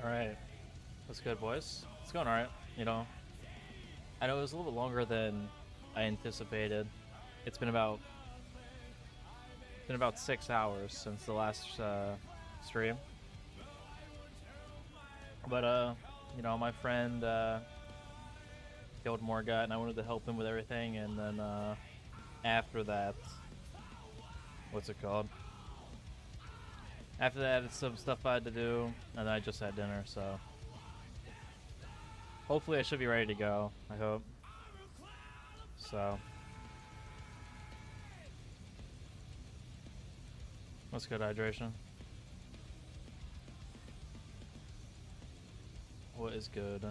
Alright. What's good, boys? It's going alright. You know, I know it was a little bit longer than I anticipated. It's been about 6 hours since the last stream. But you know, my friend killed Morgat and I wanted to help him with everything, and then after that, what's it called? After that, it's some stuff I had to do, and then I just had dinner, so hopefully I should be ready to go, I hope. So, what's good, hydration? What is good?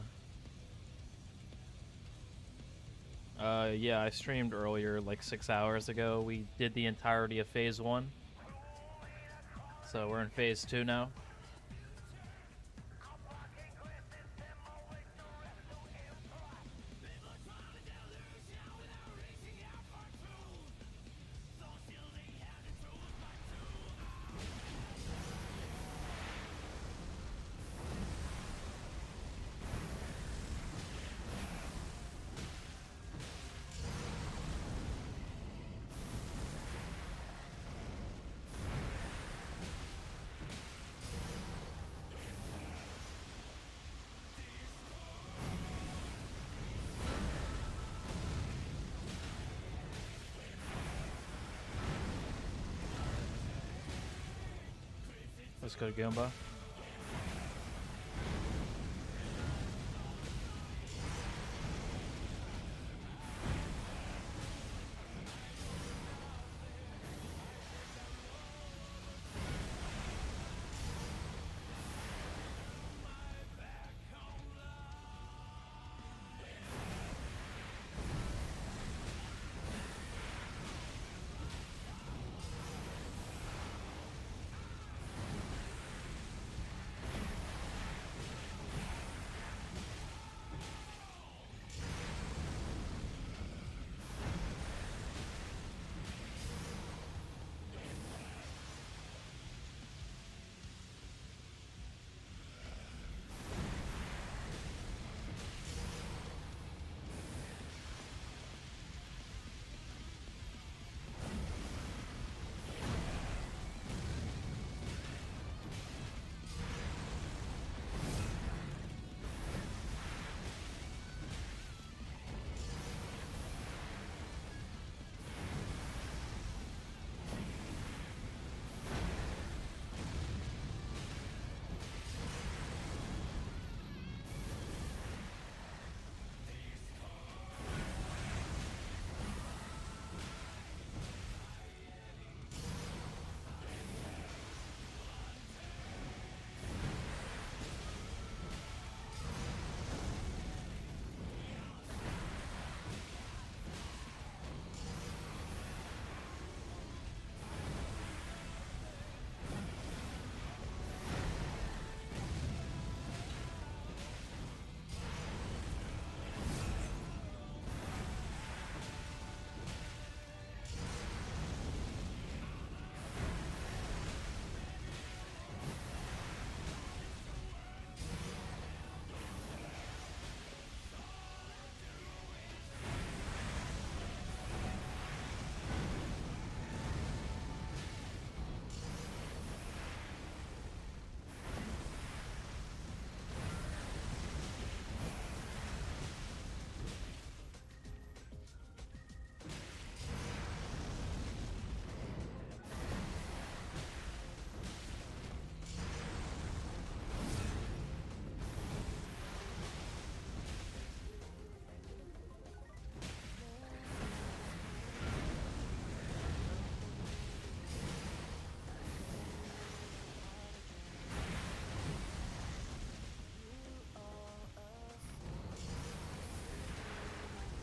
Yeah, I streamed earlier, like 6 hours ago. We did the entirety of phase 1. So we're in phase 2 now. Let's go to Goomba.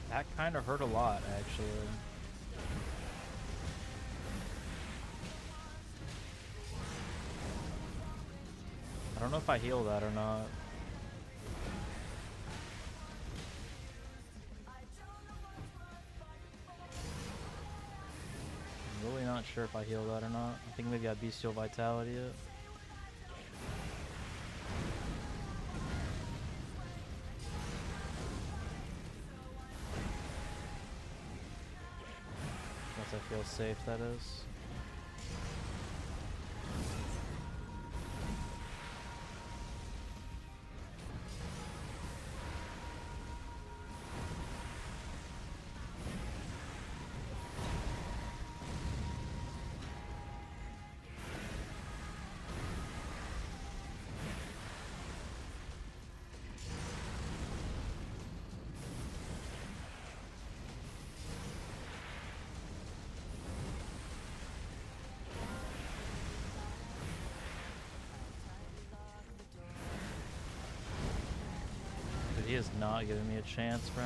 That kind of hurt a lot, actually. I don't know if I heal that or not. I'm really not sure if I heal that or not. I think maybe I bestial vitality it. how safe that is. He is not giving me a chance, bro.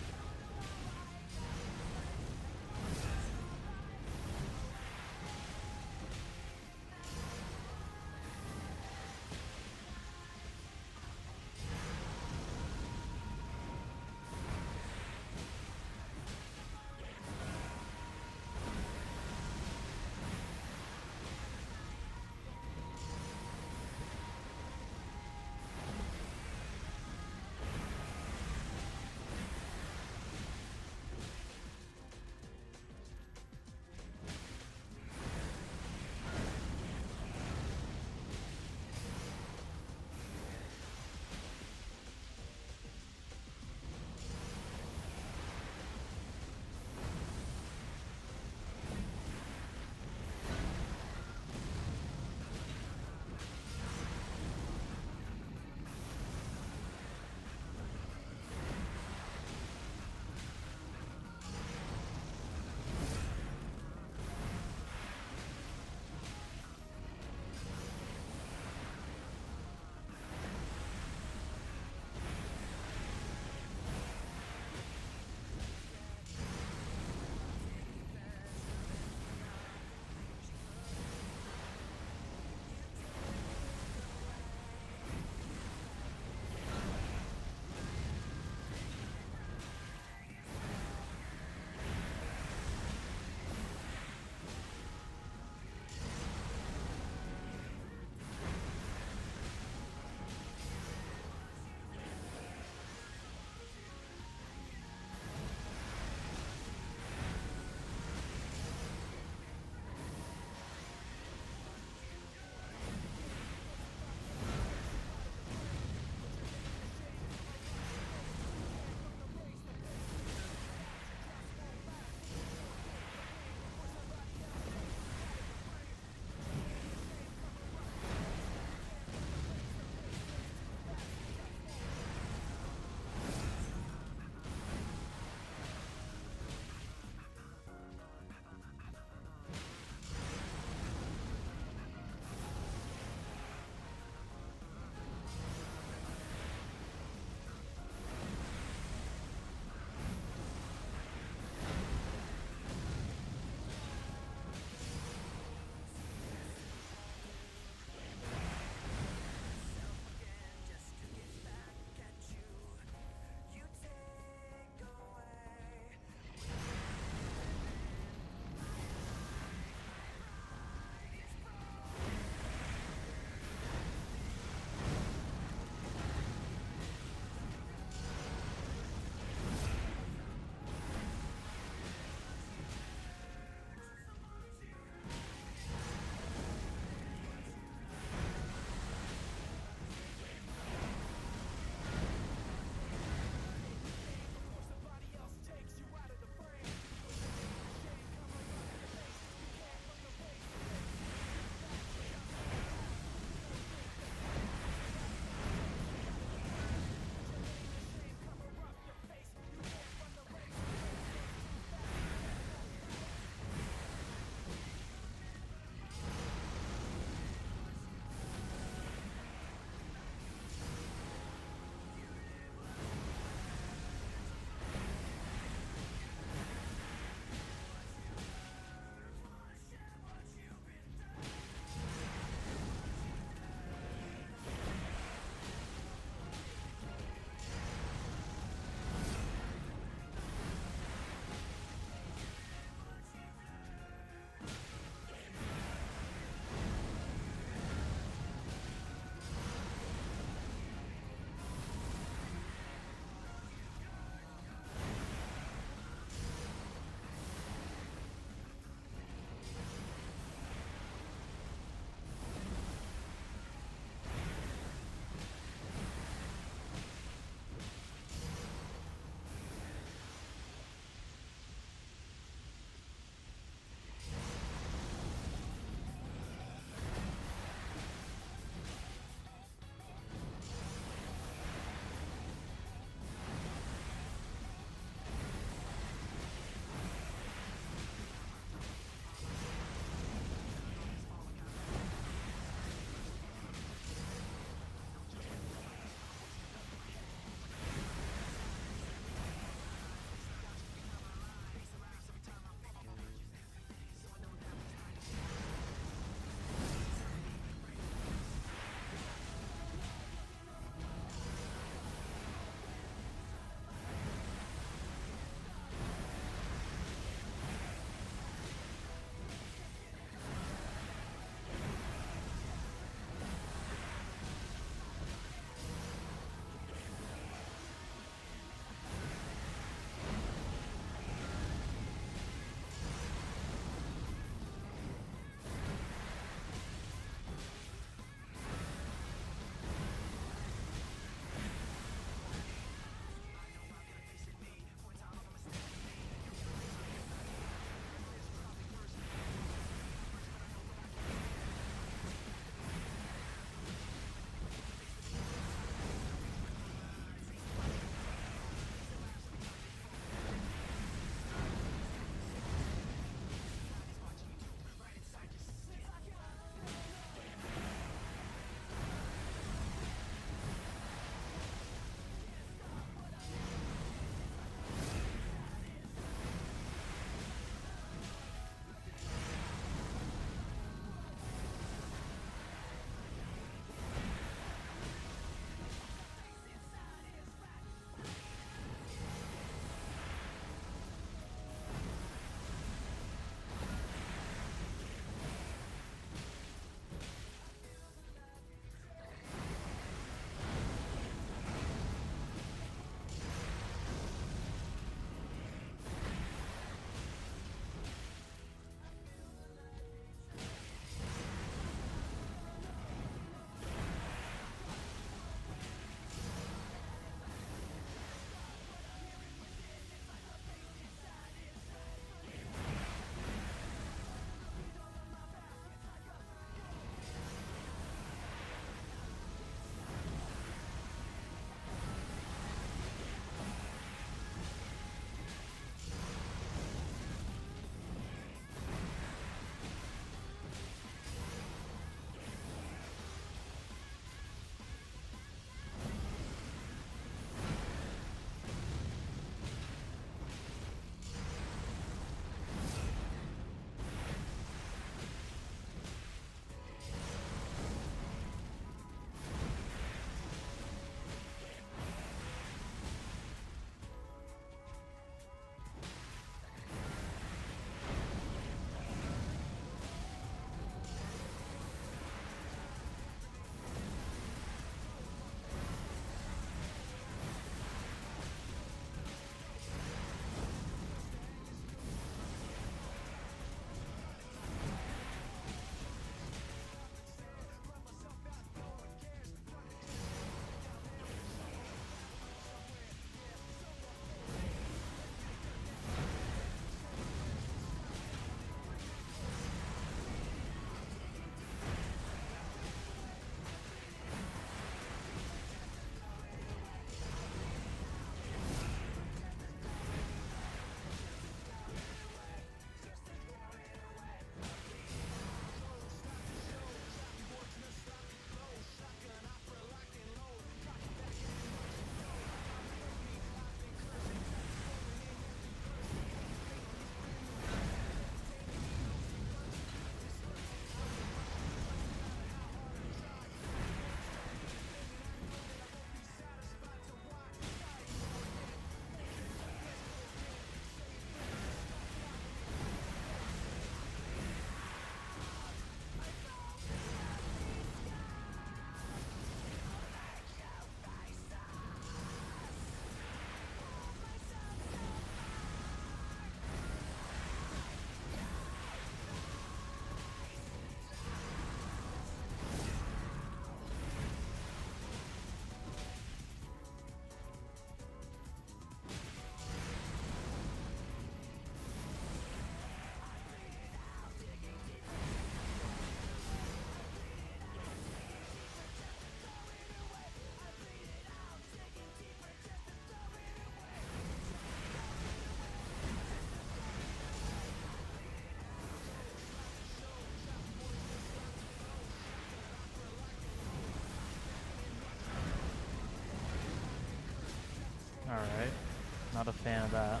Not a fan of that.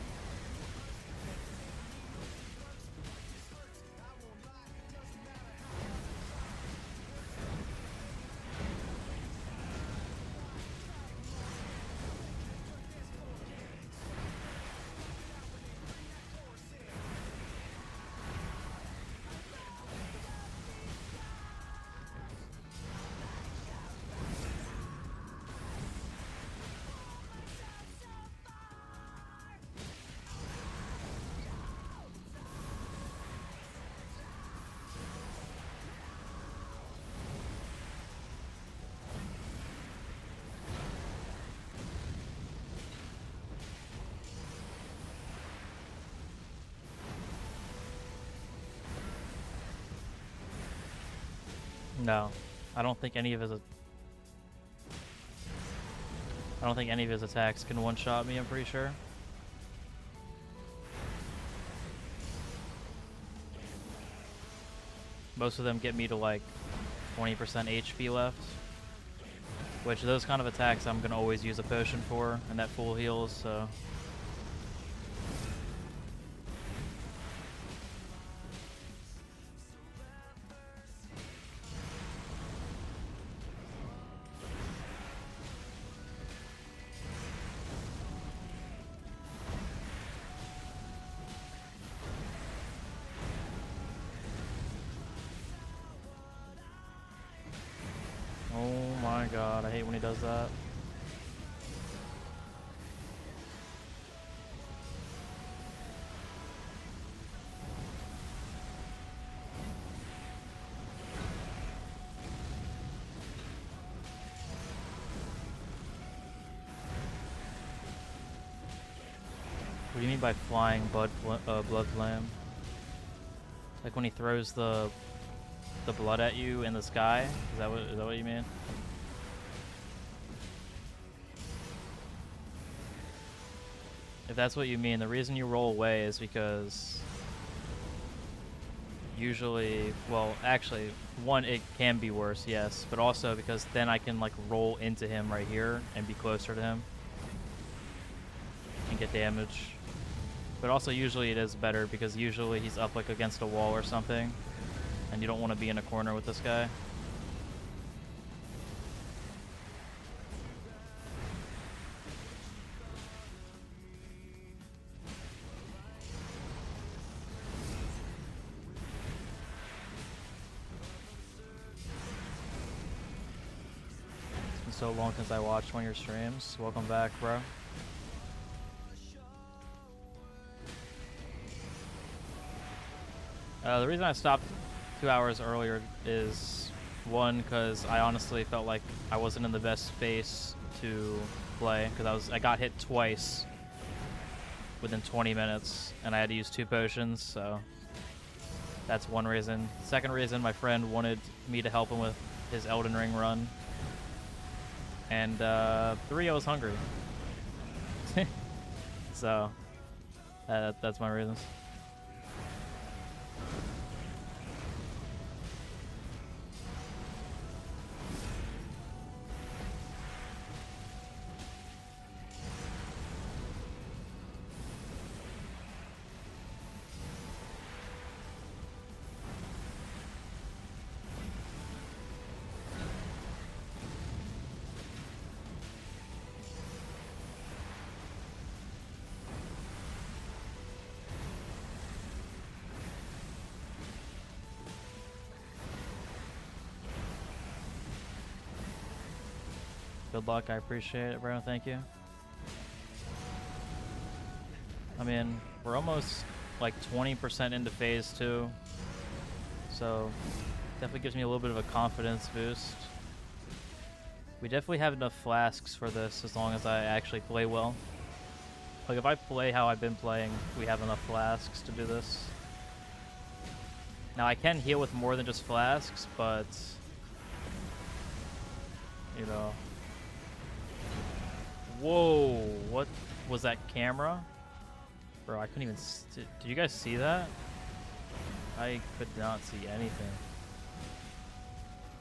No, I don't think any of his attacks can one-shot me, I'm pretty sure. Most of them get me to like 20% HP left. Which those kind of attacks I'm gonna always use a potion for, and that full heals, so. Oh my god, I hate when he does that. What do you mean by flying blood flame? Like when he throws the blood at you in the sky? Is that what you mean? If that's what you mean, the reason you roll away is because usually, well, actually, one, it can be worse, yes, but also because then I can like roll into him right here and be closer to him and get damage. But also usually it is better because usually he's up like against a wall or something and you don't want to be in a corner with this guy. It's been so long since I watched one of your streams. Welcome back, bro. The reason I stopped 2 hours earlier is, one, because I honestly felt like I wasn't in the best space to play, because I got hit twice within 20 minutes, and I had to use 2 potions, so that's one reason. Second reason, my friend wanted me to help him with his Elden Ring run, and 3, I was hungry. So that's my reasons. Good luck, I appreciate it, bro. Thank you. I mean, we're almost like 20% into phase 2, so definitely gives me a little bit of a confidence boost. We definitely have enough flasks for this as long as I actually play well. Like if I play how I've been playing, we have enough flasks to do this. Now I can heal with more than just flasks, but you know. Whoa, what was that camera? Bro, I couldn't even did you guys see that? I could not see anything.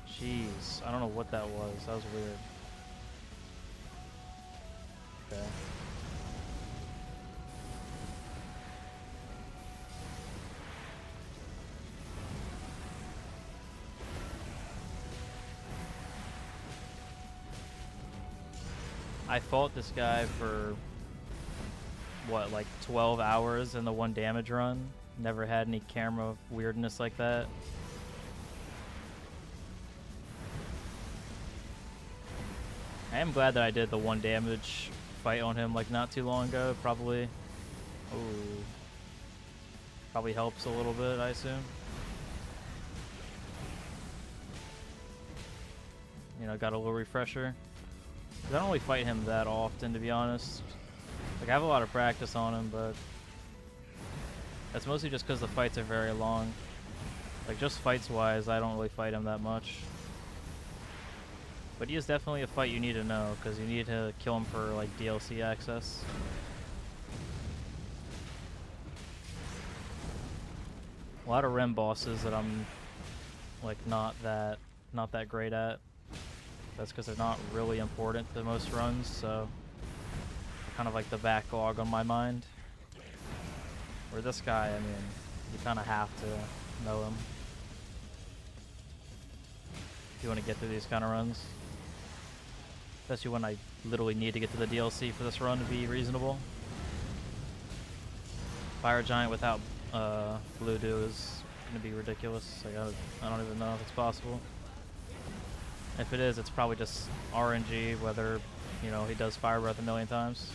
Jeez, I don't know what that was. That was weird. Okay. I fought this guy for what, like 12 hours in the 1 damage run. Never had any camera weirdness like that. I am glad that I did the 1 damage fight on him like not too long ago. Probably helps a little bit, I assume. You know, got a little refresher. 'Cause I don't really fight him that often, to be honest. Like, I have a lot of practice on him, but that's mostly just because the fights are very long. Like, just fights-wise, I don't really fight him that much. But he is definitely a fight you need to know, because you need to kill him for, like, DLC access. A lot of Rem bosses that I'm, like, not that great at. That's because they're not really important to most runs, so kind of like the backlog on my mind. Where this guy, I mean, you kind of have to know him if you want to get through these kind of runs. Especially when I literally need to get to the DLC for this run to be reasonable. Fire Giant without Blue Dew is going to be ridiculous. Like, I don't even know if it's possible. If it is, it's probably just RNG, whether, you know, he does Fire Breath a million times.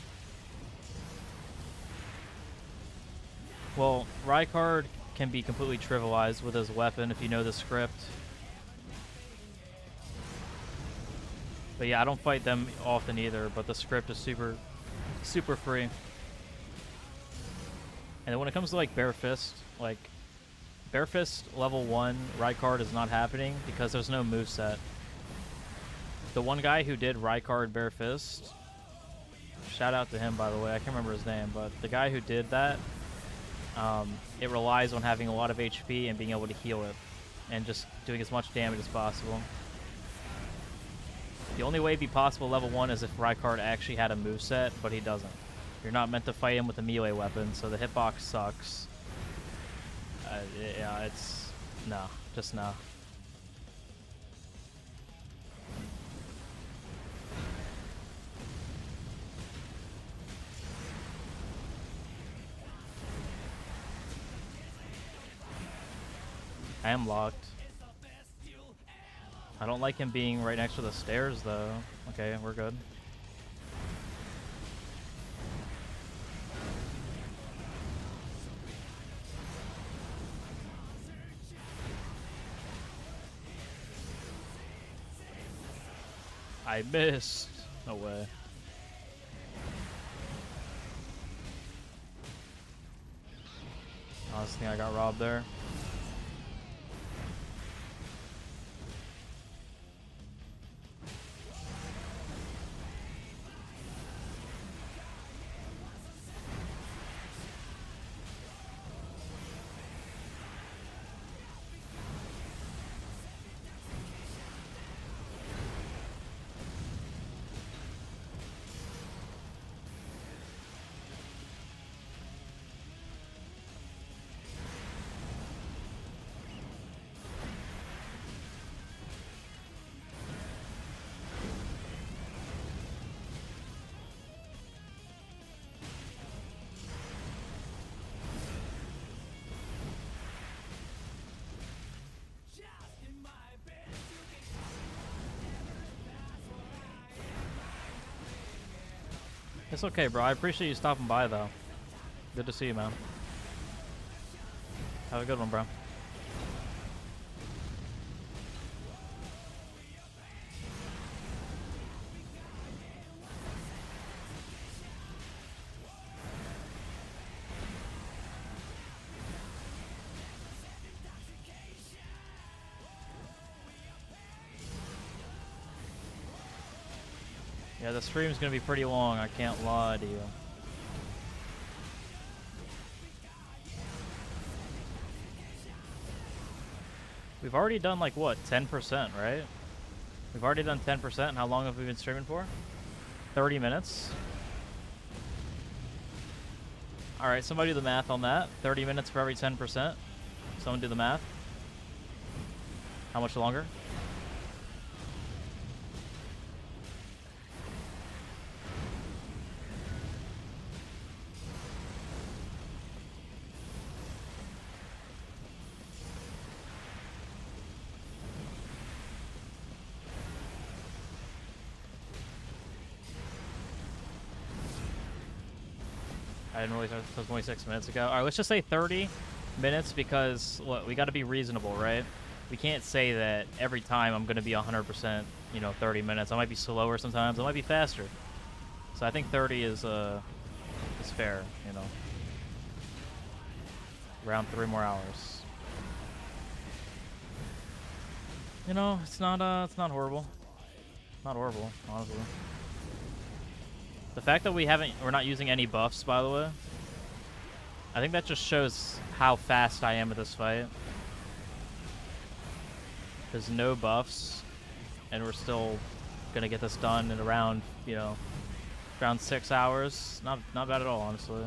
Well, Rykard can be completely trivialized with his weapon if you know the script. But yeah, I don't fight them often either, but the script is super free. And then when it comes to like Bare Fist level 1, Rykard is not happening because there's no moveset. The one guy who did Rykard Bare Fist, shout out to him by the way, I can't remember his name, but the guy who did that, it relies on having a lot of HP and being able to heal it, and just doing as much damage as possible. The only way it'd be possible level 1 is if Rykard actually had a moveset, but he doesn't. You're not meant to fight him with a melee weapon, so the hitbox sucks. Yeah, it's... no. Just no. I am locked. I don't like him being right next to the stairs, though. Okay, we're good. I missed. No way. Honestly, I got robbed there. It's okay, bro. I appreciate you stopping by, though. Good to see you, man. Have a good one, bro. Yeah, the stream's gonna be pretty long, I can't lie to you. We've already done like what, 10%, right? We've already done 10%, and how long have we been streaming for? 30 minutes? Alright, somebody do the math on that. 30 minutes for every 10%. Someone do the math. How much longer? I didn't really start until 26 minutes ago. All right, let's just say 30 minutes because look, we got to be reasonable, right? We can't say that every time I'm going to be 100%, 30 minutes. I might be slower sometimes. I might be faster. So I think 30 is fair, Around 3 more hours. It's not horrible. Not horrible, honestly. The fact that we're not using any buffs, by the way, I think that just shows how fast I am at this fight. There's no buffs, and we're still gonna get this done in around, around 6 hours. Not bad at all, honestly.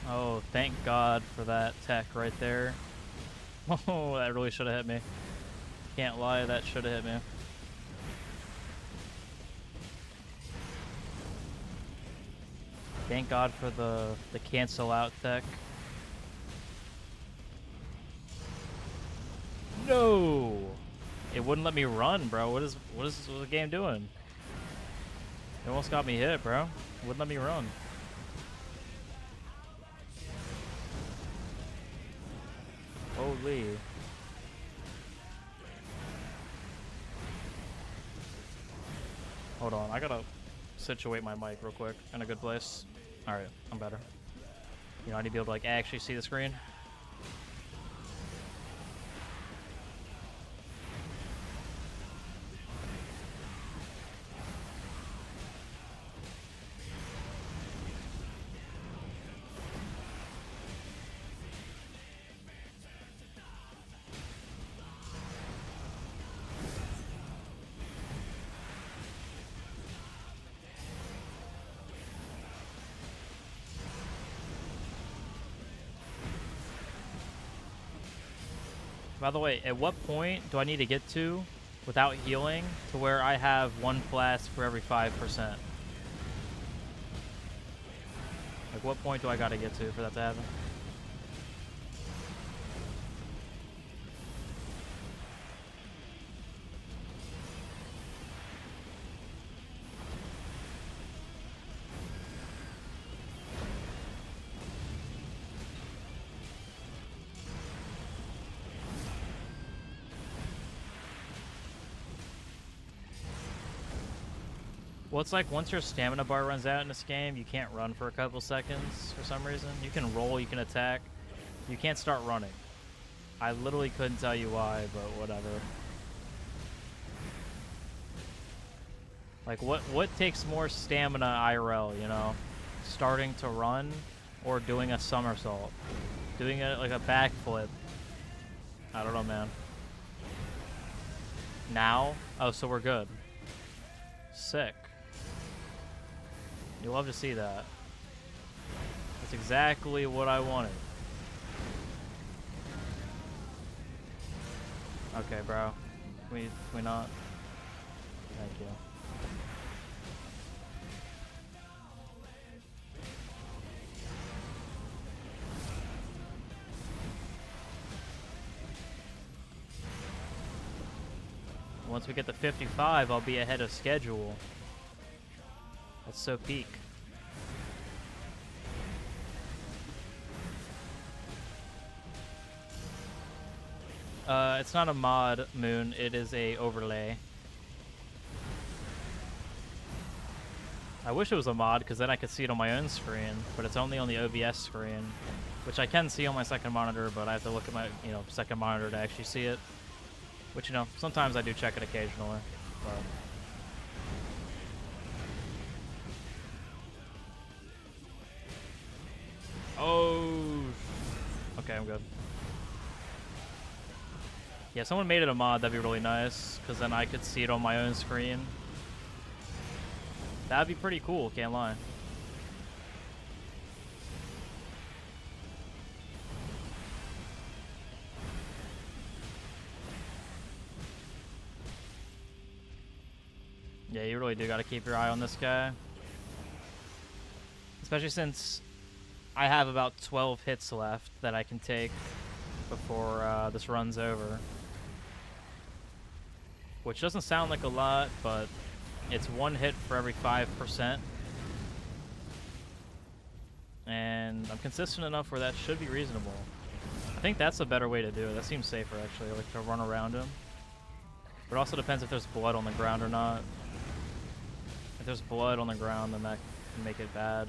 Oh, thank God for that tech right there. Oh, that really should have hit me. Can't lie, that should have hit me. Thank God for the cancel out tech. No! It wouldn't let me run, bro. What is the game doing? It almost got me hit, bro. It wouldn't let me run. Holy. Hold on, I gotta situate my mic real quick in a good place. Alright, I'm better. I need to be able to actually see the screen. By the way, at what point do I need to get to without healing to where I have 1 flask for every 5%? Like, what point do I gotta get to for that to happen? Well, it's like once your stamina bar runs out in this game, you can't run for a couple seconds for some reason. You can roll, you can attack. You can't start running. I literally couldn't tell you why, but whatever. Like, what takes more stamina IRL, Starting to run or doing a somersault? Doing like a backflip. I don't know, man. Now? Oh, so we're good. Sick. You love to see that. That's exactly what I wanted. Okay, bro. Can we not? Thank you. Once we get to 55, I'll be ahead of schedule. That's so peak. It's not a mod, Moon. It is a overlay. I wish it was a mod, because then I could see it on my own screen, but it's only on the OBS screen, which I can see on my second monitor, but I have to look at my, second monitor to actually see it. Which, sometimes I do check it occasionally, but... Oh! Okay, I'm good. Yeah, someone made it a mod, that'd be really nice, because then I could see it on my own screen. That'd be pretty cool, can't lie. Yeah, Yeah, you really do got to keep your eye on this guy. Especially since I have about 12 hits left that I can take before this runs over. Which doesn't sound like a lot, but it's 1 hit for every 5%. And I'm consistent enough where that should be reasonable. I think that's a better way to do it. That seems safer, actually, like to run around him. But it also depends if there's blood on the ground or not. If there's blood on the ground, then that can make it bad.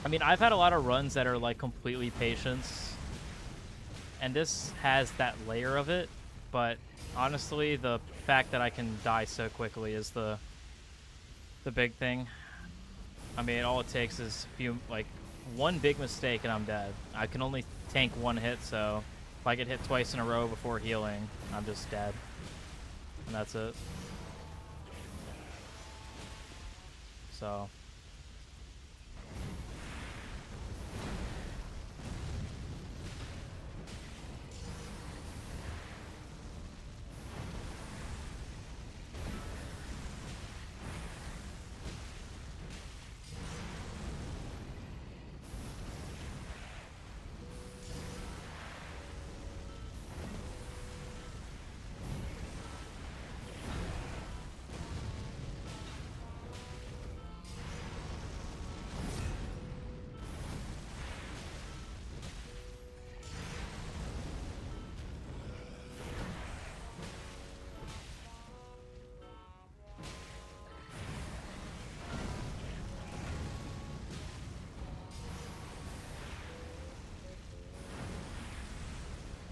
I mean, I've had a lot of runs that are like completely patience, and this has that layer of it, but honestly, the fact that I can die so quickly is the big thing. I mean, all it takes is one big mistake and I'm dead. I can only tank 1 hit, so if I get hit twice in a row before healing, I'm just dead. And that's it. So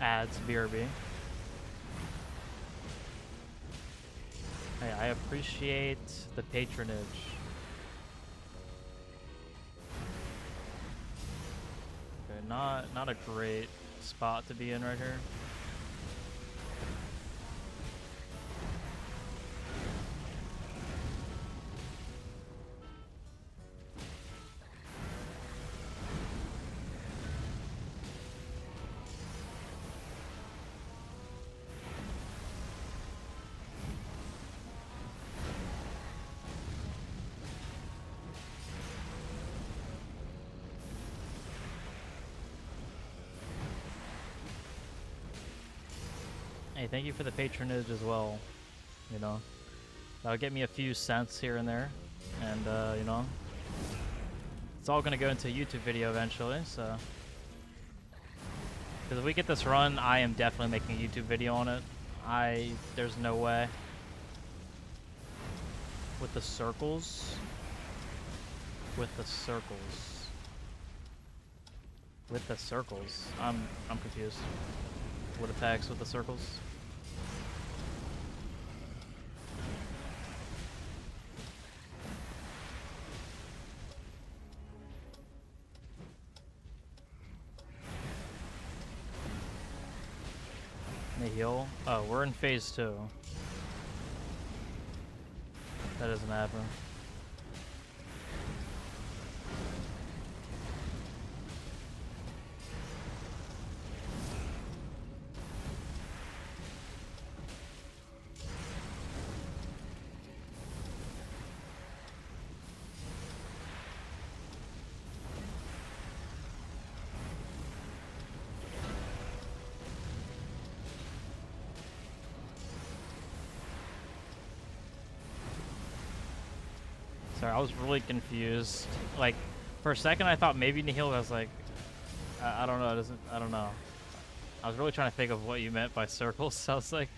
adds BRB. Hey, I appreciate the patronage. Okay, not a great spot to be in right here. Hey, thank you for the patronage as well. You know, that'll get me a few cents here and there, and you know, it's all gonna go into a YouTube video eventually. So, because if we get this run, I am definitely making a YouTube video on it. There's no way. With the circles. With the circles. With the circles. I'm confused. What attacks with the circles? They heal. Oh, we're in phase 2. That doesn't happen. Sorry, I was really confused. Like, for a second I thought maybe Nihil, I was like, I don't know, I don't know. I was really trying to think of what you meant by circles, so I was like,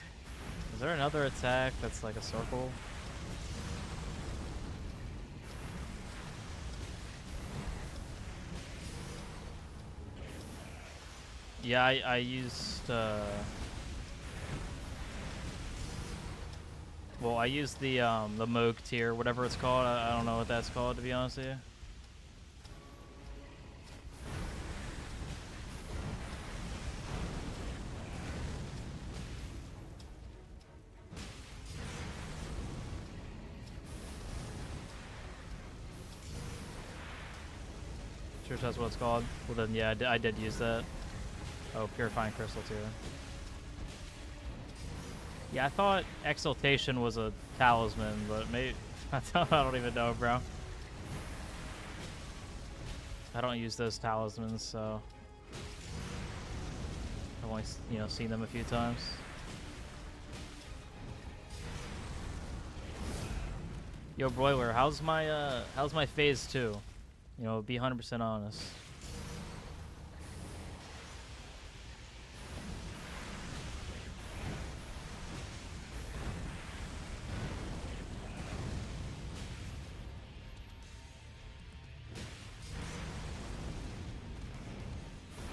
is there another attack that's like a circle? Yeah, I used, well, I used the Mohg tier, whatever it's called. I don't know what that's called, to be honest with you. Sure, that's what it's called. Well then, yeah, I did use that. Oh, purifying crystal too. Yeah, I thought exaltation was a talisman, but maybe I don't even know, bro. I don't use those talismans, so I've only seen them a few times. Yo, Broiler, how's my phase 2? Be 100% honest.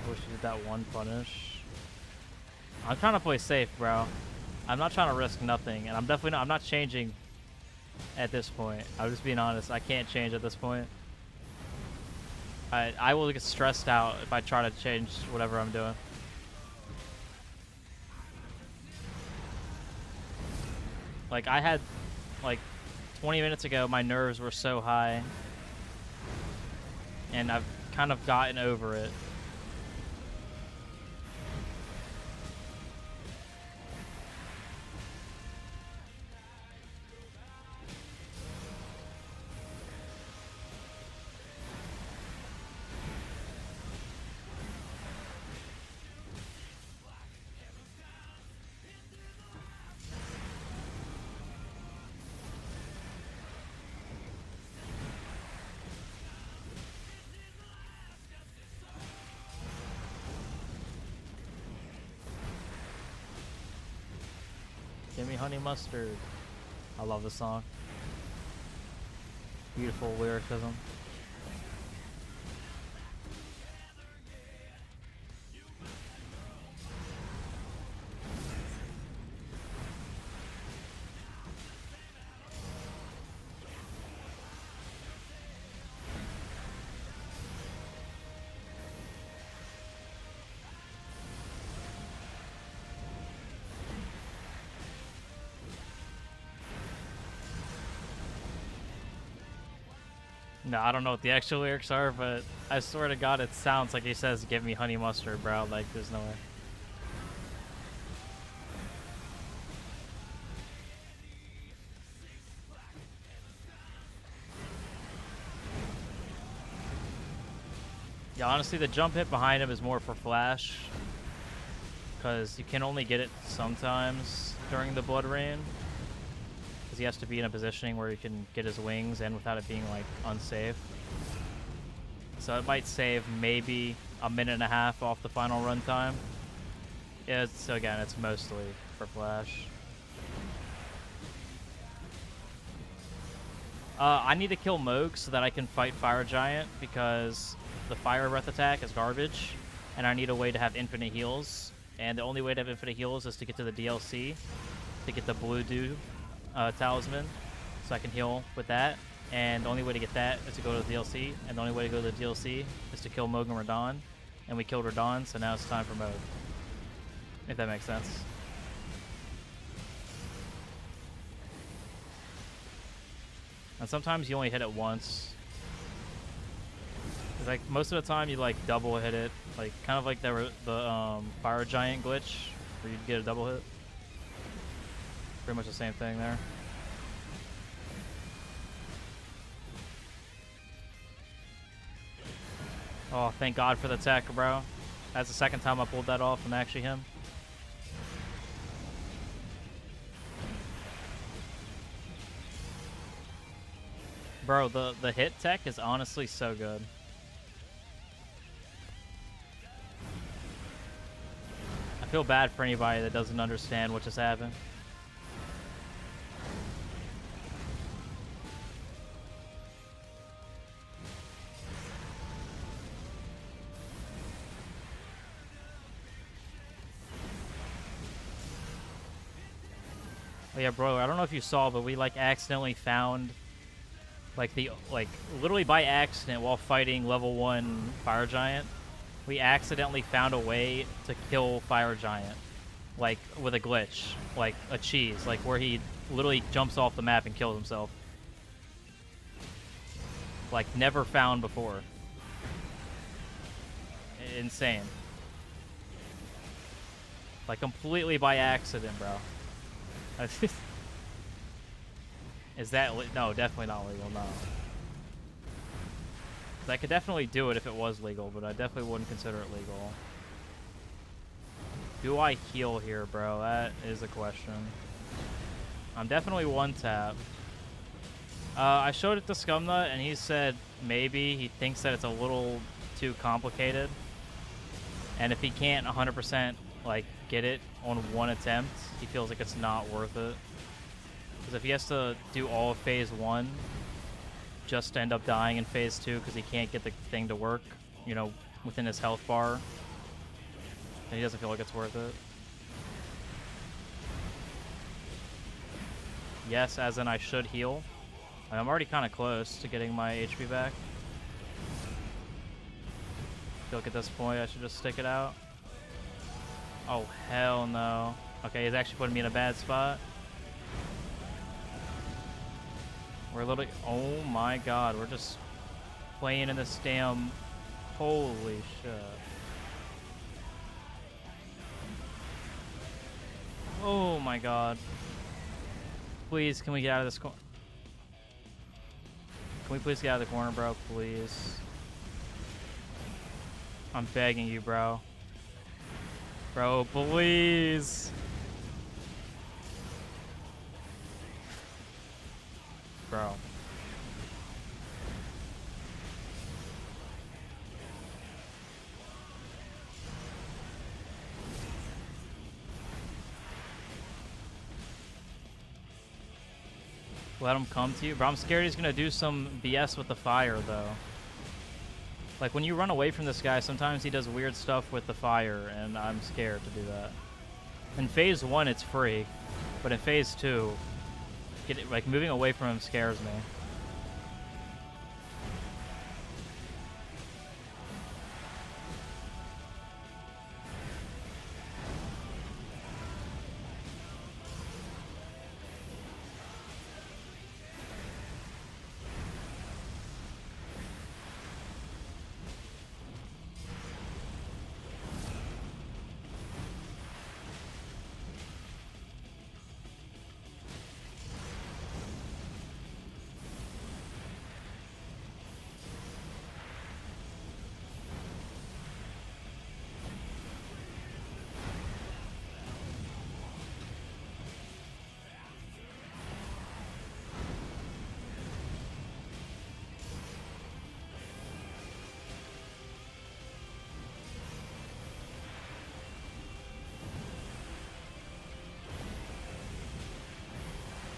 I wish you did that one punish. I'm trying to play safe, bro. I'm not trying to risk nothing, and I'm not changing at this point. I'm just being honest. I can't change at this point. I will get stressed out if I try to change whatever I'm doing. Like, I had, like, 20 minutes ago, my nerves were so high, and I've kind of gotten over it. Give me honey mustard. I love the song. Beautiful lyricism. No, I don't know what the actual lyrics are, but I swear to God, it sounds like he says, "Give me honey mustard, bro." Like, there's no way. Yeah, honestly, the jump hit behind him is more for flash, because you can only get it sometimes during the blood rain. He has to be in a positioning where he can get his wings and without it being like unsafe. So it might save maybe a minute and a half off the final run time. Yeah, so again, it's mostly for flash. I need to kill Mohg so that I can fight Fire Giant, because the Fire Breath attack is garbage, and I need a way to have infinite heals. And the only way to have infinite heals is to get to the DLC, to get the Blue Dew talisman, so I can heal with that. And the only way to get that is to go to the DLC, and the only way to go to the DLC is to kill Mohg and Radahn. And we killed Radahn, so now it's time for Mohg. If that makes sense. And sometimes you only hit it once. It's like most of the time you like double hit it, like kind of like the Fire Giant glitch where you'd get a double hit. Pretty much the same thing there. Oh, thank God for the tech, bro. That's the second time I pulled that off and actually him. Bro, the hit tech is honestly so good. I feel bad for anybody that doesn't understand what just happened. Oh yeah, bro, I don't know if you saw, but we like accidentally found literally by accident while fighting level 1 Fire Giant, we accidentally found a way to kill Fire Giant, like with a glitch, like a cheese, like where he literally jumps off the map and kills himself. Like never found before. Insane. Like, completely by accident, bro. Is that... No, definitely not legal, no. I could definitely do it if it was legal, but I definitely wouldn't consider it legal. Do I heal here, bro? That is a question. I'm definitely one tap. I showed it to Scumnut, and he said maybe he thinks that it's a little too complicated. And if he can't 100% like get it on one attempt, he feels like it's not worth it. Because if he has to do all of phase 1 just to end up dying in phase 2 because he can't get the thing to work, you know, within his health bar, then he doesn't feel like it's worth it. Yes, as in I should heal. I'm already kind of close to getting my HP back. I feel like at this point I should just stick it out. Oh, hell no. Okay, he's actually putting me in a bad spot. We're literally... Oh my god, we're just playing in this damn... Holy shit. Oh my god. Please, can we get out of this corner? Can we please get out of the corner, bro? Please. I'm begging you, bro. Bro, please. Bro. Let him come to you? Bro, I'm scared he's gonna do some BS with the fire, though. Like, when you run away from this guy, sometimes he does weird stuff with the fire, and I'm scared to do that. In phase 1, it's free, but in phase 2, like, moving away from him scares me.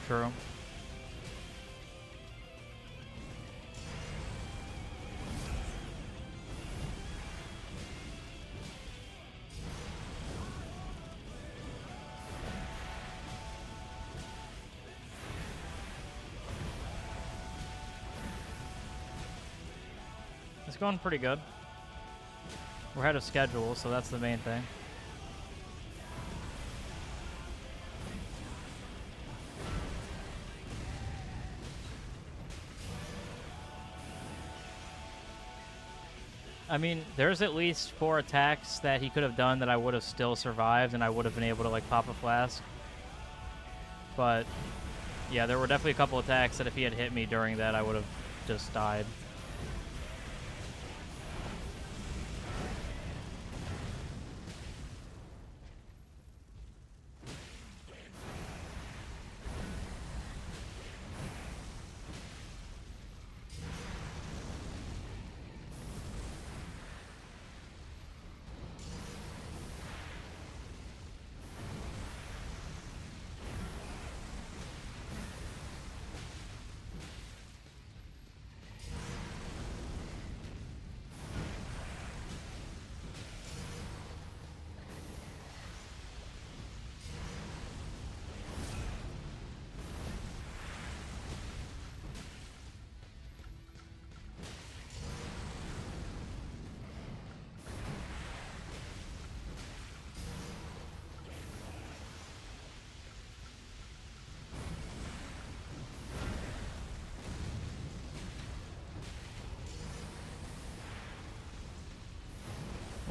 True. It's going pretty good. We're ahead of schedule, so that's the main thing. I mean, there's at least 4 attacks that he could have done that I would have still survived, and I would have been able to, like, pop a flask. But, yeah, there were definitely a couple attacks that if he had hit me during that, I would have just died.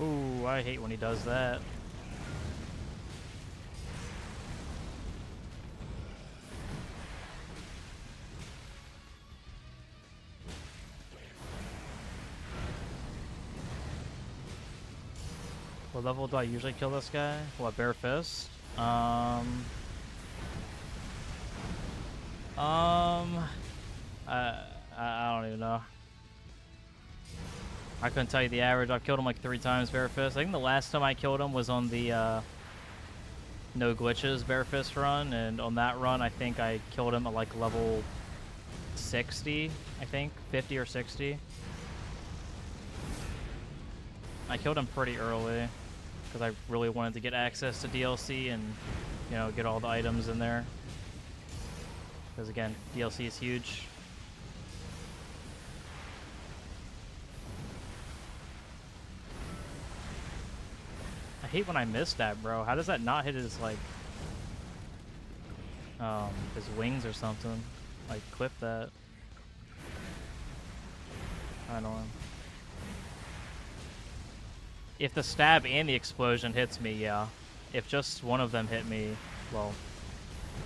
Ooh, I hate when he does that. What level do I usually kill this guy? What, bare fist? I don't even know. I couldn't tell you the average. I've killed him like 3 times bare fist. I think the last time I killed him was on the no glitches bare fist run, and on that run I think I killed him at like level 60, I think 50 or 60. I killed him pretty early because I really wanted to get access to DLC and, you know, get all the items in there, because again, DLC is huge. I hate when I miss that, bro. How does that not hit his, like, his wings or something? Like, clip that. I don't know. If the stab and the explosion hits me, yeah. If just one of them hit me, well,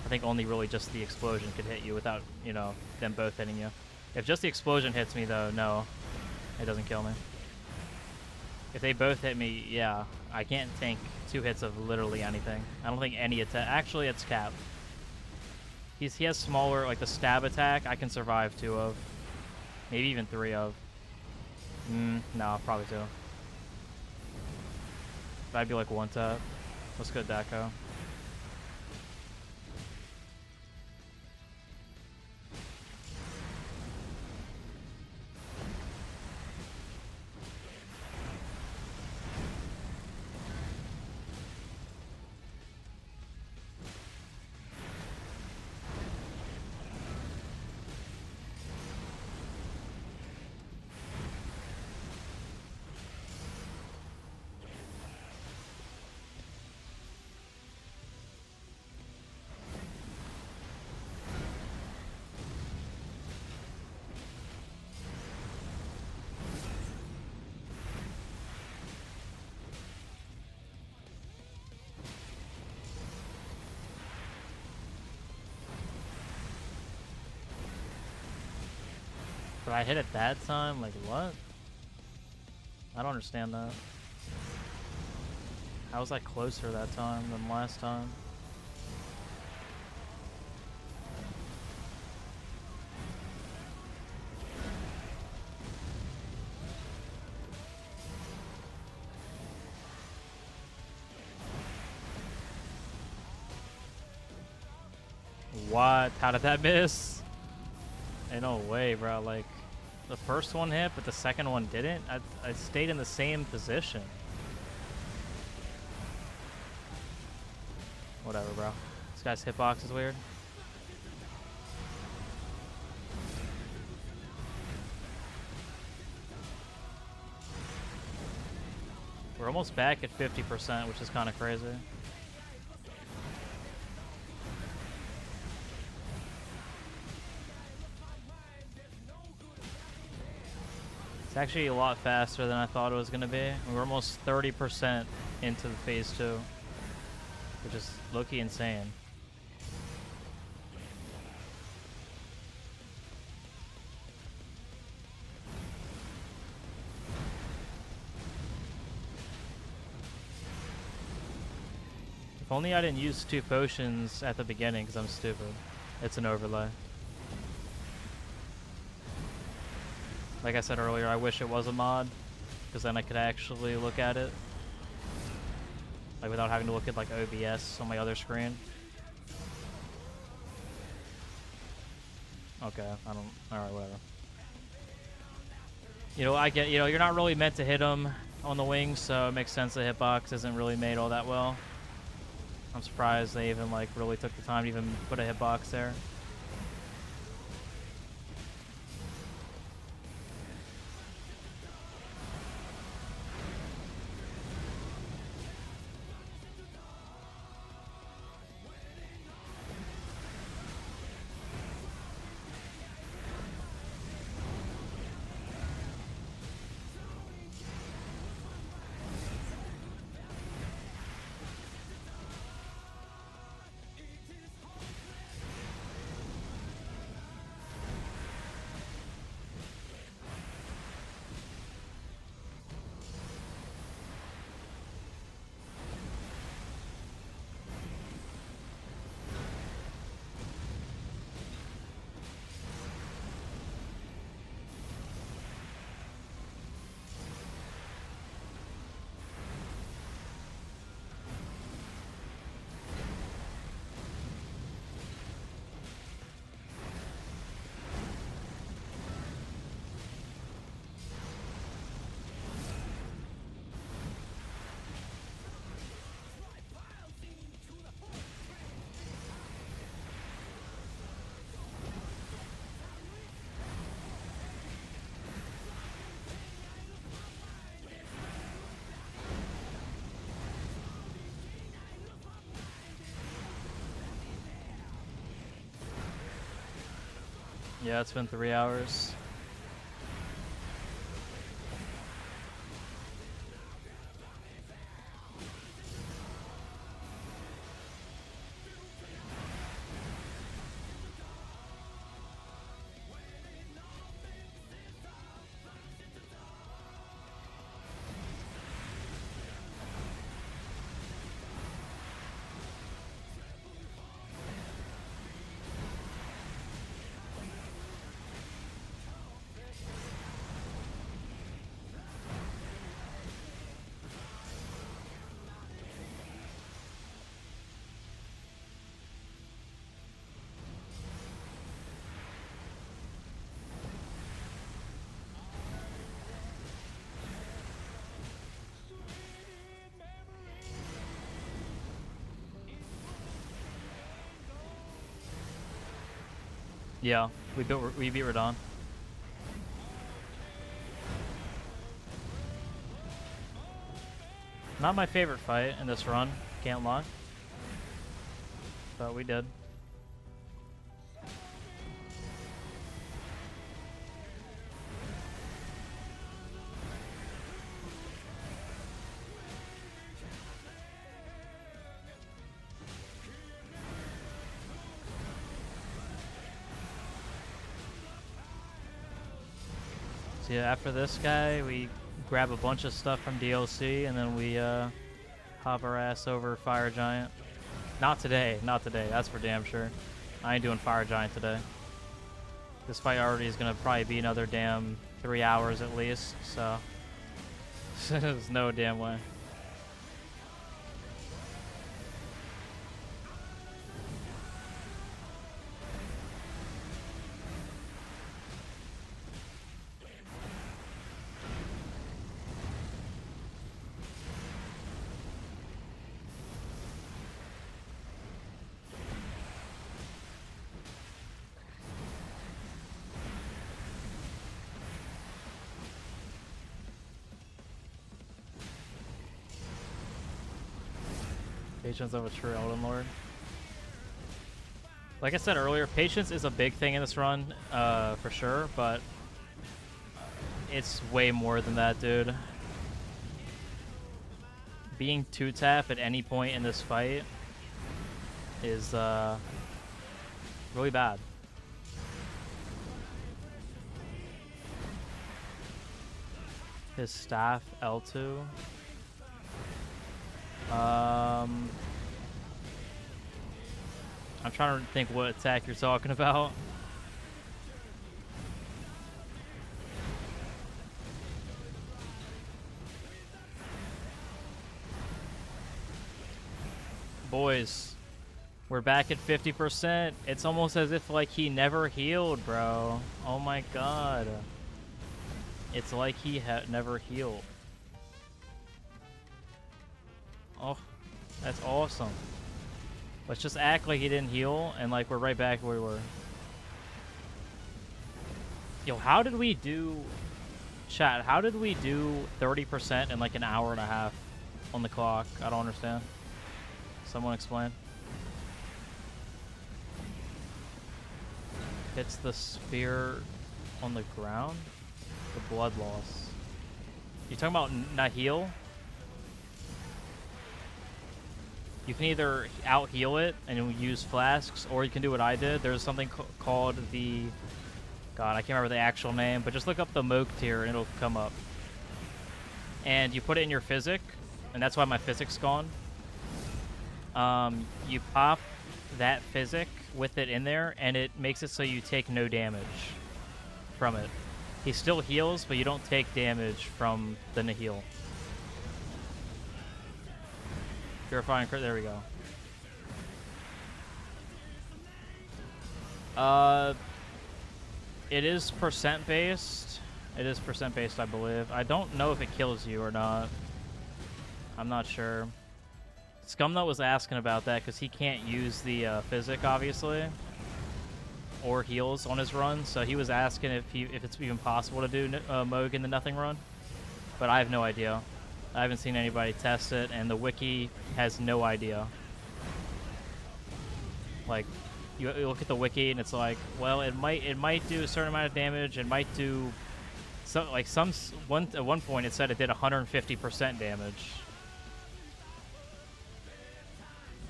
I think only really just the explosion could hit you without, you know, them both hitting you. If just the explosion hits me, though, no, it doesn't kill me. If they both hit me, yeah, I can't tank 2 hits of literally anything. I don't think any attack. Actually, it's Cap. He has smaller, like the stab attack. I can survive 2 of, maybe even 3 of. No, probably 2. That'd be like 1 tap. Let's go Daco. But I hit it that time? Like, what? I don't understand that. How was I closer that time than last time? What? How did that miss? Ain't no way, bro. Like, the first one hit, but the second one didn't? I stayed in the same position. Whatever, bro. This guy's hitbox is weird. We're almost back at 50%, which is kind of crazy. It's actually a lot faster than I thought it was going to be. We're almost 30% into the phase 2, which is low-key insane. If only I didn't use 2 potions at the beginning, because I'm stupid. It's an overlay. Like I said earlier, I wish it was a mod, because then I could actually look at it. Like, without having to look at, like, OBS on my other screen. Okay, I don't... Alright, whatever. You know, I get... You know, you're not really meant to hit them on the wings, so it makes sense the hitbox isn't really made all that well. I'm surprised they even, like, really took the time to even put a hitbox there. Yeah, it's been 3 hours. Yeah, we beat Radon. Not my favorite fight in this run, can't lie. But we did. So yeah, after this guy, we grab a bunch of stuff from DLC, and then we hop our ass over Fire Giant. Not today, that's for damn sure. I ain't doing Fire Giant today. This fight already is gonna probably be another damn 3 hours at least, so there's no damn way. Patience of a true Elden Lord. Like I said earlier, patience is a big thing in this run, for sure, but it's way more than that, dude. Being 2-tap at any point in this fight is really bad. His staff, L2. I'm trying to think what attack you're talking about. Boys, we're back at 50%. It's almost as if like he never healed, bro. Oh my god. It's like he never healed. Oh, that's awesome. Let's just act like he didn't heal, and like we're right back where we were. Yo, how did we do... Chat, how did we do 30% in like an hour and a half on the clock? I don't understand. Someone explain. Hits the spear on the ground? The blood loss. You talking about not heal? You can either out-heal it and use flasks, or you can do what I did. There's something called the... God, I can't remember the actual name, but just look up the Mohg tier and it'll come up. And you put it in your physic, and that's why my physic's gone. You pop that physic with it in there, and it makes it so you take no damage from it. He still heals, but you don't take damage from the Nihil. Purifying crit, there we go. It is percent based. It is percent based, I believe. I don't know if it kills you or not. I'm not sure. Scumnut was asking about that because he can't use the physic, obviously, or heals on his run. So he was asking if it's even possible to do Mohg in the nothing run. But I have no idea. I haven't seen anybody test it, and the wiki has no idea. Like, you look at the wiki and it's like, well, it might do a certain amount of damage. It might do at one point it said it did 150% damage.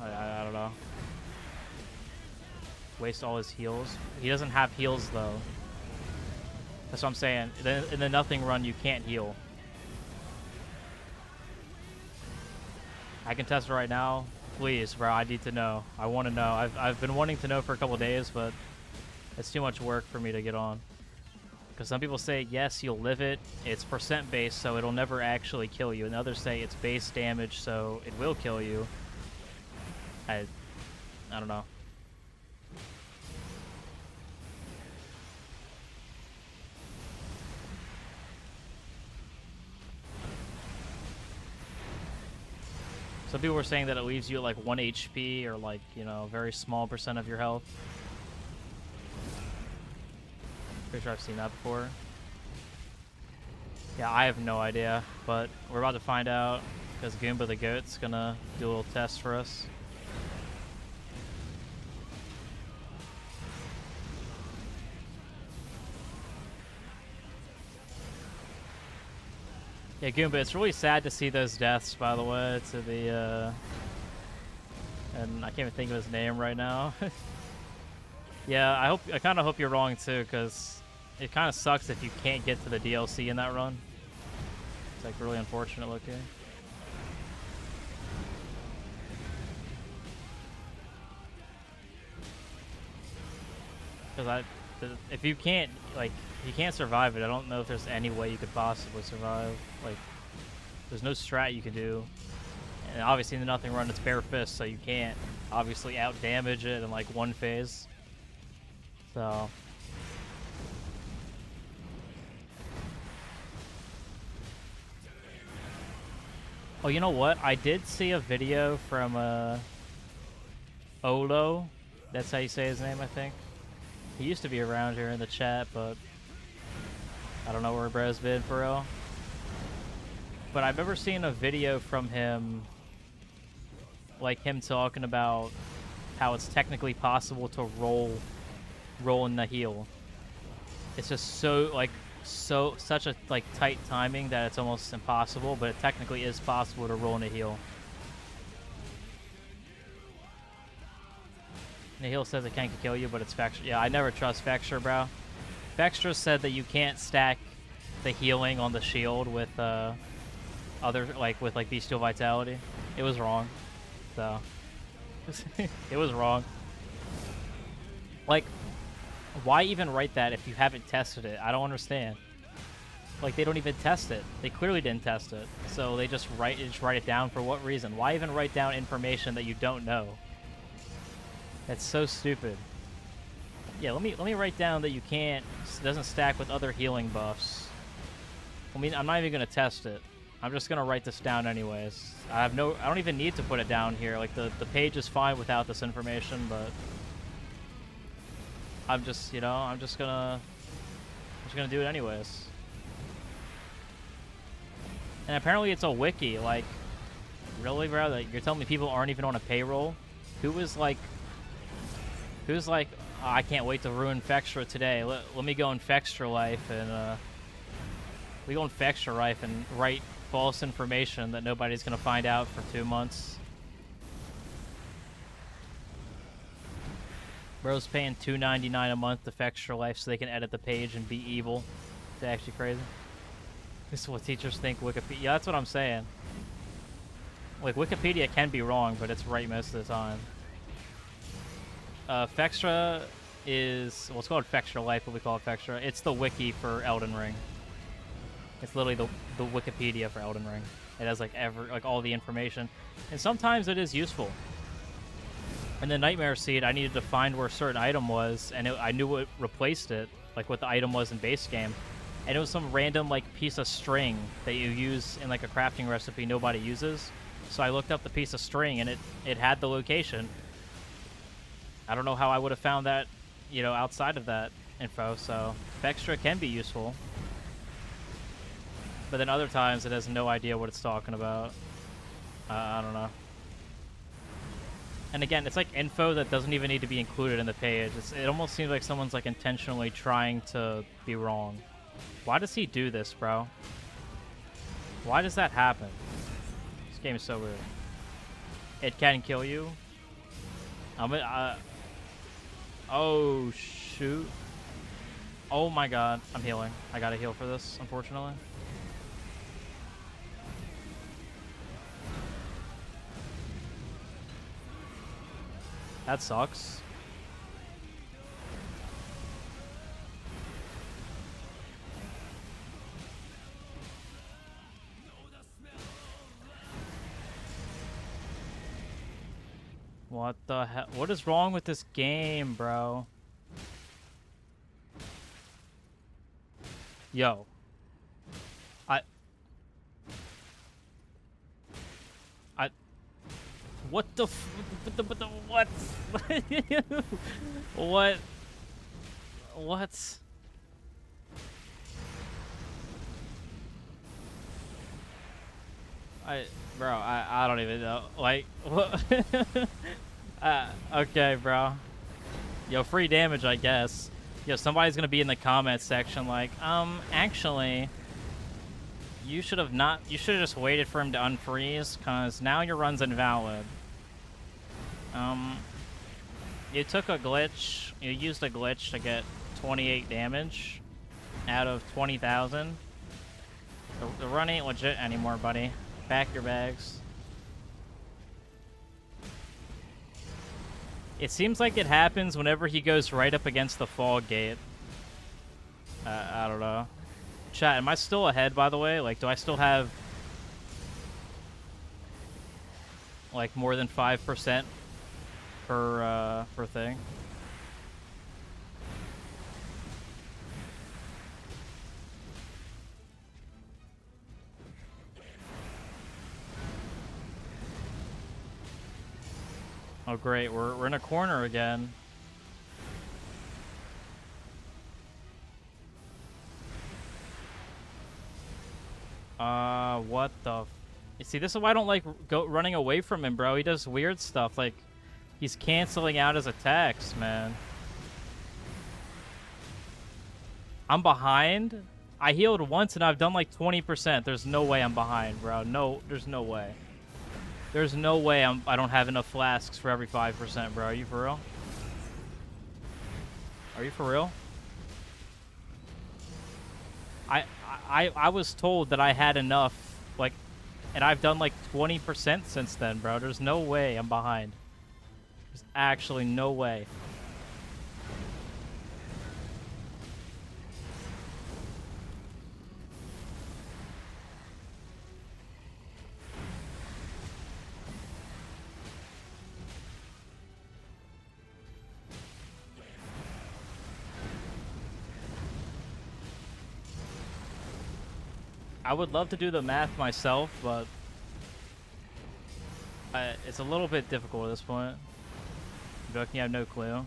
I don't know. Waste all his heals. He doesn't have heals though. That's what I'm saying. In the nothing run, you can't heal. I can test it right now. Please, bro, I need to know. I want to know. I've been wanting to know for a couple days, but it's too much work for me to get on. Because some people say, yes, you'll live it. It's percent based, so it'll never actually kill you. And others say it's base damage, so it will kill you. I don't know. Some people were saying that it leaves you at like 1 HP or like, you know, a very small percent of your health. Pretty sure I've seen that before. Yeah, I have no idea, but we're about to find out because Goomba the Goat's gonna do a little test for us. Yeah, Goomba, it's really sad to see those deaths, by the way, to the, and I can't even think of his name right now. Yeah, I kind of hope you're wrong, too, because it kind of sucks if you can't get to the DLC in that run. It's, like, really unfortunate looking. Because if you can't, like, you can't survive it, I don't know if there's any way you could possibly survive. Like, there's no strat you can do. And obviously in the nothing run, it's bare fist, so you can't obviously out damage it in like one phase. So. Oh, you know what? I did see a video from Olo. That's how you say his name, I think. He used to be around here in the chat, but I don't know where bro's been for real. But I've never seen a video from him, like him talking about how it's technically possible to roll in the heal. It's just such a like tight timing that it's almost impossible, but it technically is possible to roll in a heal. Nahil says it can't kill you, but it's Vextra. Yeah, I never trust Vextra, bro. Vextra said that you can't stack the healing on the shield with with Bestial Vitality. It was wrong. So it was wrong. Like, why even write that if you haven't tested it? I don't understand. Like, they don't even test it. They clearly didn't test it. So they just write it down for what reason? Why even write down information that you don't know? That's so stupid. Yeah, let me write down that you can't. It doesn't stack with other healing buffs. I mean, I'm not even gonna test it. I'm just gonna write this down anyways. I don't even need to put it down here. Like the page is fine without this information, but I'm just gonna do it anyways. And apparently it's a wiki. Like, really, bro? Like, you're telling me people aren't even on a payroll? Who's like, oh, I can't wait to ruin Vextra today. Let me go in Vextra Life and write false information that nobody's gonna find out for 2 months. Bro's paying $2.99 a month to Vextra Life so they can edit the page and be evil. It's actually crazy. This is what teachers think Wikipedia. Yeah, that's what I'm saying. Like, Wikipedia can be wrong, but it's right most of the time. Vextra is, well, it's called Vextra Life, but we call it Vextra. It's the wiki for Elden Ring. It's literally the Wikipedia for Elden Ring. It has like all the information, and sometimes it is useful. In the Nightmare Seed, I needed to find where a certain item was, and I knew what replaced it, like what the item was in base game, and it was some random like piece of string that you use in like a crafting recipe nobody uses. So I looked up the piece of string, and it had the location. I don't know how I would have found that, you know, outside of that info. So Vextra can be useful. But then other times it has no idea what it's talking about. I don't know. And again, it's like info that doesn't even need to be included in the page. It almost seems like someone's like intentionally trying to be wrong. Why does he do this, bro? Why does that happen? This game is so weird. It can kill you. Oh, shoot. Oh my god. I'm healing. I gotta heal for this, unfortunately. That sucks. What the hell? What is wrong with this game, bro? Yo. What the what? What? What? Bro, I don't even know. Like, what? Okay, bro. Yo, free damage, I guess. Yo, somebody's gonna be in the comments section like, actually, you should have just waited for him to unfreeze, cause now your run's invalid. You took a glitch, you used a glitch to get 28 damage out of 20,000. The run ain't legit anymore, buddy. Pack your bags. It seems like it happens whenever he goes right up against the fog gate. I don't know. Chat, am I still ahead, by the way? Like, do I still have like more than 5% per thing? Oh great, we're in a corner again. What the? You see, this is why I don't like running away from him, bro. He does weird stuff, like he's canceling out his attacks, man. I'm behind. I healed once and I've done like 20%. There's no way I'm behind, bro. No, there's no way. There's no way I don't have enough flasks for every 5%, bro. Are you for real? Are you for real? I was told that I had enough, like, and I've done like 20% since then, bro. There's no way I'm behind. There's actually no way. I would love to do the math myself, but it's a little bit difficult at this point. Joking, I have no clue.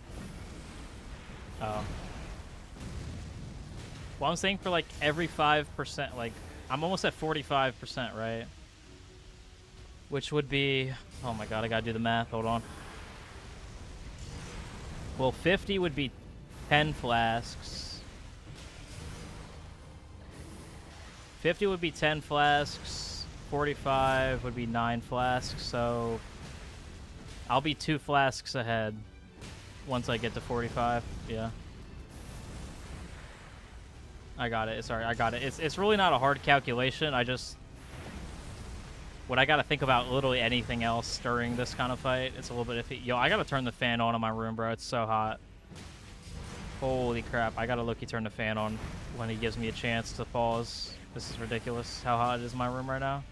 Oh. Well, I'm saying for like every 5%, like, I'm almost at 45%, right? Which would be, oh my god, I gotta do the math, hold on. Well, 50 would be 10 flasks. 50 would be 10 flasks, 45 would be 9 flasks, so I'll be 2 flasks ahead once I get to 45, yeah. I got it, sorry, I got it. It's really not a hard calculation, when I gotta think about literally anything else during this kind of fight, it's a little bit iffy. Yo, I gotta turn the fan on in my room, bro, it's so hot. Holy crap, I gotta look, he turned the fan on when he gives me a chance to pause. This is ridiculous how hot it is in my room right now.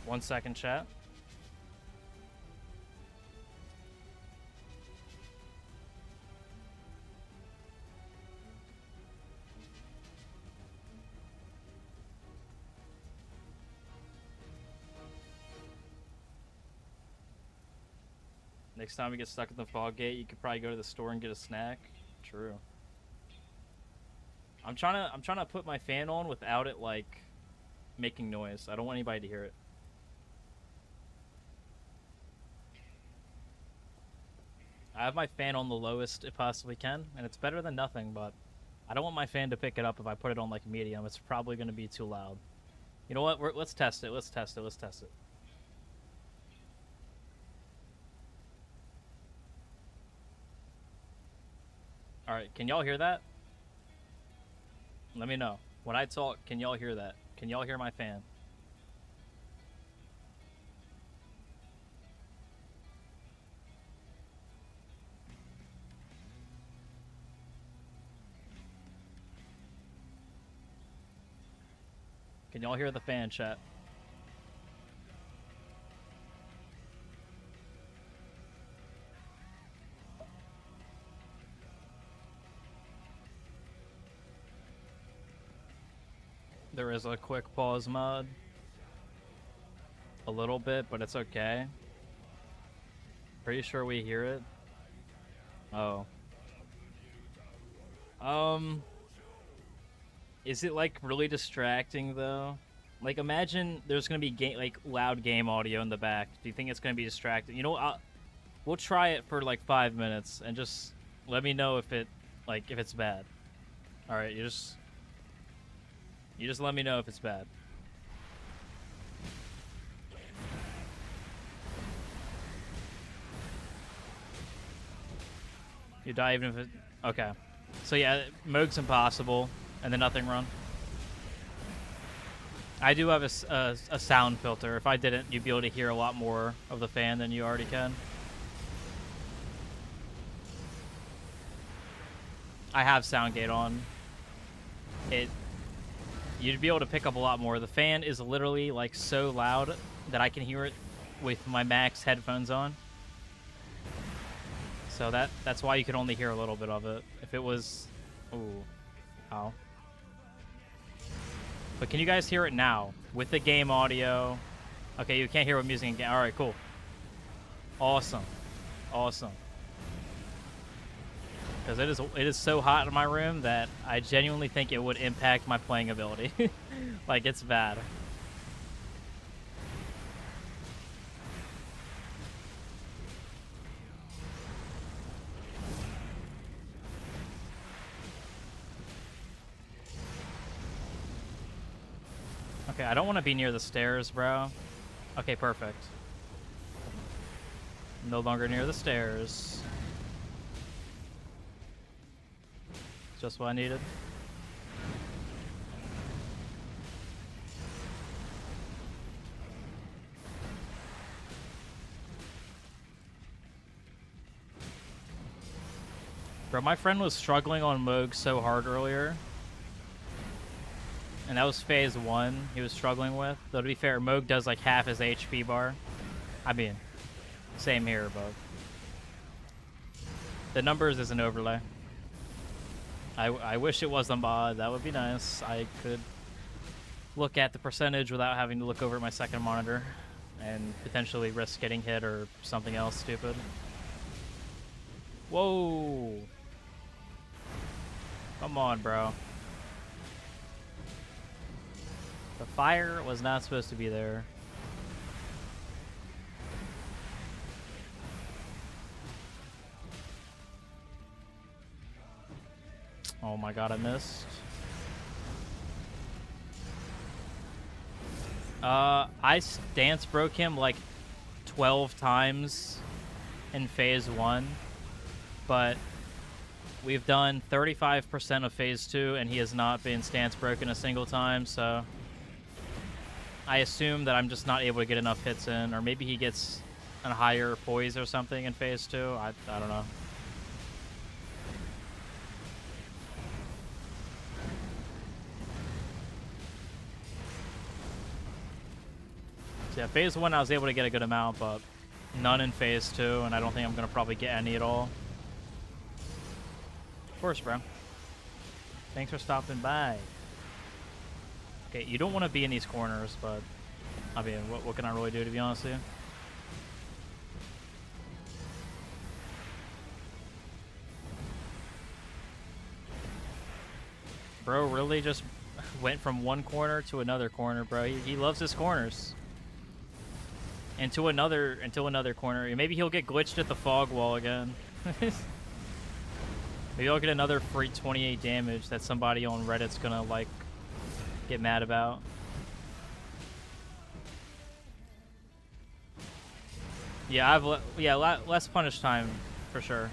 One second, chat. Next time we get stuck in the fog gate, you could probably go to the store and get a snack. True. I'm trying to put my fan on without it like making noise. I don't want anybody to hear it. I have my fan on the lowest it possibly can, and it's better than nothing, but I don't want my fan to pick it up if I put it on like medium. It's probably going to be too loud. You know what? Let's test it. Let's test it. Let's test it. Alright, can y'all hear that? Let me know. When I talk, can y'all hear that? Can y'all hear my fan? Can y'all hear the fan, chat? There is a quick pause mod. A little bit, but it's okay. Pretty sure we hear it. Oh. Is it like really distracting though? Like imagine there's gonna be like loud game audio in the back. Do you think it's gonna be distracting? You know, we'll try it for like 5 minutes and just let me know if if it's bad. All right, you just let me know if it's bad. You die even if it... Okay. So yeah, Mohg's impossible, and then nothing run. I do have a sound filter. If I didn't, you'd be able to hear a lot more of the fan than you already can. I have sound gate on. You'd be able to pick up a lot more. The fan is literally like so loud that I can hear it with my max headphones on. So that's why you can only hear a little bit of it. If it was... Ooh. Oh. But can you guys hear it now? With the game audio. Okay, you can't hear what music again. Alright, cool. Awesome. Awesome. Because it is so hot in my room that I genuinely think it would impact my playing ability. Like, it's bad. Okay, I don't want to be near the stairs, bro. Okay, perfect. No longer near the stairs. Just what I needed. Bro, my friend was struggling on Mohg so hard earlier. And that was phase 1 he was struggling with. Though to be fair, Mohg does like half his HP bar. I mean, same here, but the numbers is an overlay. I wish it was a mod. That would be nice. I could look at the percentage without having to look over at my second monitor and potentially risk getting hit or something else stupid. Whoa. Come on, bro. The fire was not supposed to be there. Oh my god, I missed. I stance broke him like 12 times in phase 1, but we've done 35% of phase 2 and he has not been stance broken a single time, so I assume that I'm just not able to get enough hits in, or maybe he gets a higher poise or something in phase 2. I don't know. So yeah, phase 1 I was able to get a good amount, but none in phase 2, and I don't think I'm going to probably get any at all. Of course, bro. Thanks for stopping by. Okay, you don't want to be in these corners, but I mean, what can I really do, to be honest with you? Bro really just went from one corner to another corner, bro. He loves his corners. Into another corner. Maybe he'll get glitched at the fog wall again. Maybe I'll get another free 28 damage that somebody on Reddit's gonna, like, get mad about. Yeah, less punish time, for sure.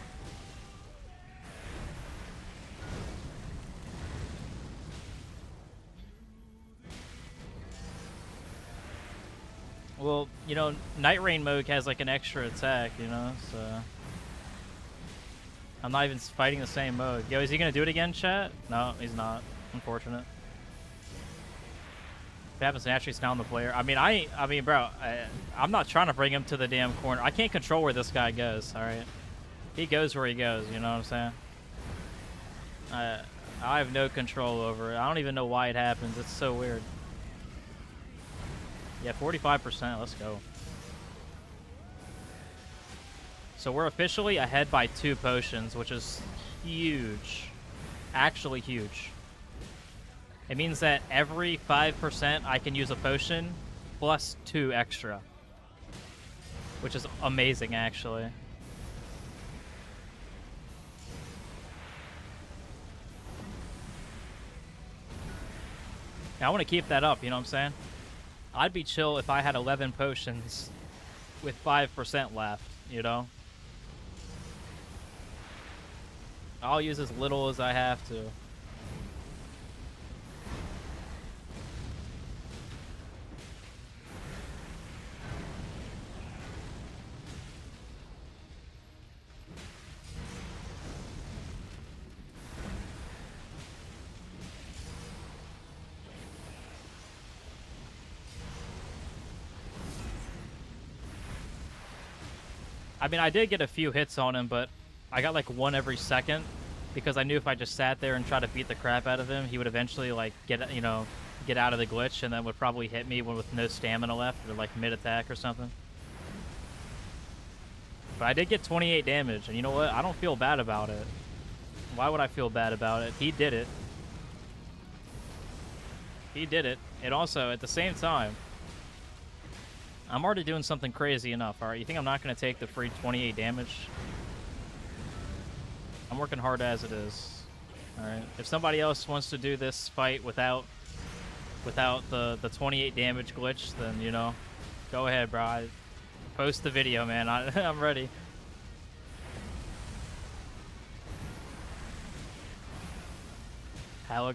Well, you know, Night Rain Mohg has, like, an extra attack, you know, so... I'm not even fighting the same Mohg. Yo, is he gonna do it again, chat? No, he's not. Unfortunate. If it happens naturally, it's now on the player. I mean, bro, I'm not trying to bring him to the damn corner. I can't control where this guy goes, alright? He goes where he goes, you know what I'm saying? I have no control over it. I don't even know why it happens. It's so weird. Yeah, 45%. Let's go. So we're officially ahead by 2 potions, which is huge. Actually huge. It means that every 5% I can use a potion plus 2 extra. Which is amazing, actually. Now, I want to keep that up, you know what I'm saying? I'd be chill if I had 11 potions with 5% left, you know? I'll use as little as I have to. I mean, I did get a few hits on him, but I got like 1 every second because I knew if I just sat there and tried to beat the crap out of him, he would eventually like get out of the glitch and then would probably hit me with no stamina left or like mid-attack or something. But I did get 28 damage, and you know what? I don't feel bad about it. Why would I feel bad about it? He did it. He did it. And also, at the same time, I'm already doing something crazy enough, alright? You think I'm not going to take the free 28 damage? I'm working hard as it is. Alright? If somebody else wants to do this fight without the 28 damage glitch, then, you know, go ahead, bro. Post the video, man. I'm ready.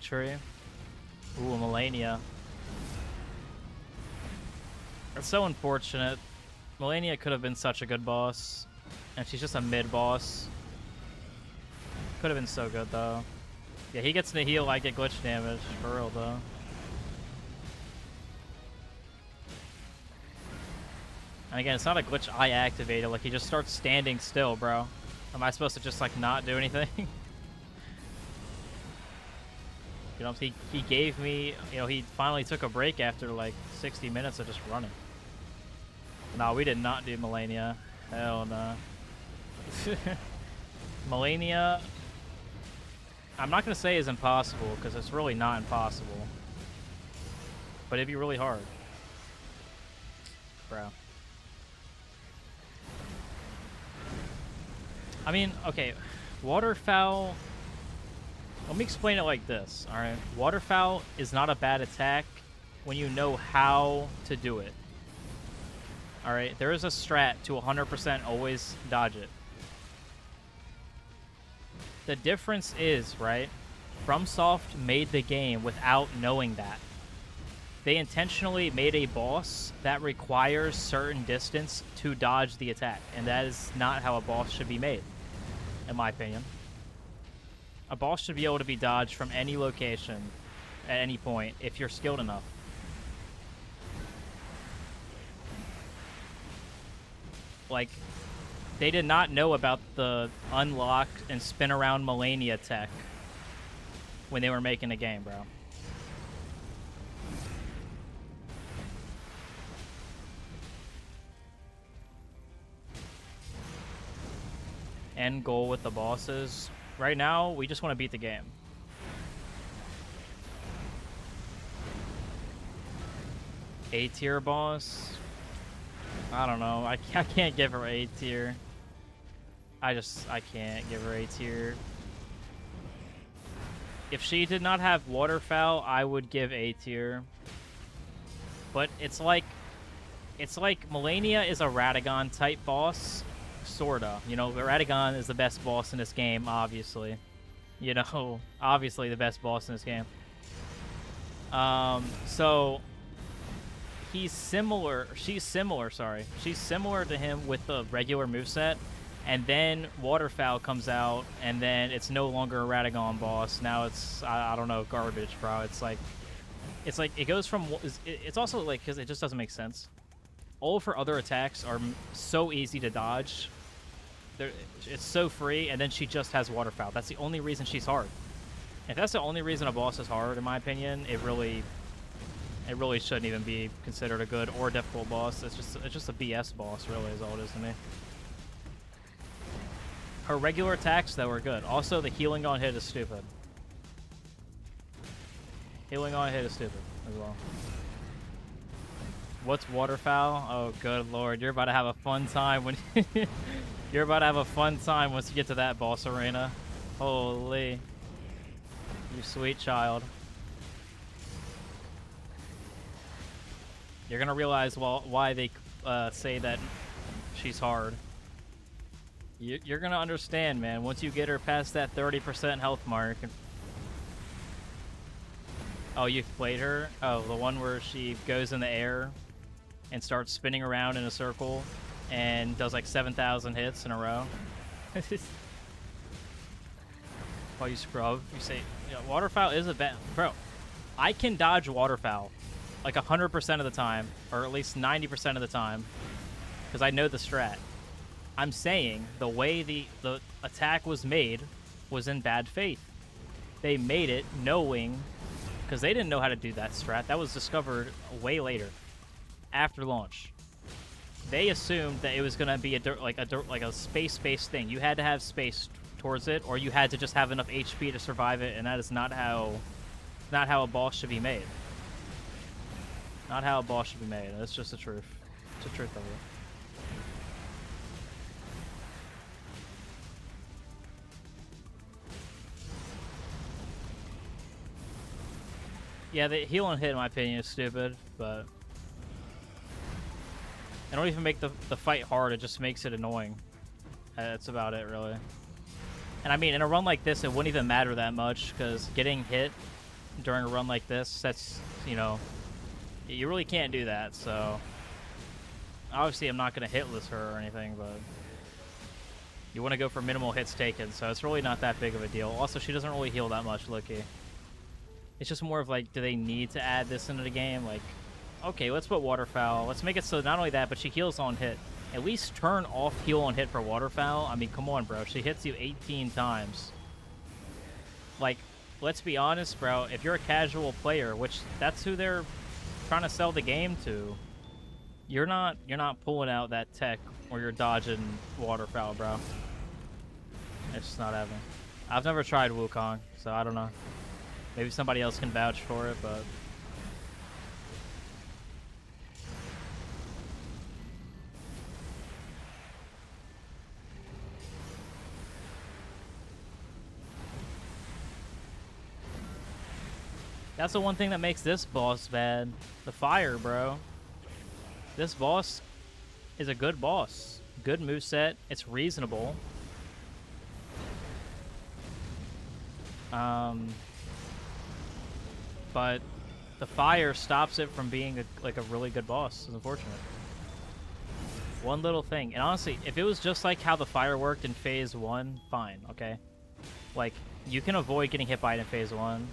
Tree. Ooh, Melania. It's so unfortunate. Melania could have been such a good boss. And she's just a mid-boss. Could have been so good, though. Yeah, he gets to heal, I get glitch damage. For real, though. And again, it's not a glitch I activated. Like, he just starts standing still, bro. Am I supposed to just, like, not do anything? You know, he gave me, you know, he finally took a break after, like, 60 minutes of just running. No, we did not do Melania. Hell no. Melania, I'm not going to say is impossible, because it's really not impossible. But it'd be really hard. Bro. I mean, okay, waterfowl. Let me explain it like this, alright? Waterfowl is not a bad attack when you know how to do it. Alright, there is a strat to 100% always dodge it. The difference is, right, FromSoft made the game without knowing that. They intentionally made a boss that requires certain distance to dodge the attack, and that is not how a boss should be made, in my opinion. A boss should be able to be dodged from any location at any point if you're skilled enough. Like, they did not know about the unlock and spin around Melania tech when they were making the game, bro. End goal with the bosses. Right now, we just want to beat the game. A tier boss. I don't know. I can't give her A tier. I can't give her A tier. If she did not have waterfowl, I would give A tier. But it's like Melania is a Radagon type boss, sorta. You know, Radagon is the best boss in this game, obviously. You know, obviously the best boss in this game. So she's similar to him with the regular moveset, and then Waterfowl comes out, and then it's no longer a Radagon boss. Now it's, I don't know, garbage, bro. It's like it goes from, it's also like, because it just doesn't make sense. All of her other attacks are so easy to dodge. It's so free, and then she just has Waterfowl. That's the only reason she's hard. If that's the only reason a boss is hard, in my opinion, it really shouldn't even be considered a good or difficult boss. It's just a BS boss, really, is all it is to me. Her regular attacks, though, are good. Also, the healing on hit is stupid. Healing on hit is stupid as well. What's Waterfowl? Oh, good lord. You're about to have a fun time when... You're about to have a fun time once you get to that boss arena. Holy. You sweet child. You're gonna realize why they say that she's hard. You're gonna understand, man, once you get her past that 30% health mark. Oh, you've played her? Oh, the one where she goes in the air and starts spinning around in a circle and does like 7,000 hits in a row. While you scrub, you say, yeah, Waterfowl is a bad... Bro, I can dodge Waterfowl like 100% of the time, or at least 90% of the time, because I know the strat. I'm saying the way the attack was made was in bad faith. They made it knowing, because they didn't know how to do that strat. That was discovered way later, after launch. They assumed that it was gonna be like a space-based thing. You had to have space towards it, or you had to just have enough HP to survive it, and that is not how a boss should be made. Not how a boss should be made. That's just the truth. It's the truth of it. Yeah, the heal and hit, in my opinion, is stupid, but they don't even make the fight hard. It just makes it annoying. That's about it, really. And I mean, in a run like this, it wouldn't even matter that much, because getting hit during a run like this, that's, you know, you really can't do that, so... Obviously, I'm not going to hitless her or anything, but... You want to go for minimal hits taken, so it's really not that big of a deal. Also, she doesn't really heal that much, Loki. It's just more of like, do they need to add this into the game? Like, okay, let's put Waterfowl. Let's make it so not only that, but she heals on hit. At least turn off heal on hit for Waterfowl. I mean, come on, bro. She hits you 18 times. Like, let's be honest, bro. If you're a casual player, which that's who they're trying to sell the game to, you're not pulling out that tech or you're dodging Waterfowl, bro. It's just not happening. I've never tried Wukong, so I don't know. Maybe somebody else can vouch for it, but... That's the one thing that makes this boss bad. The fire, bro. This boss is a good boss. Good moveset. It's reasonable. But the fire stops it from being like a really good boss. It's unfortunate. One little thing. And honestly, if it was just like how the fire worked in Phase 1, fine, okay? Like, you can avoid getting hit by it in Phase 1.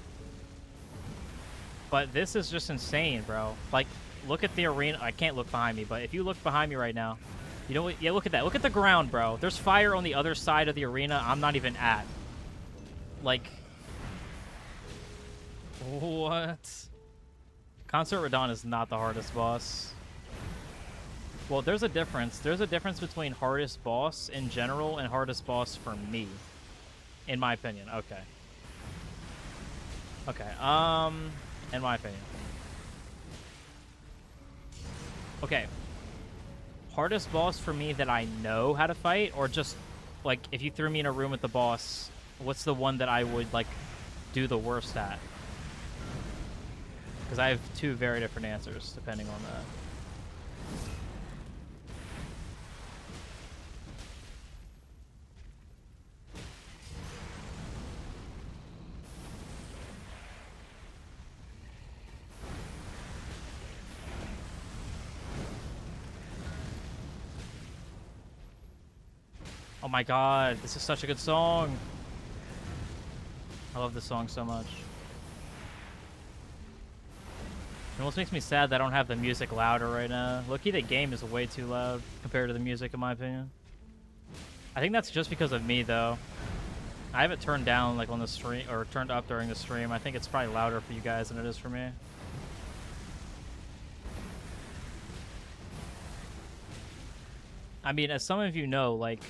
But this is just insane, bro. Like, look at the arena. I can't look behind me, but if you look behind me right now, you know what? Yeah, look at that. Look at the ground, bro. There's fire on the other side of the arena I'm not even at. Like... What? Concert Radon is not the hardest boss. Well, there's a difference. There's a difference between hardest boss in general and hardest boss for me. In my opinion. Okay. Okay, in my opinion. Okay. Hardest boss for me that I know how to fight, or just, like, if you threw me in a room with the boss, what's the one that I would, like, do the worst at? Because I have two very different answers, depending on that. Oh my god, this is such a good song. I love this song so much. It almost makes me sad that I don't have the music louder right now. Look-key, the game is way too loud compared to the music, in my opinion. I think that's just because of me, though. I have it turned down, like, on the stream, or turned up during the stream. I think it's probably louder for you guys than it is for me. I mean, as some of you know, like,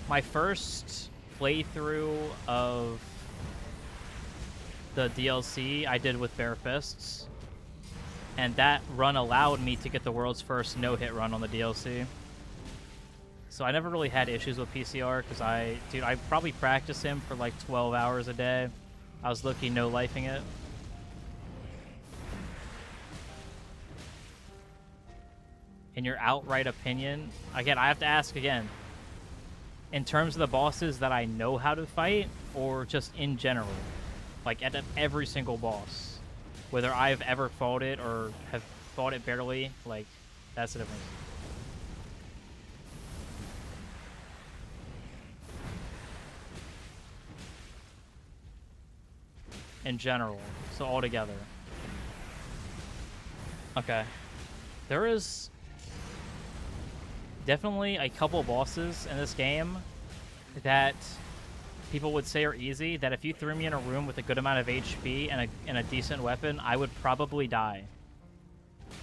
my first playthrough of the DLC I did with bare fists, and that run allowed me to get the world's first no-hit run on the DLC. So I never really had issues with PCR, because I probably practiced him for like 12 hours a day. I was lucky no-lifing it. In your outright opinion, again, I have to ask again, in terms of the bosses that I know how to fight, or just in general? Like, at every single boss. Whether I've ever fought it, or have fought it barely, like, that's the difference. In general, so all together. Okay. There is definitely a couple bosses in this game that people would say are easy, that if you threw me in a room with a good amount of HP and a decent weapon, I would probably die.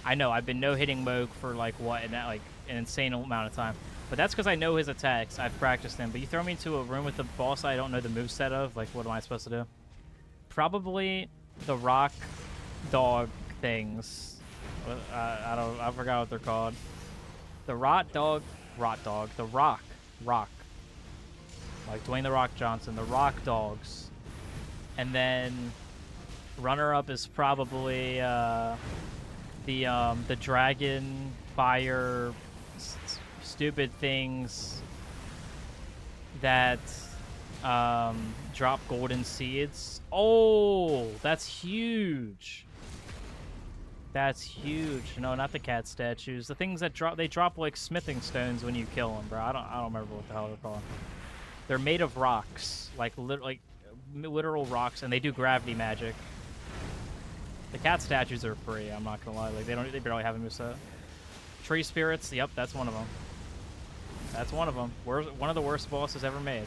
I know, I've been no-hitting Mohg for, like, what, like, an insane amount of time. But that's because I know his attacks. I've practiced them. But you throw me into a room with a boss I don't know the moveset of, like, what am I supposed to do? Probably the rock dog things. I forgot what they're called. The rock. The rock. Like Dwayne The Rock Johnson, the rock dogs. And then runner-up is probably the dragon fire stupid things that drop golden seeds. Oh, that's huge. That's huge. No, not the cat statues. The things that drop, they drop like smithing stones when you kill them, bro. I don't remember what the hell they're called. They're made of rocks, like literal rocks, and they do gravity magic. The cat statues are free. I'm not gonna lie. Like they barely have a moveset. Tree spirits. Yep, that's one of them. That's one of them. One of the worst bosses ever made.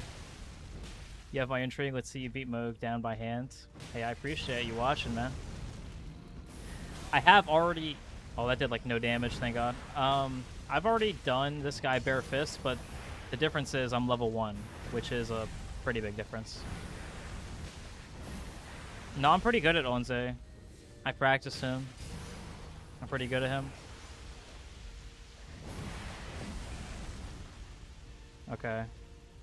You have my intrigue. Let's see you beat Mohg down by hand. Hey, I appreciate you watching, man. I have already... Oh, that did, like, no damage, thank God. I've already done this guy bare fist, but the difference is I'm level 1, which is a pretty big difference. No, I'm pretty good at Onze. I practiced him. I'm pretty good at him. Okay.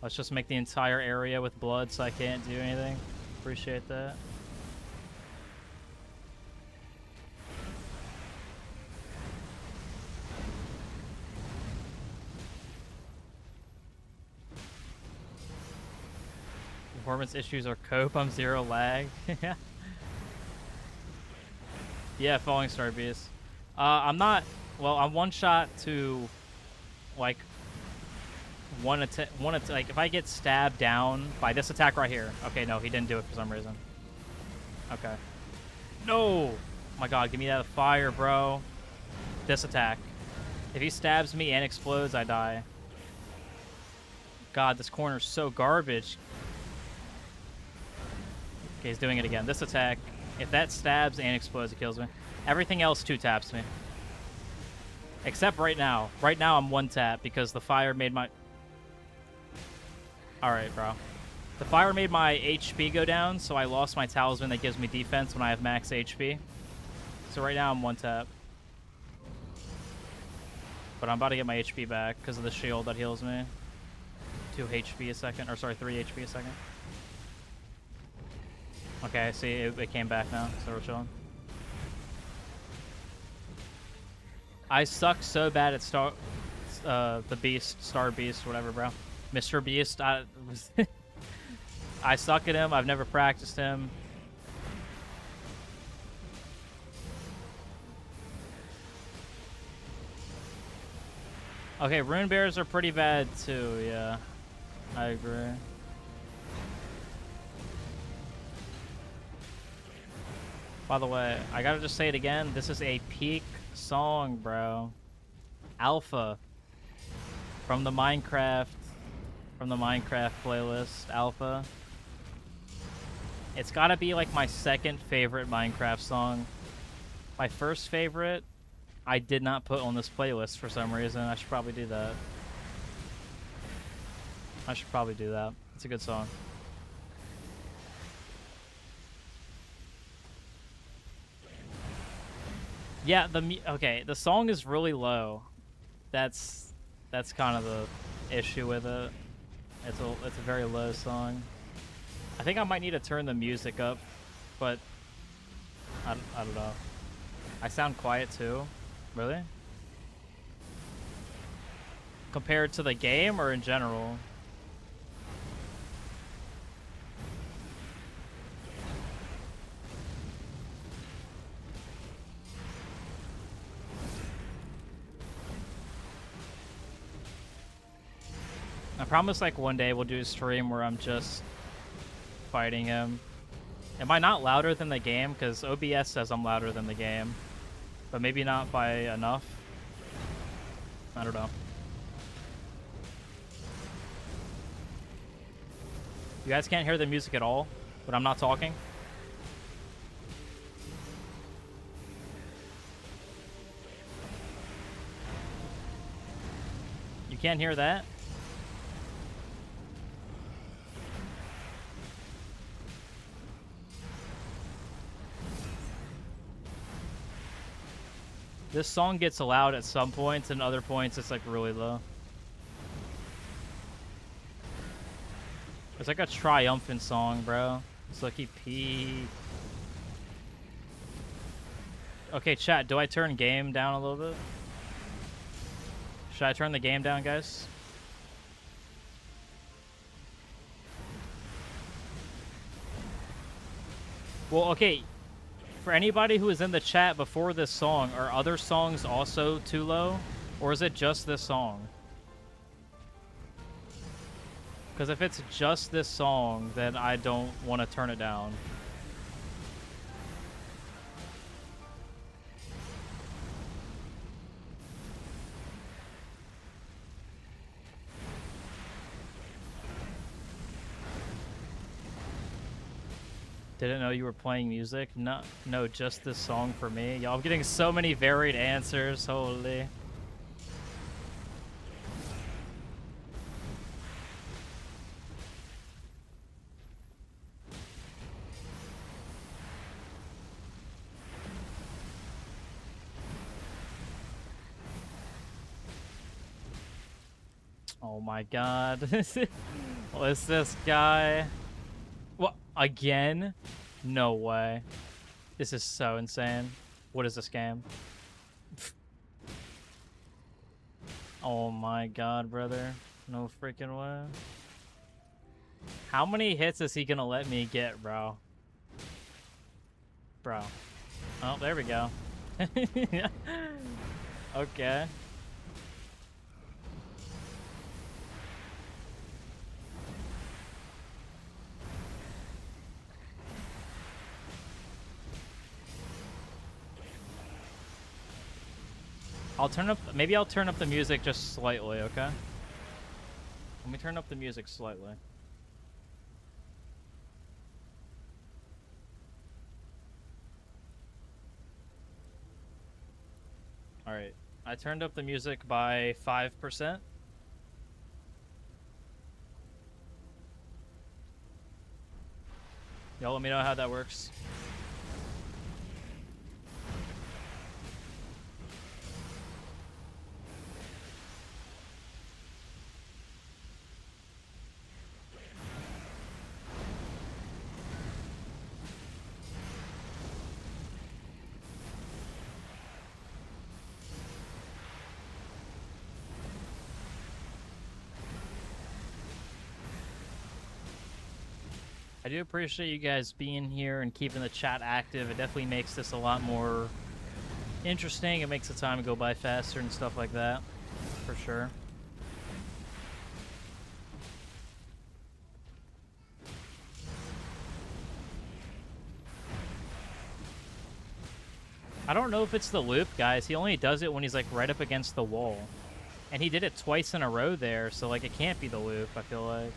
Let's just make the entire area with blood so I can't do anything. Appreciate that. Performance issues are cope. I'm 0 lag. Yeah, Falling Star Beast. I'm not... Well, I'm one shot to, like... One attack, like, if I get stabbed down by this attack right here. Okay, no, he didn't do it for some reason. Okay. No! Oh my god, give me that fire, bro. This attack. If he stabs me and explodes, I die. God, this corner's so garbage. Okay, he's doing it again. This attack, if that stabs and explodes, it kills me. Everything else 2-taps me. Except right now. Right now I'm 1-tap because the fire made my... Alright, bro. The fire made my HP go down, so I lost my talisman that gives me defense when I have max HP. So right now I'm 1-tap. But I'm about to get my HP back because of the shield that heals me. 2 HP a second, or sorry, 3 HP a second. Okay, see, it came back now, so we're chilling. I suck so bad at the Beast, Star Beast, whatever, bro. Mr. Beast, I suck at him. I've never practiced him. Okay, rune bears are pretty bad too, yeah. I agree. By the way, I gotta just say it again. This is a peak song, bro. Alpha. From the Minecraft playlist, Alpha. It's gotta be like my second favorite Minecraft song. My first favorite, I did not put on this playlist for some reason. I should probably do that. It's a good song. Yeah, okay, the song is really low. That's kind of the issue with it. It's a very low song. I think I might need to turn the music up, but I don't know. I sound quiet too. Really? Compared to the game or in general? I promise like one day we'll do a stream where I'm just fighting him. Am I not louder than the game? Because OBS says I'm louder than the game. But maybe not by enough. I don't know. You guys can't hear the music at all, but I'm not talking? You can't hear that? This song gets loud at some points, and other points it's like really low. It's like a triumphant song, bro. It's like peak. Okay, chat, do I turn game down a little bit? Should I turn the game down, guys? Well, okay. For anybody who was in the chat before this song, are other songs also too low? Or is it just this song? Because if it's just this song, then I don't want to turn it down. Didn't know you were playing music. No, just this song for me. Y'all, I'm getting so many varied answers. Holy. Oh my god. What's this guy? What? Again? No way. This is so insane. What is this game? Oh my god, brother. No freaking way. How many hits is he gonna let me get, bro? Bro. Oh, there we go. Okay. Maybe I'll turn up the music just slightly, okay? Let me turn up the music slightly. Alright. I turned up the music by 5%. Y'all let me know how that works. I do appreciate you guys being here and keeping the chat active. It definitely makes this a lot more interesting. It makes the time go by faster and stuff like that, for sure. I don't know if it's the loop, guys. He only does it when he's like right up against the wall. And he did it twice in a row there, so like it can't be the loop, I feel like.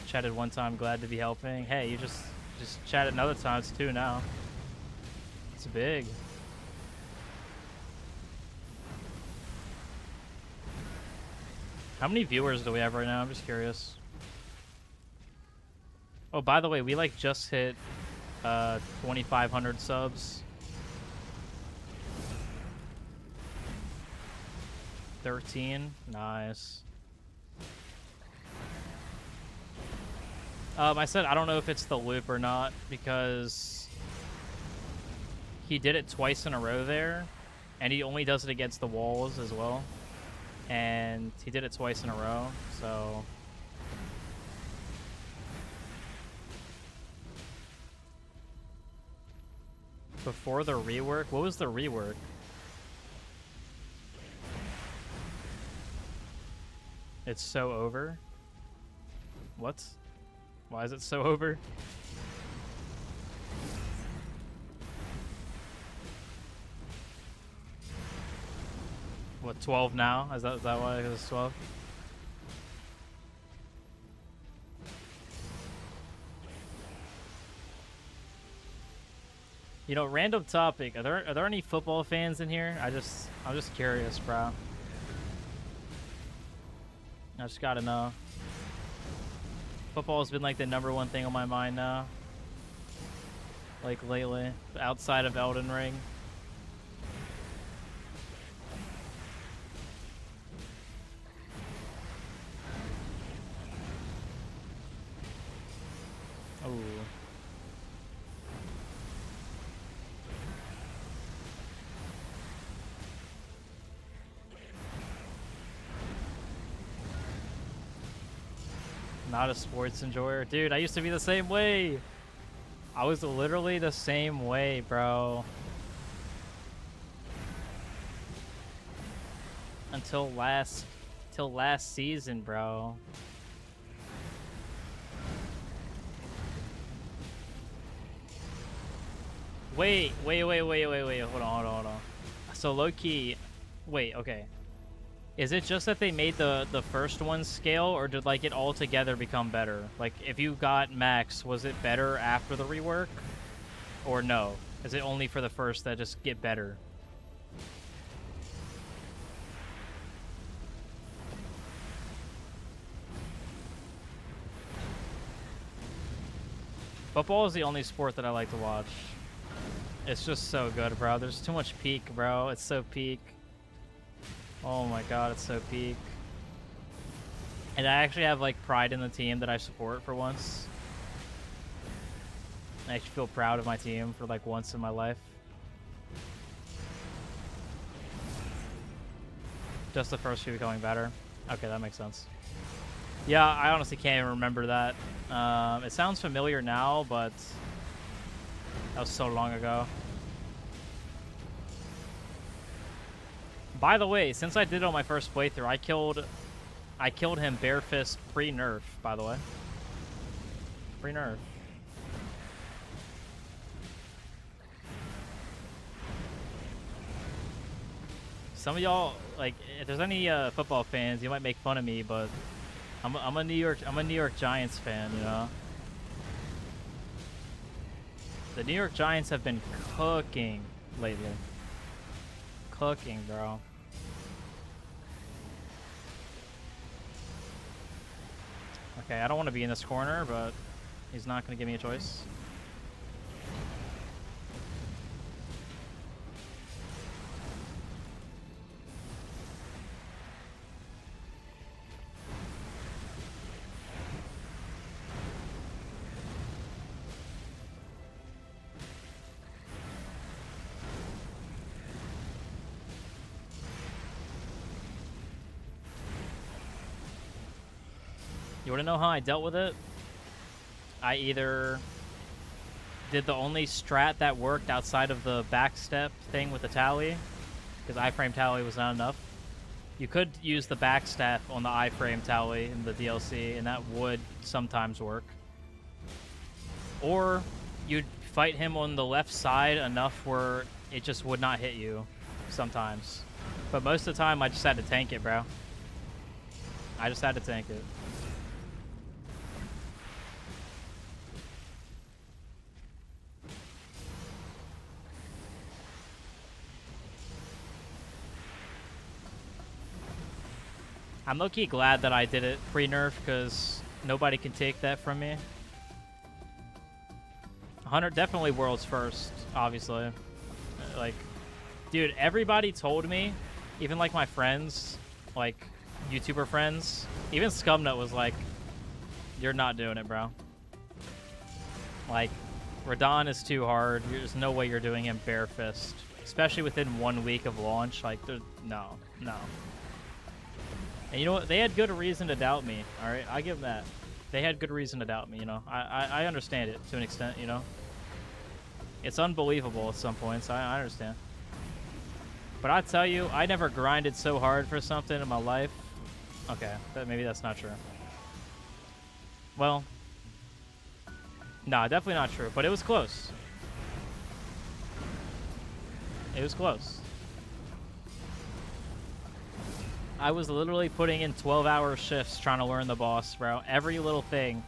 Chatted one time, glad to be helping. Hey, you just chatted another time, it's 2 now. It's big. How many viewers do we have right now? I'm just curious. Oh, by the way, we like just hit 2,500 subs. 13, nice. I said I don't know if it's the loop or not because he did it twice in a row there, and he only does it against the walls as well. And he did it twice in a row, so before the rework, what was the rework? It's so over. What? Why is it so over? What, 12 now? Is that why it's 12? You know, random topic. Are there any football fans in here? I'm just curious, bro. I just gotta know. Football has been like the #1 thing on my mind now. Like lately, outside of Elden Ring. Oh. Not a sports enjoyer. Dude, I used to be the same way. I was literally the same way, bro. Until last season, bro. Wait. Hold on. So low-key, wait, okay. Is it just that they made the first one scale, or did like it all together become better? Like if you got max, was it better after the rework? Or no? Is it only for the first that just get better? Football is the only sport that I like to watch. It's just so good, bro. There's too much peak, bro. It's so peak. Oh my god, it's so peak. And I actually have like pride in the team that I support for once. I actually feel proud of my team for like once in my life. Just the first few becoming better. Okay, that makes sense. Yeah, I honestly can't even remember that. It sounds familiar now, but that was so long ago. By the way, since I did it on my first playthrough, I killed him bare fist pre-nerf, by the way. Pre-nerf. Some of y'all, like, if there's any football fans, you might make fun of me, but I'm a New York Giants fan, you know. The New York Giants have been cooking lately. Cooking, bro. Okay, I don't want to be in this corner, but he's not going to give me a choice. You want to know how I dealt with it? I either did the only strat that worked outside of the backstep thing with the tally, because iframe tally was not enough. You could use the backstep on the iframe tally in the DLC, and that would sometimes work. Or you'd fight him on the left side enough where it just would not hit you sometimes. But most of the time, I just had to tank it, bro. I just had to tank it. I'm low-key glad that I did it pre-nerf, because nobody can take that from me. 100, definitely world's first, obviously. Like, dude, everybody told me, even like my friends, like YouTuber friends, even Scumnut was like, you're not doing it, bro. Like, Radon is too hard. There's no way you're doing him bare fist. Especially within 1 week of launch. Like, no. And you know what? They had good reason to doubt me, alright? I give them that. They had good reason to doubt me, you know? I understand it to an extent, you know? It's unbelievable at some points. I understand. But I tell you, I never grinded so hard for something in my life. Okay, maybe that's not true. Well, no, definitely not true. But it was close. It was close. I was literally putting in 12-hour shifts trying to learn the boss, bro. Every little thing.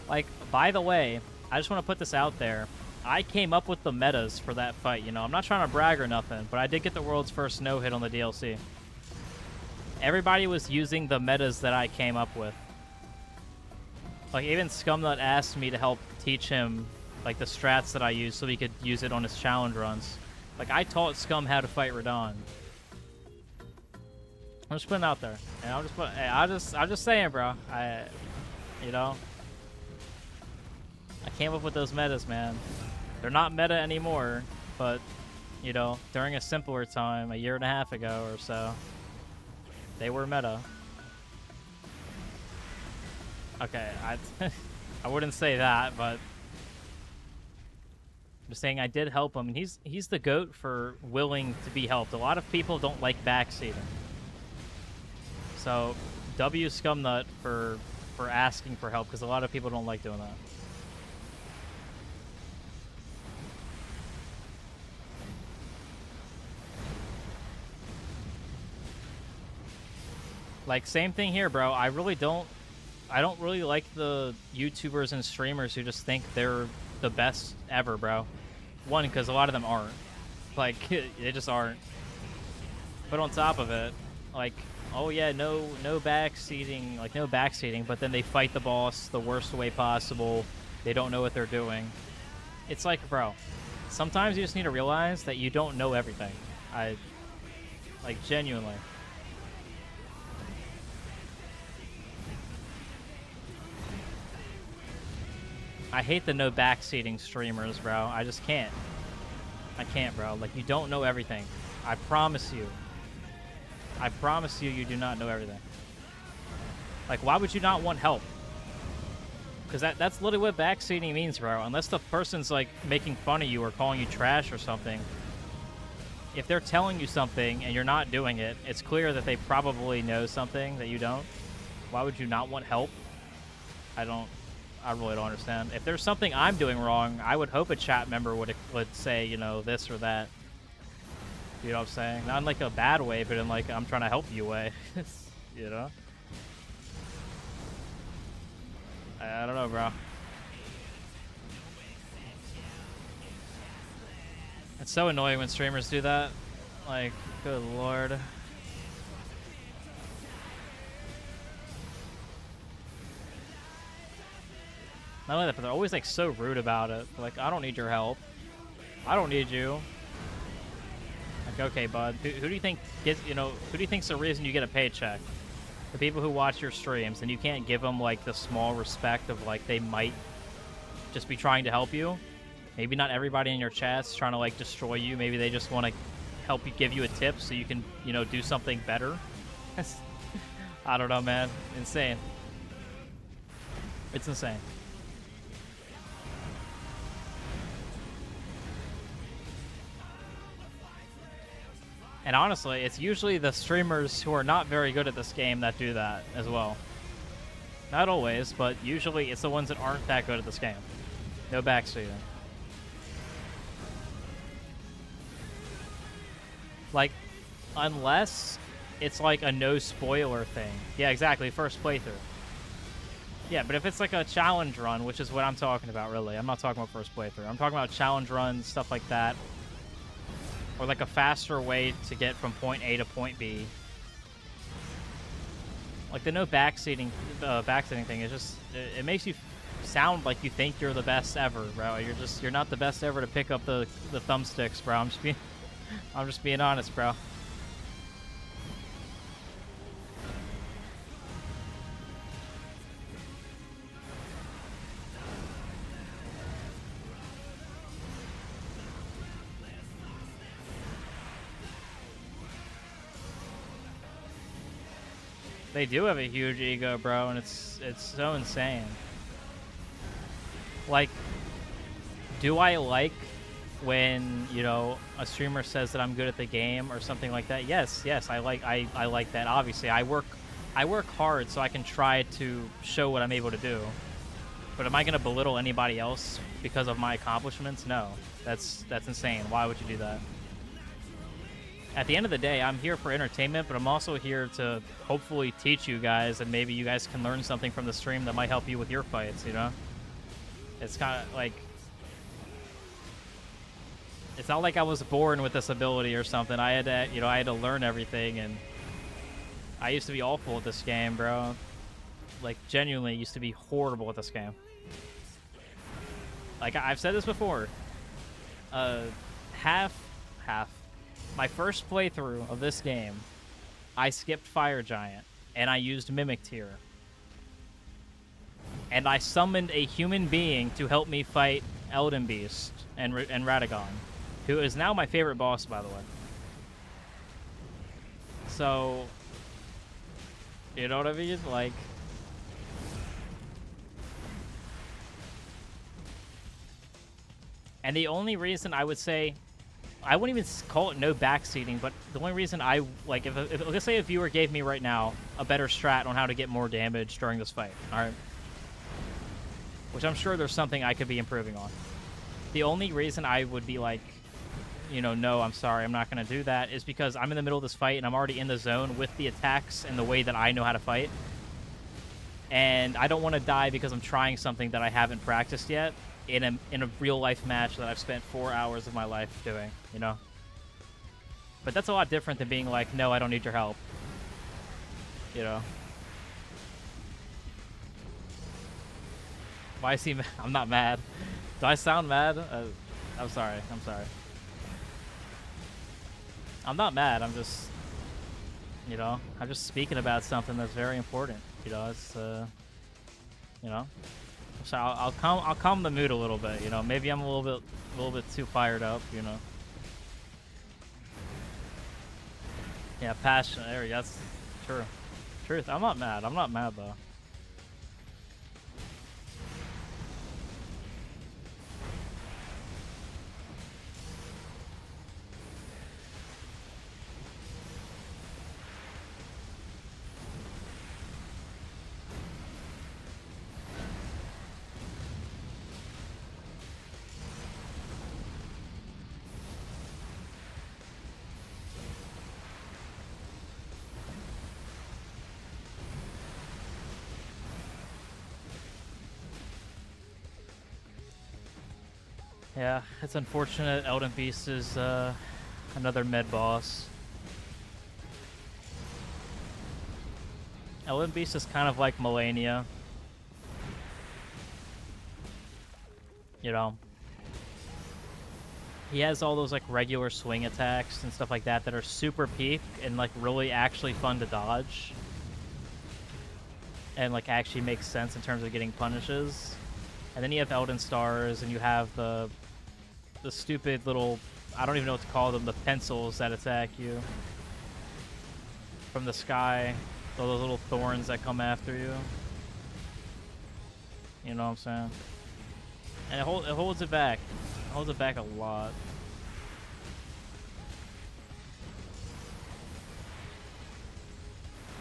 Like, by the way, I just want to put this out there. I came up with the metas for that fight, you know. I'm not trying to brag or nothing, but I did get the world's first no-hit on the DLC. Everybody was using the metas that I came up with. Like, even Scumnut asked me to help teach him, like, the strats that I use so he could use it on his challenge runs. Like, I taught Scum how to fight Radon. I'm just putting it out there. And I'm just saying, bro. You know, I came up with those metas, man. They're not meta anymore, but, you know, during a simpler time, 1.5 years ago or so, they were meta. Okay, I wouldn't say that, but I'm just saying I did help him, and he's the GOAT for willing to be helped. A lot of people don't like backseating. So, W Scumnut for asking for help, because a lot of people don't like doing that. Like, same thing here, bro. I don't really like the YouTubers and streamers who just think they're the best ever, bro. One, because a lot of them aren't. Like, they just aren't. But on top of it, like, oh yeah, no backseating, like no backseating, but then they fight the boss the worst way possible. They don't know what they're doing. It's like, bro, sometimes you just need to realize that you don't know everything. Like, genuinely. I hate the no backseating streamers, bro. I just can't. I can't, bro. Like, you don't know everything. I promise you. I promise you, you do not know everything. Like, why would you not want help? Because that's literally what backseating means, bro. Unless the person's, like, making fun of you or calling you trash or something. If they're telling you something and you're not doing it, it's clear that they probably know something that you don't. Why would you not want help? I really don't understand. If there's something I'm doing wrong, I would hope a chat member would say, you know, this or that. You know what I'm saying? Not in like a bad way, but in like I'm trying to help you way. You know? I don't know, bro. It's so annoying when streamers do that. Like, good lord. Not only that, but they're always like so rude about it. Like, I don't need your help. I don't need you. Like, okay, bud. Who do you think gets, you know, who do you think's the reason you get a paycheck? The people who watch your streams, and you can't give them like the small respect of like they might just be trying to help you. Maybe not everybody in your chat's trying to like destroy you. Maybe they just want to help you, give you a tip so you can, you know, do something better. I don't know, man. Insane. It's insane. And honestly, it's usually the streamers who are not very good at this game that do that as well. Not always, but usually it's the ones that aren't that good at this game. No backseating. Like, unless it's like a no spoiler thing. Yeah, exactly, first playthrough. Yeah, but if it's like a challenge run, which is what I'm talking about, really. I'm not talking about first playthrough. I'm talking about challenge runs, stuff like that. Or like a faster way to get from point A to point B. Like the no backseating thing is just, it makes you sound like you think you're the best ever, bro. You're not the best ever to pick up the thumbsticks, bro. I'm just being honest, bro. They do have a huge ego, bro, and it's so insane. Like, do I like when, you know, a streamer says that I'm good at the game or something like that? Yes, I like that. Obviously, I work hard so I can try to show what I'm able to do. But am I going to belittle anybody else because of my accomplishments? No. That's insane. Why would you do that? At the end of the day, I'm here for entertainment, but I'm also here to hopefully teach you guys, and maybe you guys can learn something from the stream that might help you with your fights, you know? It's kind of like... It's not like I was born with this ability or something. I had to, you know, I had to learn everything, and I used to be awful at this game, bro. Like, genuinely used to be horrible at this game. Like, I've said this before. Half. My first playthrough of this game, I skipped Fire Giant, and I used Mimic Tier. And I summoned a human being to help me fight Elden Beast and Radagon, who is now my favorite boss, by the way. So, you know what I mean? Like... And the only reason I would say... I wouldn't even call it no backseating, but the only reason I, like, if let's say a viewer gave me right now a better strat on how to get more damage during this fight, alright? Which I'm sure there's something I could be improving on. The only reason I would be like, you know, no, I'm sorry, I'm not going to do that, is because I'm in the middle of this fight and I'm already in the zone with the attacks and the way that I know how to fight. And I don't want to die because I'm trying something that I haven't practiced yet. In a real life match that I've spent 4 hours of my life doing, you know? But that's a lot different than being like, no, I don't need your help. You know? Why is he I'm not mad. Do I sound mad? I'm sorry. I'm not mad. I'm just, you know, I'm just speaking about something that's very important. You know, it's, you know? So I'll calm the mood a little bit, you know. Maybe I'm a little bit too fired up, you know. Yeah, passion. There we go. That's true. Truth. I'm not mad. I'm not mad though. Yeah, it's unfortunate. Elden Beast is another med boss. Elden Beast is kind of like Melania. You know, he has all those like regular swing attacks and stuff like that that are super peak and like really actually fun to dodge. And like actually makes sense in terms of getting punishes. And then you have Elden Stars, and you have the stupid little, I don't even know what to call them, the pencils that attack you from the sky. All those little thorns that come after you. You know what I'm saying? And it holds it back. It holds it back a lot.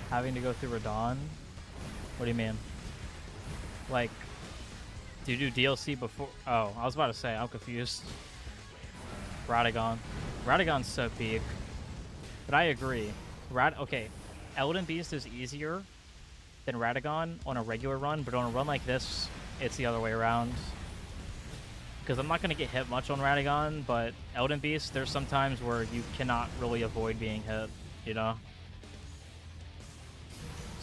Having to go through Radon? What do you mean? Like, do you do DLC before? Oh, I was about to say, I'm confused. Radagon. Radagon's so peak. But I agree. Okay, Elden Beast is easier than Radagon on a regular run, but on a run like this, it's the other way around. Because I'm not going to get hit much on Radagon, but Elden Beast, there's some times where you cannot really avoid being hit, you know?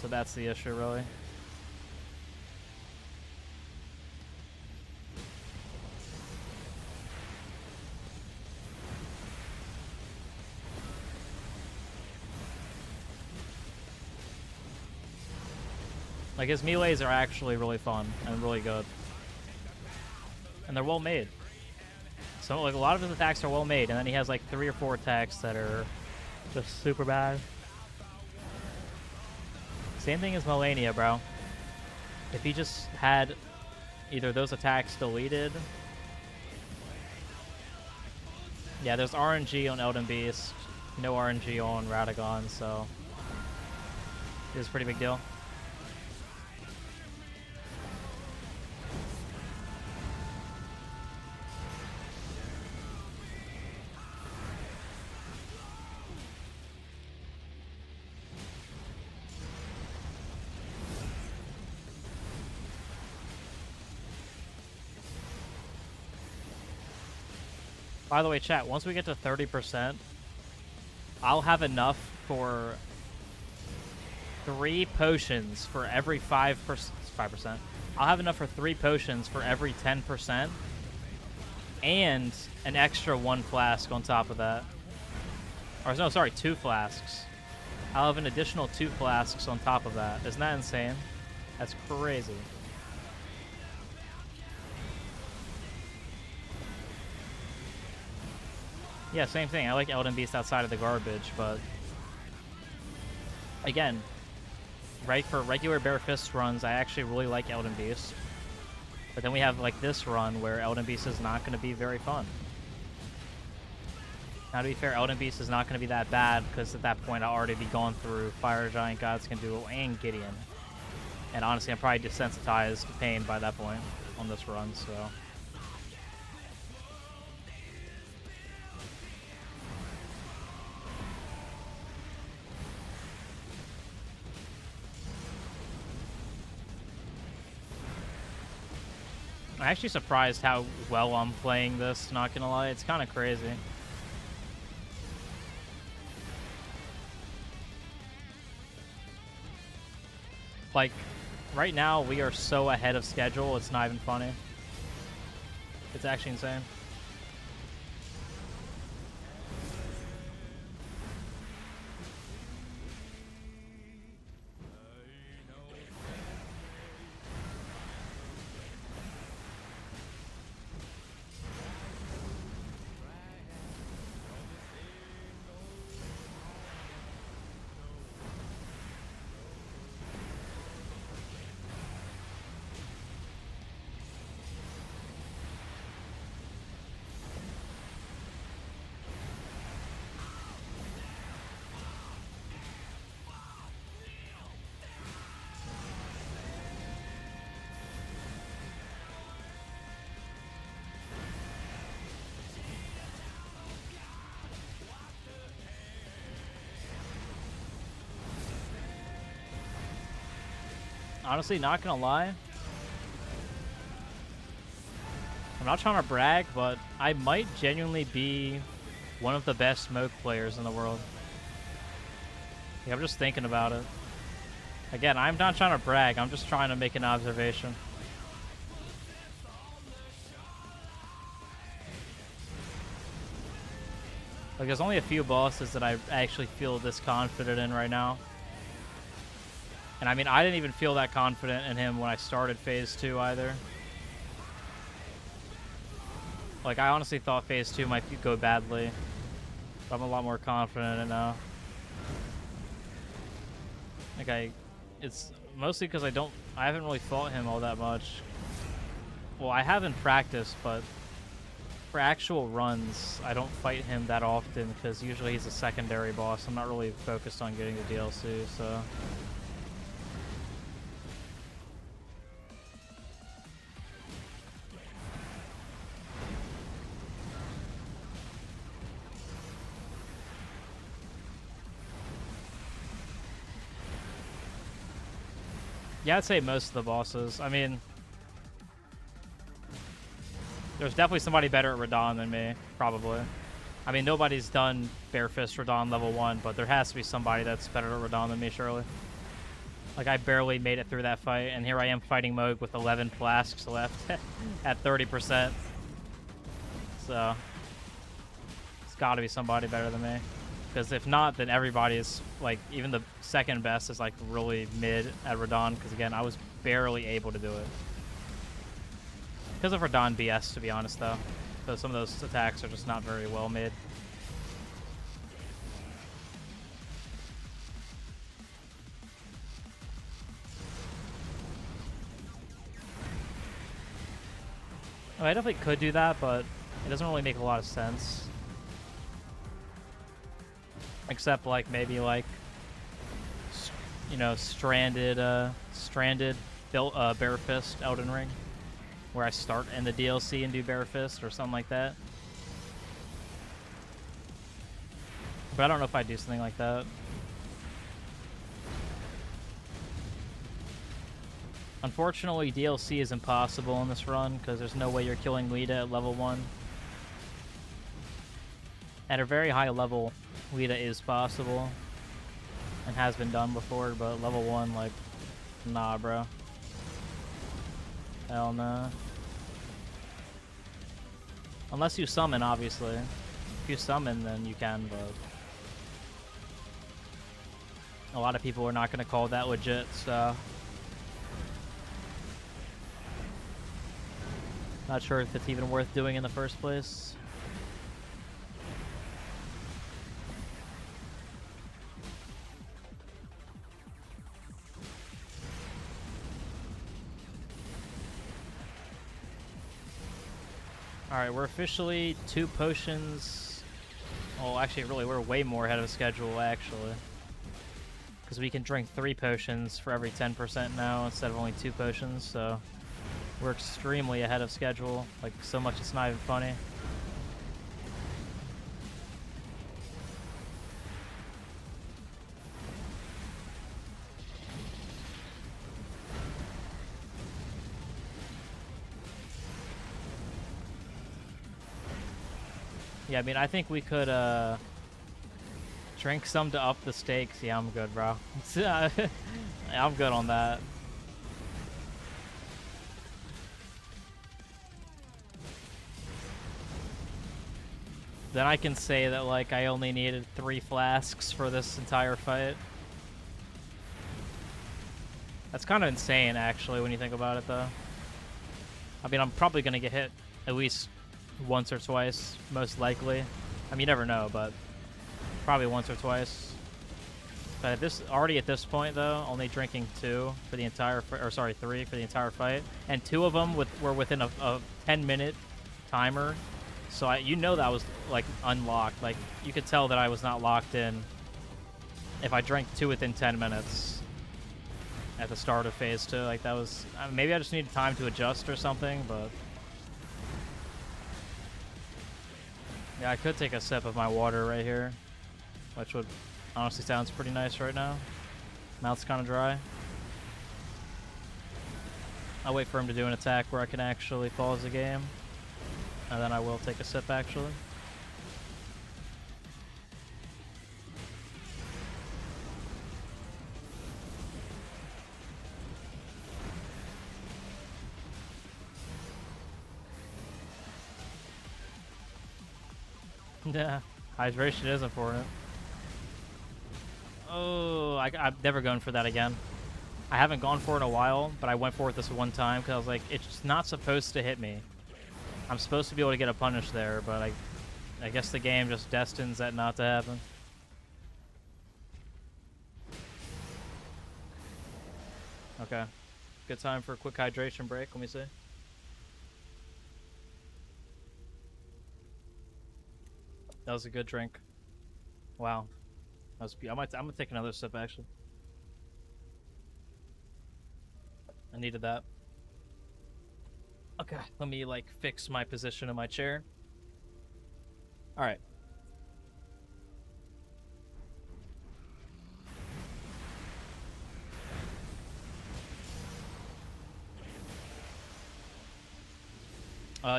So that's the issue, really. Like, his melees are actually really fun and really good. And they're well made. So, like, a lot of his attacks are well made, and then he has, like, 3 or 4 attacks that are just super bad. Same thing as Melania, bro. If he just had either those attacks deleted... Yeah, there's RNG on Elden Beast, no RNG on Radagon, so... It's a pretty big deal. By the way, chat, once we get to 30%, I'll have enough for 3 potions for every 5%. I'll have enough for 3 potions for every 10%, and an extra 1 flask on top of that. Or no, sorry, 2 flasks. I'll have an additional 2 flasks on top of that. Isn't that insane? That's crazy. Yeah, same thing. I like Elden Beast outside of the garbage, but again, right, for regular bare fist runs, I actually really like Elden Beast. But then we have like this run where Elden Beast is not going to be very fun. Now, to be fair, Elden Beast is not going to be that bad because at that point I'll already be going through Fire Giant, God's Duel, and Gideon. And honestly, I'm probably desensitized to pain by that point on this run, so... I'm actually surprised how well I'm playing this, not gonna lie. It's kind of crazy. Like, right now, we are so ahead of schedule, it's not even funny. It's actually insane. Honestly, not gonna lie, I'm not trying to brag, but I might genuinely be one of the best Mohg players in the world. Yeah, I'm just thinking about it. Again, I'm not trying to brag, I'm just trying to make an observation. Like, there's only a few bosses that I actually feel this confident in right now. And I mean, I didn't even feel that confident in him when I started Phase 2 either. Like, I honestly thought Phase 2 might go badly. But I'm a lot more confident in it now. Like, it's mostly because I haven't really fought him all that much. Well, I haven't practiced, but for actual runs, I don't fight him that often because usually he's a secondary boss. I'm not really focused on getting the DLC, so. Yeah, I'd say most of the bosses. I mean, there's definitely somebody better at Radon than me, probably. I mean, nobody's done Bare Fist Radon level 1, but there has to be somebody that's better at Radon than me, surely. Like, I barely made it through that fight, and here I am fighting Mohg with 11 flasks left at 30%. So, it's gotta be somebody better than me. Because if not, then everybody is, like, even the second best is, like, really mid at Radon. Because, again, I was barely able to do it. Because of Radon BS, to be honest, though. So some of those attacks are just not very well made. Oh, I definitely could do that, but it doesn't really make a lot of sense. Except, like, maybe, like, you know, stranded Bare Fist Elden Ring, where I start in the DLC and do Bare Fist or something like that. But I don't know if I'd do something like that. Unfortunately, DLC is impossible in this run because there's no way you're killing Lita at level 1. At a very high level, Lita is possible and has been done before, but level 1, like, nah, bro. Hell no. Unless you summon, obviously. If you summon, then you can, but a lot of people are not going to call that legit, so not sure if it's even worth doing in the first place. Alright, we're officially 2 potions. Oh, actually, really, we're way more ahead of schedule, actually. Because we can drink 3 potions for every 10% now instead of only 2 potions, so we're extremely ahead of schedule. Like, so much it's not even funny. Yeah, I mean, I think we could, drink some to up the stakes. Yeah, I'm good, bro. Yeah, I'm good on that. Then I can say that, like, I only needed 3 flasks for this entire fight. That's kind of insane, actually, when you think about it, though. I mean, I'm probably going to get hit at least once or twice, most likely. I mean, you never know, but probably once or twice. But already at this point, though, only drinking 2 for the entire, or sorry, 3 for the entire fight, and 2 of them were within a 10-minute timer. So you know that was, like, unlocked. Like, you could tell that I was not locked in if I drank 2 within 10 minutes at the start of phase 2. Like, that was, maybe I just needed time to adjust or something, but yeah, I could take a sip of my water right here, which would honestly sounds pretty nice right now. Mouth's kind of dry. I'll wait for him to do an attack where I can actually pause the game, and then I will take a sip, actually. Yeah, hydration is important. Oh, I'm never going for that again. I haven't gone for it in a while, but I went for it this one time because I was like, it's not supposed to hit me. I'm supposed to be able to get a punish there, but I guess the game just destines that not to happen. Okay. Good time for a quick hydration break. Let me see. That was a good drink. Wow. That was I'm gonna take another sip actually. I needed that. Okay, let me like fix my position in my chair. All right.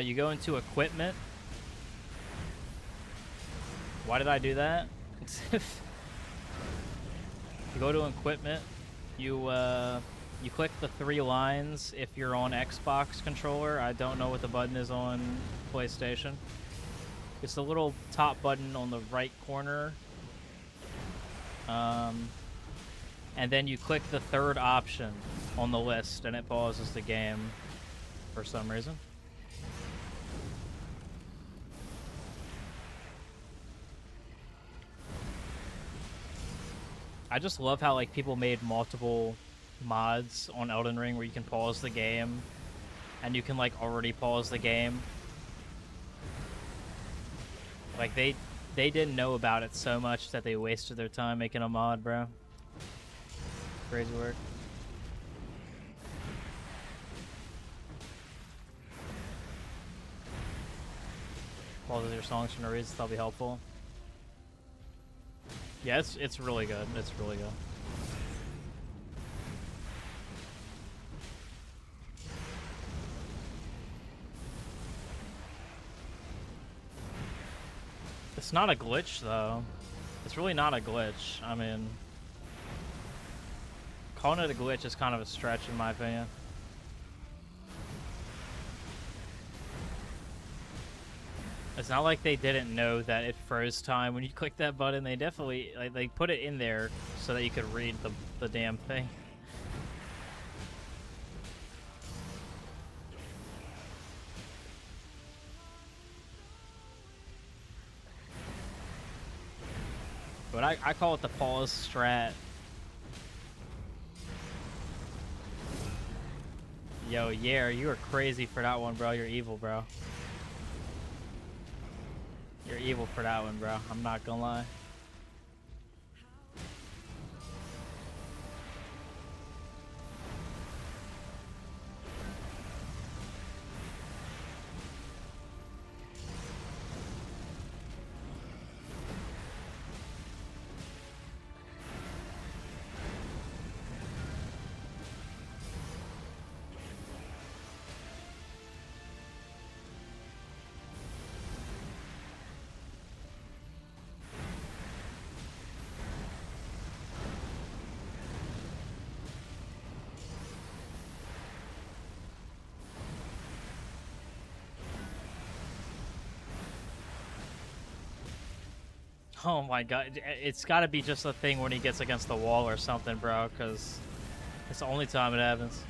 You go into equipment. Why did I do that? You go to equipment. You click the 3 lines if you're on Xbox controller. I don't know what the button is on PlayStation. It's the little top button on the right corner. And then you click the 3rd option on the list, and it pauses the game for some reason. I just love how like people made multiple mods on Elden Ring where you can pause the game, and you can like already pause the game. Like they didn't know about it so much that they wasted their time making a mod, bro. Crazy work. Pauses your songs for no reason. That'll be helpful. Yeah, it's really good. It's really good. It's not a glitch, though. It's really not a glitch. I mean, calling it a glitch is kind of a stretch, in my opinion. It's not like they didn't know that it froze time when you click that button. They definitely like they put it in there so that you could read the damn thing. But I call it the pause strat. Yo, yeah, you are crazy for that one, bro. You're evil, bro. You're evil for that one, bro. I'm not gonna lie. Oh my god, it's gotta be just a thing when he gets against the wall or something, bro, because it's the only time it happens.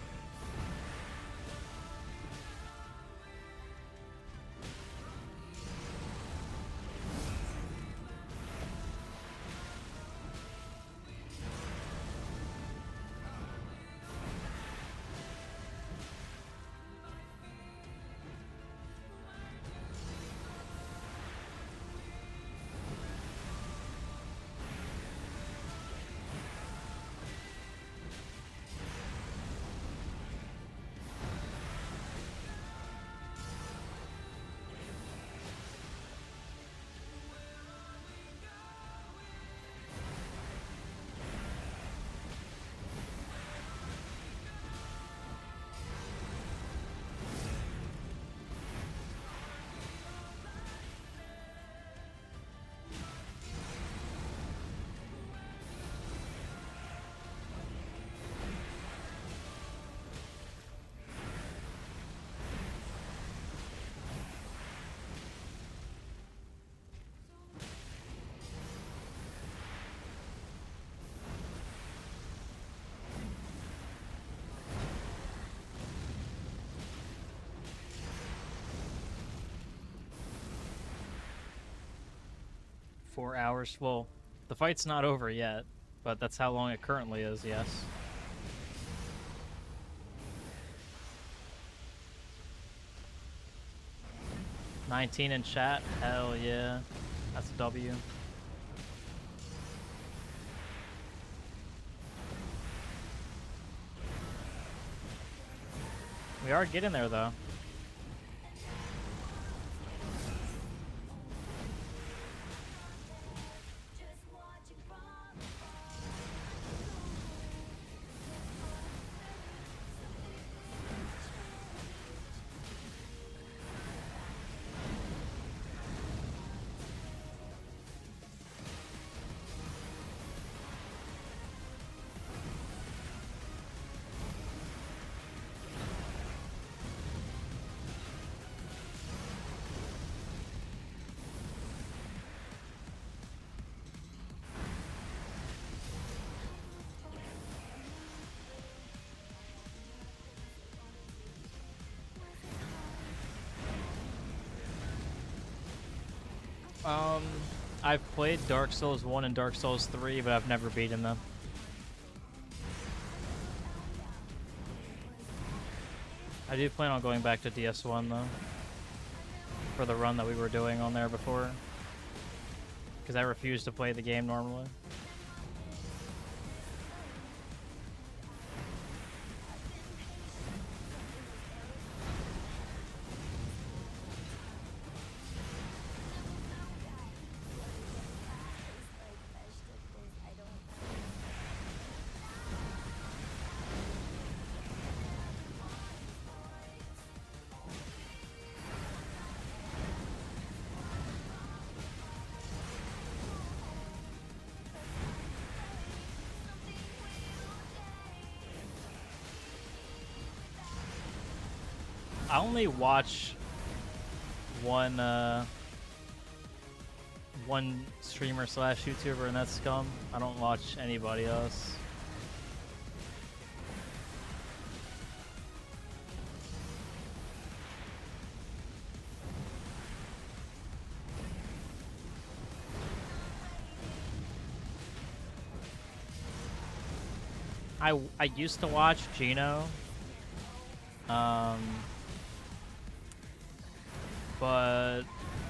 Four hours. Well, the fight's not over yet, but that's how long it currently is, yes. $19 in chat? Hell yeah. That's a W. We are getting there, though. I've played Dark Souls 1 and Dark Souls 3, but I've never beaten them. I do plan on going back to DS1, though, for the run that we were doing on there before, because I refuse to play the game normally. I only watch one streamer slash YouTuber, and that's Scum. I don't watch anybody else. I used to watch Gino. But,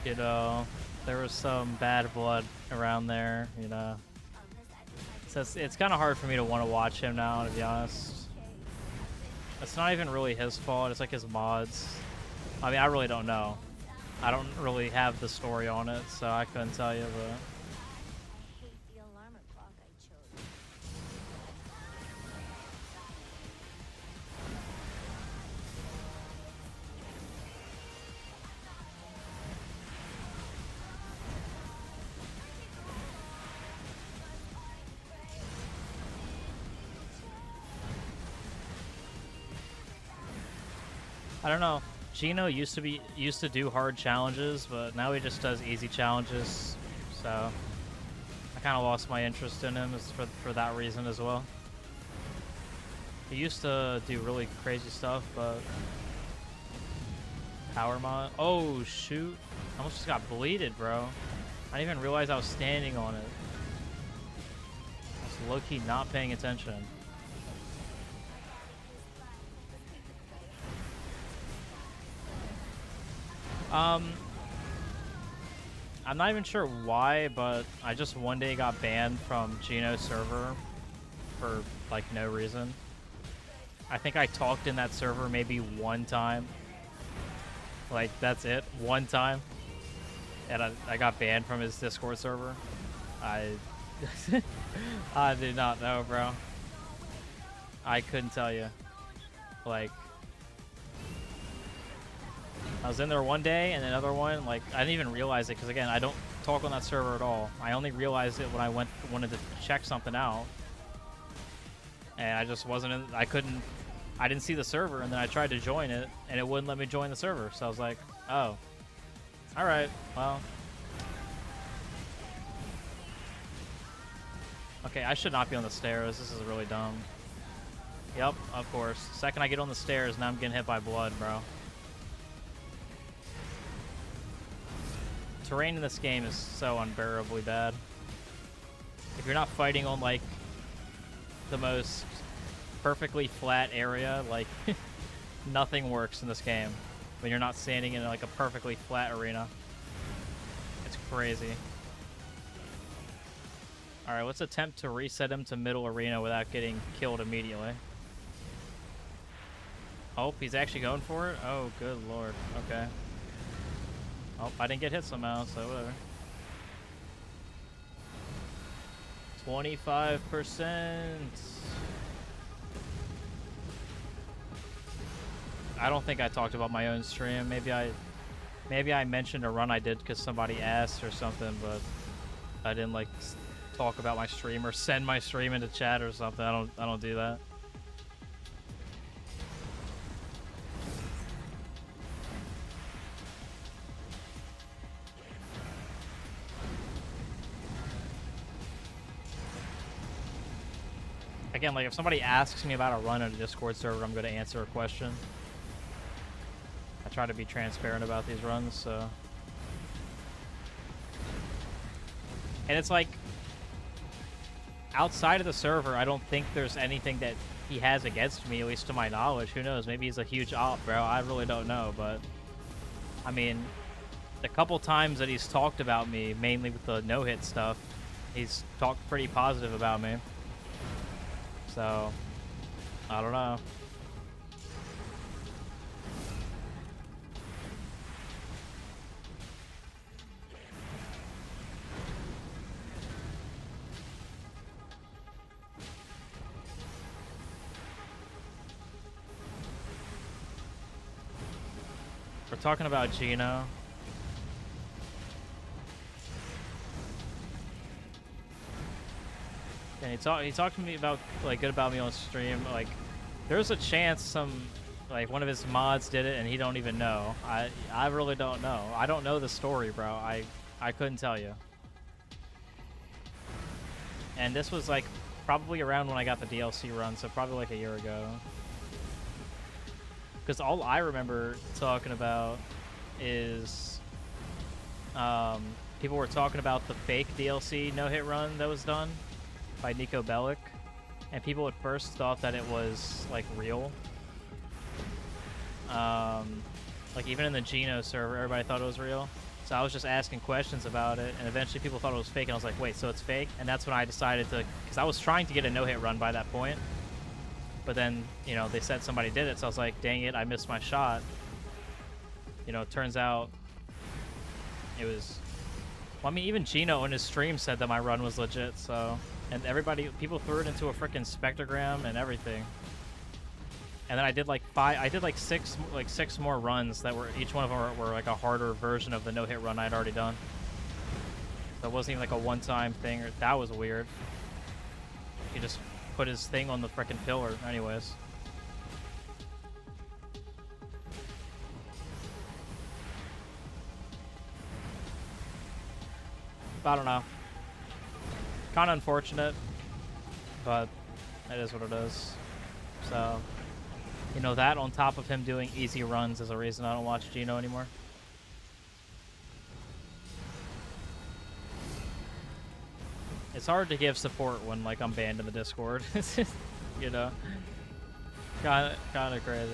you know, there was some bad blood around there, you know. So it's kind of hard for me to want to watch him now, to be honest. It's not even really his fault. It's like his mods. I mean, I really don't know. I don't really have the story on it, so I couldn't tell you, but... I don't know. Gino used to do hard challenges, but now he just does easy challenges. So I kind of lost my interest in him for that reason as well. He used to do really crazy stuff, but power mod. Oh shoot! I almost just got bleeded, bro. I didn't even realize I was standing on it. I was low-key not paying attention. I'm not even sure why, but I just one day got banned from Gino's server for, like, no reason. I think I talked in that server maybe one time. Like, that's it. One time. And I got banned from his Discord server. I did not know, bro. I couldn't tell you. Like... I was in there one day, and another one, like, I didn't even realize it, because, again, I don't talk on that server at all. I only realized it when I wanted to check something out. And I just wasn't in, I didn't see the server, and then I tried to join it, and it wouldn't let me join the server. So I was like, oh, alright, well. Okay, I should not be on the stairs. This is really dumb. Yep, of course. Second I get on the stairs, now I'm getting hit by blood, bro. Terrain in this game is so unbearably bad. If you're not fighting on, like, the most perfectly flat area, like, nothing works in this game when you're not standing in, like, a perfectly flat arena. It's crazy. All right, let's attempt to reset him to middle arena without getting killed immediately. Oh, he's actually going for it? Oh, good lord. Okay. Oh, I didn't get hit somehow, so whatever. 25%. I don't think I talked about my own stream. Maybe I mentioned a run I did because somebody asked or something, but I didn't like talk about my stream or send my stream into chat or something. I don't do that. Again, like if somebody asks me about a run on a Discord server, I'm going to answer a question. I try to be transparent about these runs, so. And it's like, outside of the server, I don't think there's anything that he has against me, at least to my knowledge. Who knows? Maybe he's a huge op, bro. I really don't know, but I mean, the couple times that he's talked about me, mainly with the no-hit stuff, he's talked pretty positive about me. So, I don't know. We're talking about Gino. And he talked to me about, like, good about me on stream. Like, there's a chance like, one of his mods did it and he don't even know. I really don't know. I don't know the story, bro. I couldn't tell you. And this was, like, probably around when I got the DLC run, so probably, like, a year ago. Because all I remember talking about is people were talking about the fake DLC no-hit run that was done by Nico Bellic, and people at first thought that it was like real. Like even in the Geno server, everybody thought it was real. So I was just asking questions about it, and eventually people thought it was fake, and I was like, wait, so it's fake? And that's when I decided to, because I was trying to get a no-hit run by that point, but then, you know, they said somebody did it, so I was like, dang it, I missed my shot. You know, it turns out it was, well, I mean, even Gino in his stream said that my run was legit, so. And people threw it into a freaking spectrogram and everything. And then I did like six more runs that were, each one of them were like a harder version of the no-hit run I'd already done. So it wasn't even like a one-time thing, or that was weird. He just put his thing on the freaking pillar, anyways. I don't know. Kind of unfortunate, but it is what it is. So, you know, that on top of him doing easy runs is a reason I don't watch Gino anymore. It's hard to give support when, like, I'm banned in the Discord. You know, kind of crazy.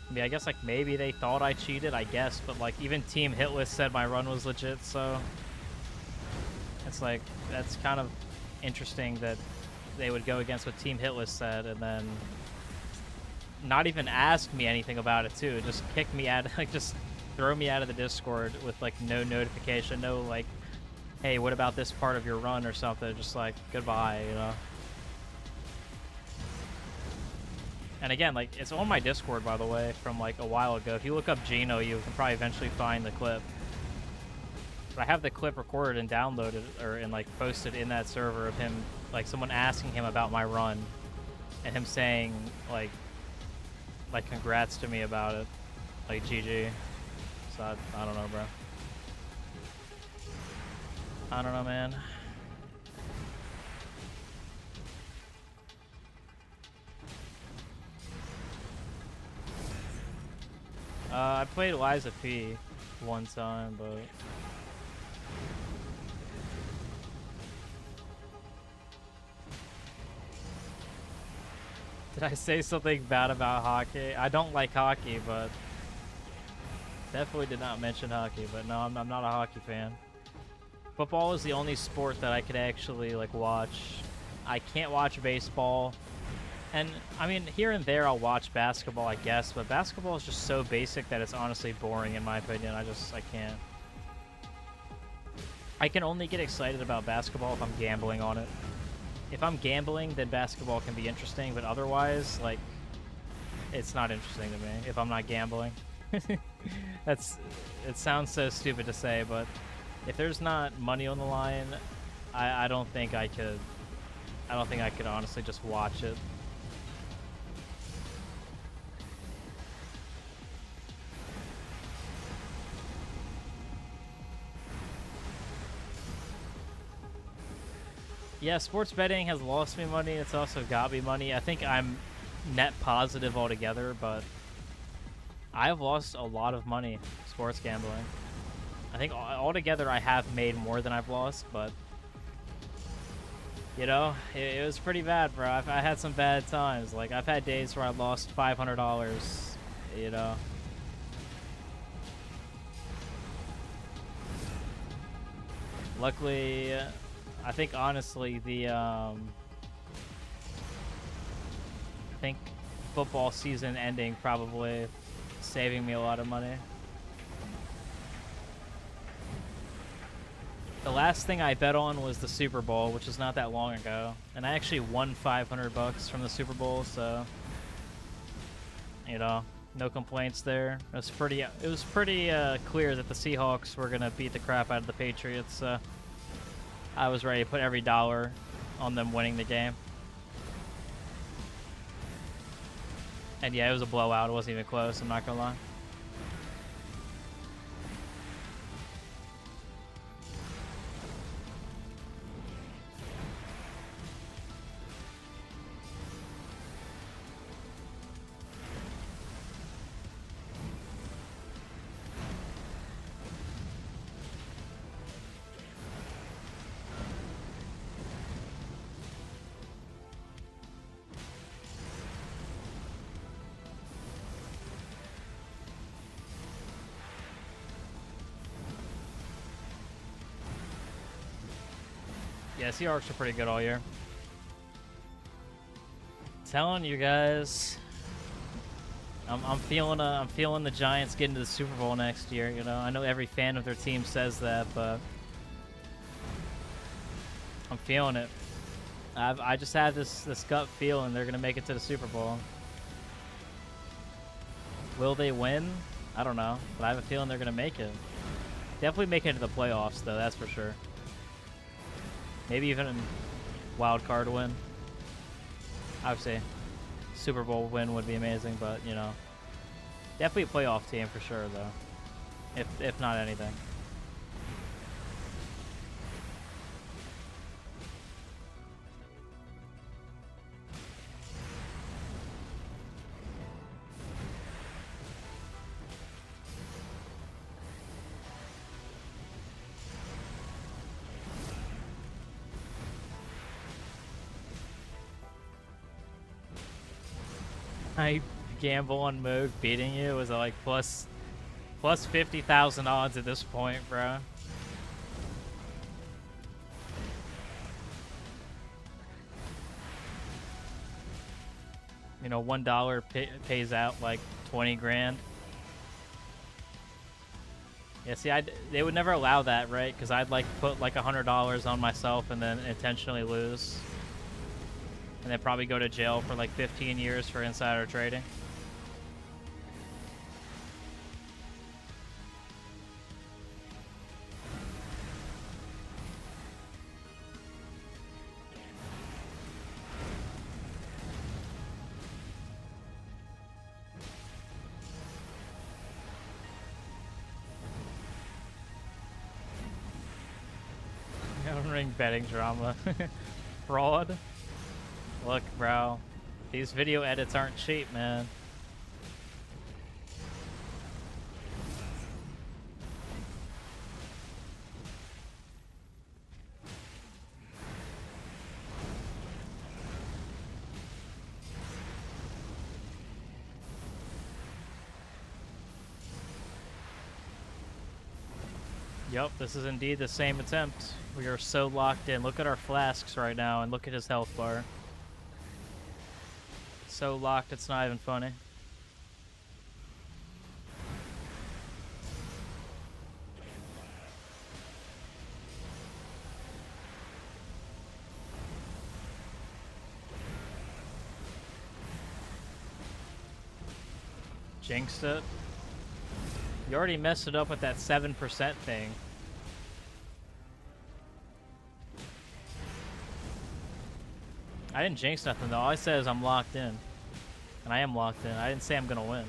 I mean, I guess, like, maybe they thought I cheated, I guess, but, like, even Team Hitless said my run was legit, so it's like, that's kind of interesting that they would go against what Team Hitless said and then not even ask me anything about it, too. Just kick me out, like, just throw me out of the Discord with, like, no notification, no, like, hey, what about this part of your run or something? Just, like, goodbye, you know? And again, like, it's on my Discord, by the way, from, like, a while ago. If you look up Gino, you can probably eventually find the clip. But I have the clip recorded and downloaded, or, and, like, posted in that server of him, like, someone asking him about my run, and him saying, like, congrats to me about it. Like, GG. So, I don't know, bro. I don't know, man. I played Liza P one time, but did I say something bad about hockey? I don't like hockey, but Definitely did not mention hockey, but no, I'm not a hockey fan. Football is the only sport that I could actually like watch. I can't watch baseball. And I mean, here and there I'll watch basketball, I guess, but basketball is just so basic that it's honestly boring in my opinion. I can't. I can only get excited about basketball if I'm gambling on it. If I'm gambling, then basketball can be interesting, but otherwise, like, it's not interesting to me if I'm not gambling. It sounds so stupid to say, but if there's not money on the line, I don't think I could honestly just watch it. Yeah, sports betting has lost me money. It's also got me money. I think I'm net positive altogether, but I've lost a lot of money sports gambling. I think altogether I have made more than I've lost, but you know, it was pretty bad, bro. I had some bad times. Like, I've had days where I lost $500, you know. Luckily, I think honestly I think football season ending probably saving me a lot of money. The last thing I bet on was the Super Bowl, which was not that long ago, and I actually won $500 from the Super Bowl, so you know, no complaints there. It was pretty clear that the Seahawks were gonna beat the crap out of the Patriots. I was ready to put every dollar on them winning the game. And yeah, it was a blowout. It wasn't even close, I'm not gonna lie. Yeah, Seahawks are pretty good all year. Telling you guys, I'm feeling the Giants getting to the Super Bowl next year. You know, I know every fan of their team says that, but I'm feeling it. I just had this gut feeling they're gonna make it to the Super Bowl. Will they win? I don't know, but I have a feeling they're gonna make it. Definitely make it to the playoffs, though. That's for sure. Maybe even a wild card win. Obviously, Super Bowl win would be amazing, but you know, definitely a playoff team for sure, though. If not anything. I gamble on Mohg beating you. Was it like plus 50,000 odds at this point, bro? You know, $1 pays out like 20 grand. Yeah, see, they would never allow that, right? Because I'd like put like $100 on myself and then intentionally lose. And then probably go to jail for like 15 years for insider trading. Ring betting drama. Fraud. Look, bro. These video edits aren't cheap, man. Yep, this is indeed the same attempt. We are so locked in. Look at our flasks right now and look at his health bar. So locked, it's not even funny. Jinxed it. You already messed it up with that 7% thing. I didn't jinx nothing though. All I said is I'm locked in. And I am locked in. I didn't say I'm gonna win.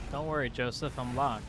Don't worry, Joseph, I'm locked.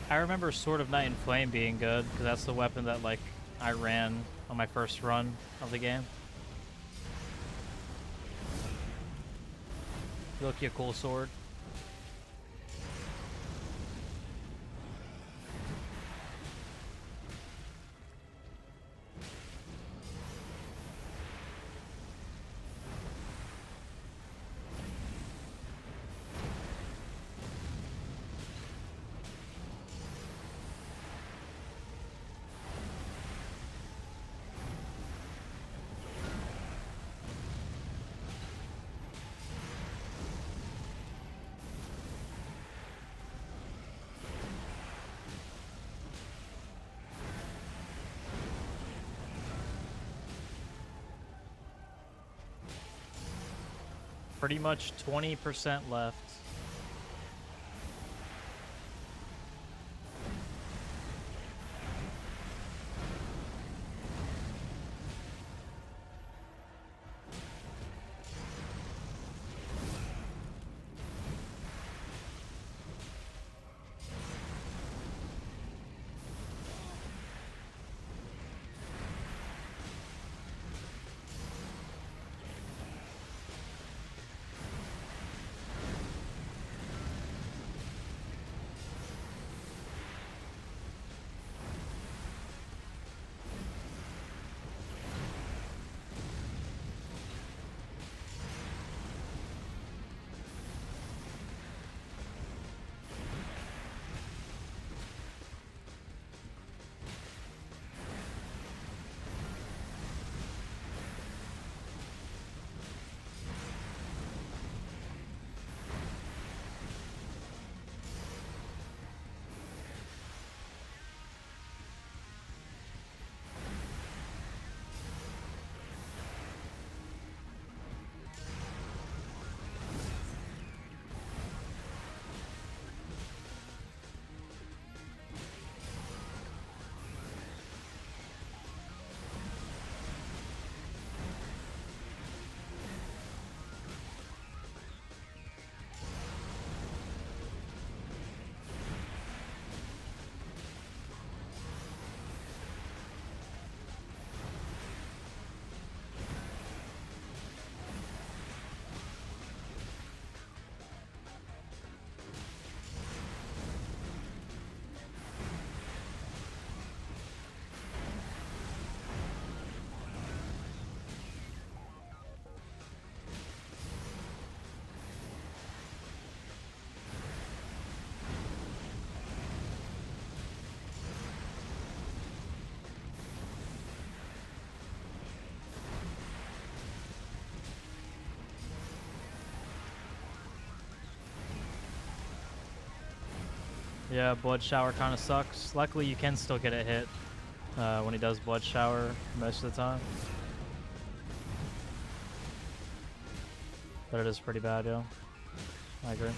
I remember Sword of Night and Flame being good, because that's the weapon that, like, I ran on my first run of the game. Look, you cool sword. Pretty much 20% left. Yeah, Blood Shower kind of sucks. Luckily, you can still get a hit when he does Blood Shower most of the time. But it is pretty bad, yeah. I agree.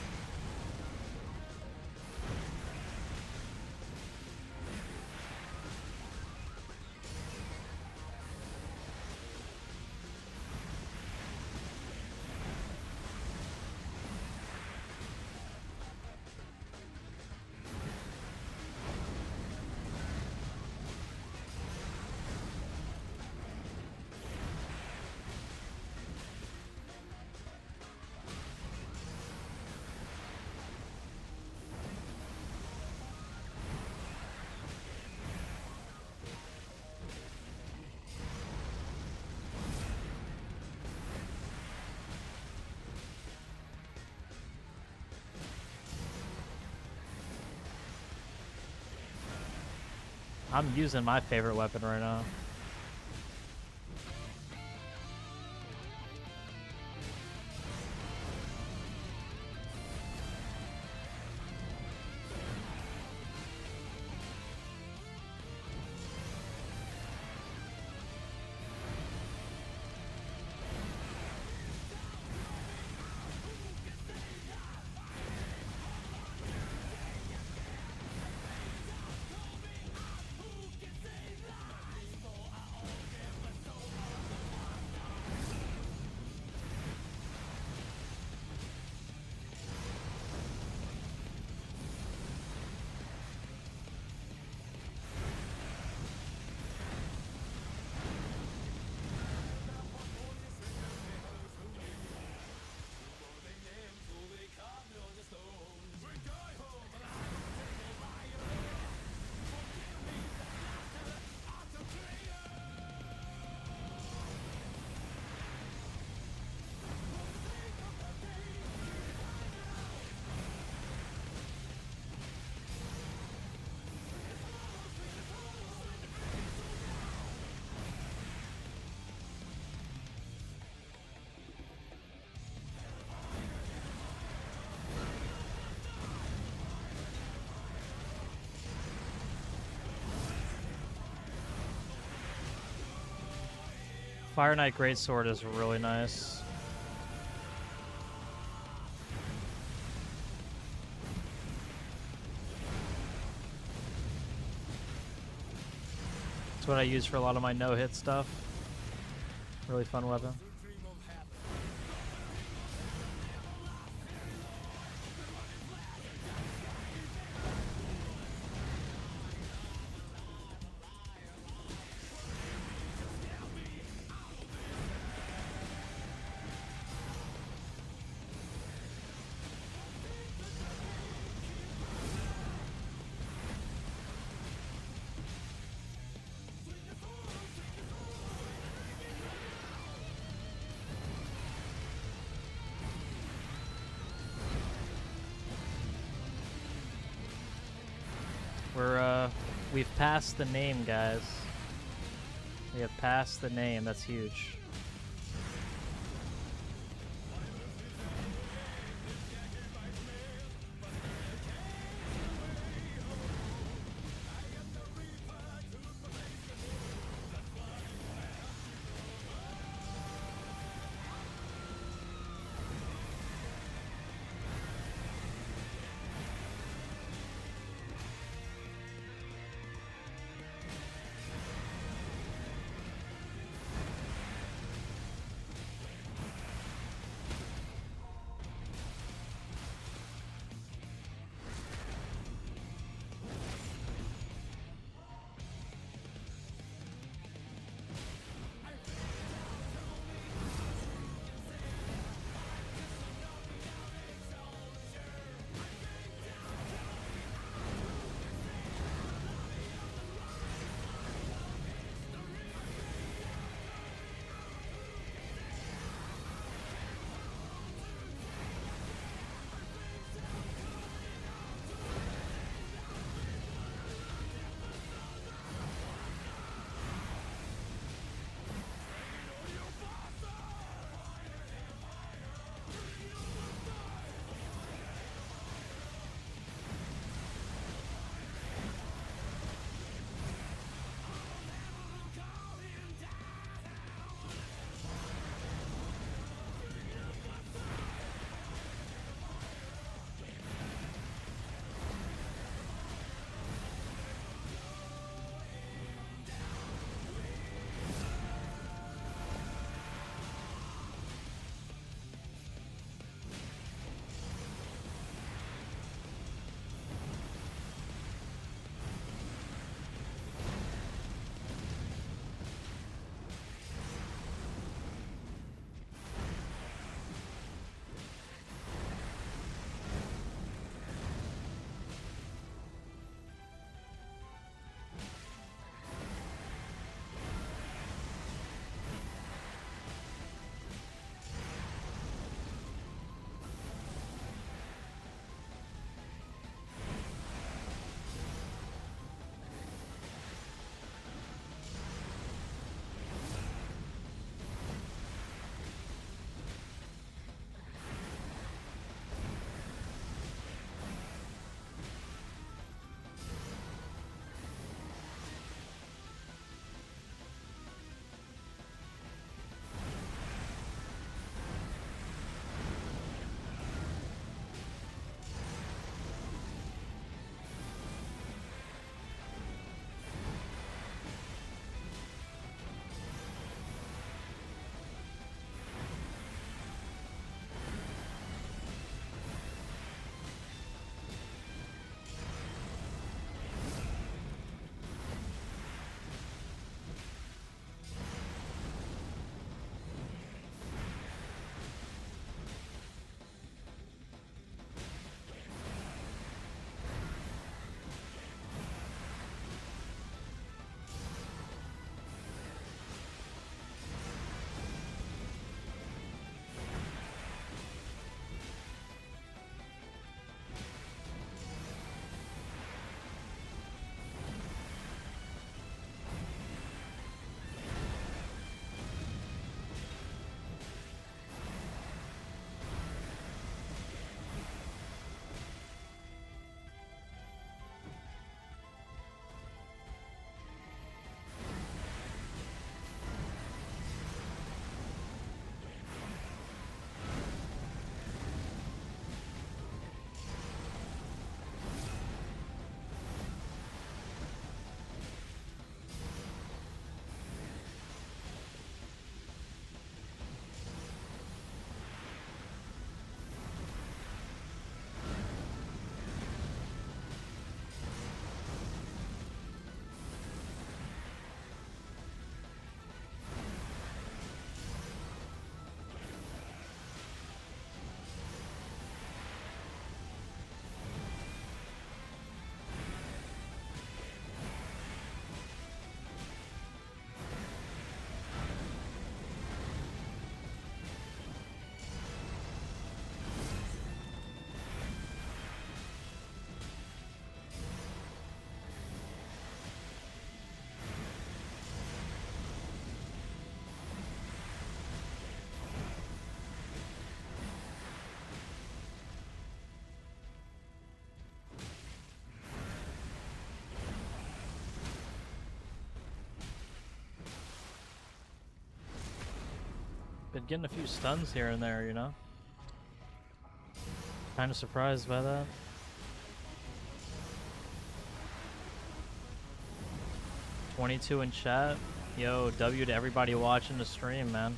I'm using my favorite weapon right now. Fire Knight Greatsword is really nice. what I use for a lot of my no-hit stuff. Really fun weapon. We've passed the name, guys. We have passed the name. That's huge. Been getting a few stuns here and there, you know? Kind of surprised by that. $22 in chat. Yo, W to everybody watching the stream, man.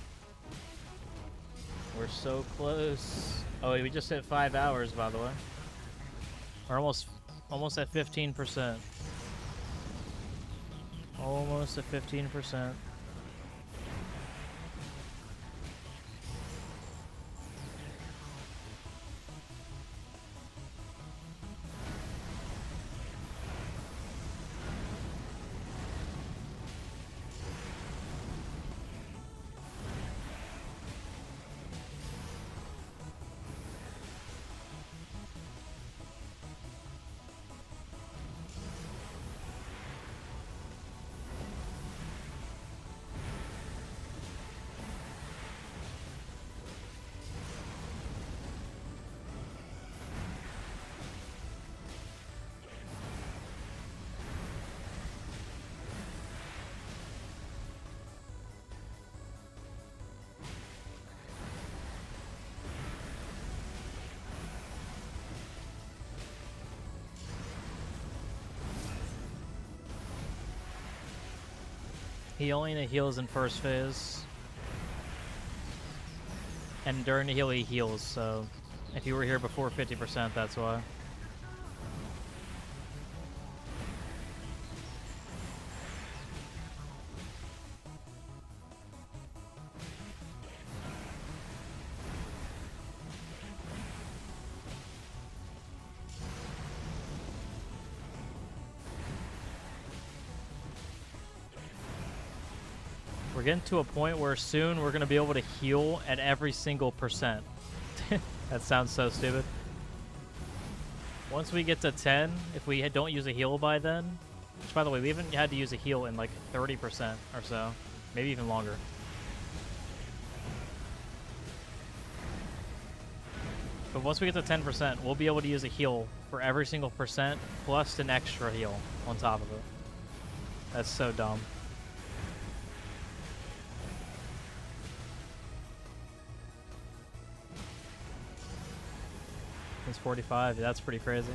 We're so close. Oh, we just hit 5 hours, by the way. We're almost at 15%. Almost at 15%. He only heals in first phase. And during the heal he heals, so if you were here before 50%, that's why. We're getting to a point where soon we're going to be able to heal at every single percent. That sounds so stupid. Once we get to 10, if we don't use a heal by then, which by the way, we haven't had to use a heal in like 30% or so, maybe even longer. But once we get to 10%, we'll be able to use a heal for every single percent plus an extra heal on top of it. That's so dumb. It's 45. That's pretty crazy.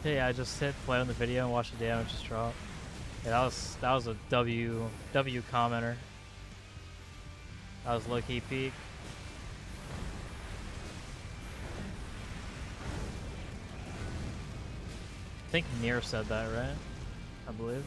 Yeah, I just hit play on the video and watch the damage just drop. Yeah, that was a W commenter. That was low-key peak. I think Nier said that, right? I believe.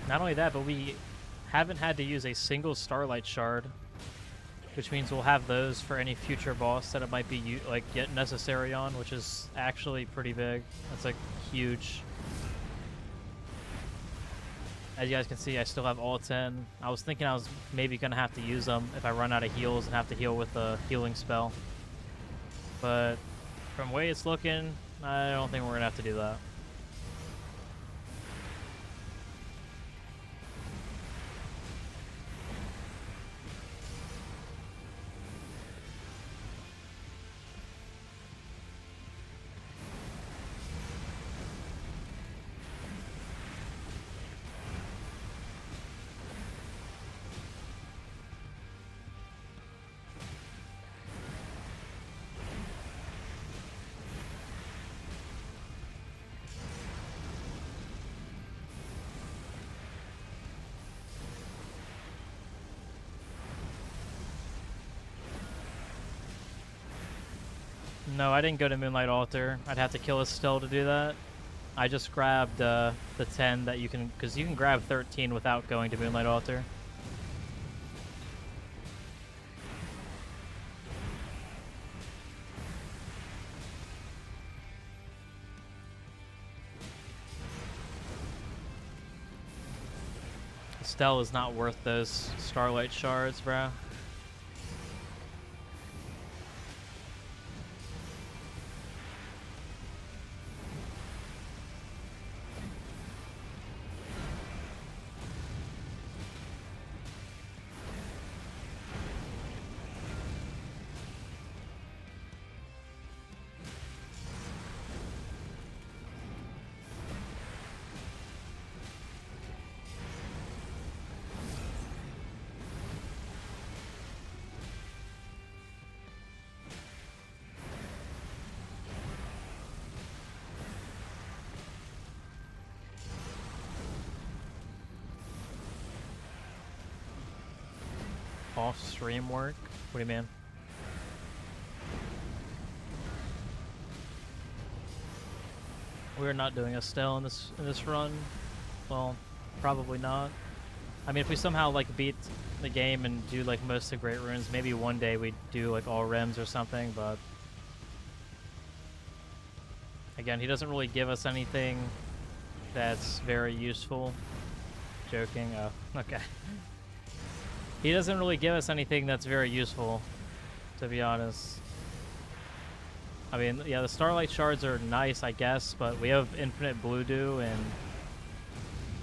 Not only that, but we haven't had to use a single Starlight Shard, which means we'll have those for any future boss that it might be like get necessary on, which is actually pretty big. That's like huge. As you guys can see, I still have all 10. I was thinking I was maybe gonna have to use them if I run out of heals and have to heal with a healing spell. But from the way it's looking, I don't think we're gonna have to do that. No, I didn't go to Moonlight Altar. I'd have to kill a still to do that. I just grabbed the 10 that you can, because you can grab 13 without going to Moonlight Altar. Estelle is not worth those Starlight Shards, bro. Off-stream work? What do you mean? We're not doing Estelle in this run. Well, probably not. I mean, if we somehow like beat the game and do like most of the Great Runes, maybe one day we'd do like all Rems or something, but again, he doesn't really give us anything that's very useful. Joking. Oh, okay. He doesn't really give us anything that's very useful, to be honest. I mean, yeah, the Starlight Shards are nice, I guess, but we have infinite Blue Dew, and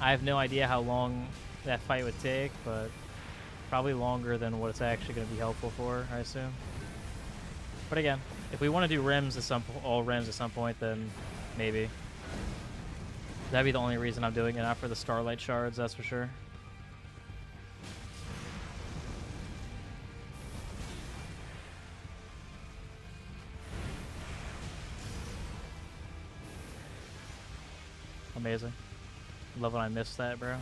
I have no idea how long that fight would take, but probably longer than what it's actually going to be helpful for, I assume. But again, if we want to do Rims at all Rims at some point, then maybe. That'd be the only reason I'm doing it, not for the Starlight Shards, that's for sure. Amazing. Love when I missed that, bro.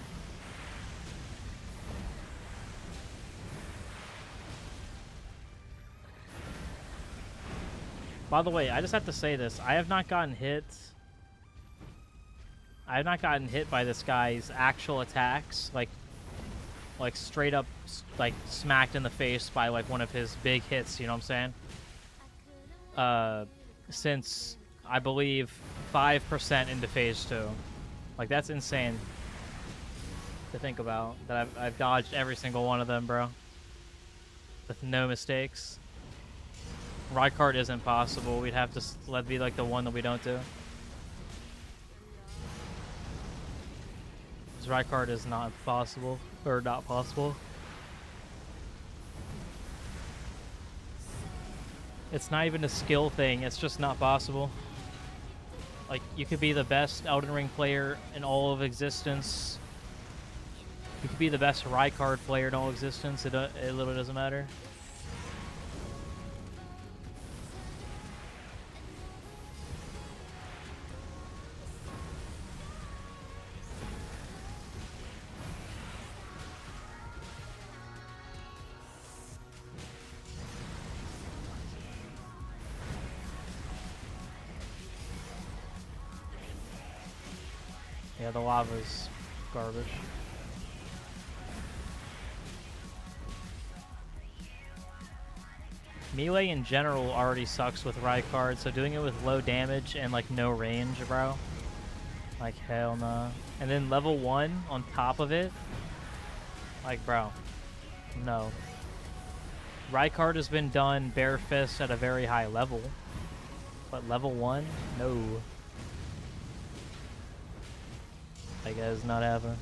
By the way, I just have to say this. I have not gotten hit. I have not gotten hit by this guy's actual attacks. Like straight up, like smacked in the face by like one of his big hits, you know what I'm saying? Since I believe 5% into phase 2. Like, that's insane to think about. That I've dodged every single one of them, bro. With no mistakes. Rykard isn't possible. We'd have to let be like the one that we don't do. Because Rykard is not possible. Or not possible. It's not even a skill thing. It's just not possible. Like, you could be the best Elden Ring player in all of existence. You could be the best Rykard player in all existence. It literally doesn't matter. Yeah, the lava's garbage. Melee in general already sucks with Rykard, so doing it with low damage and like no range, bro. Like hell nah. And then level 1 on top of it. Like, bro. No. Rykard has been done bare fist at a very high level. But level 1? No. That guy's not happening.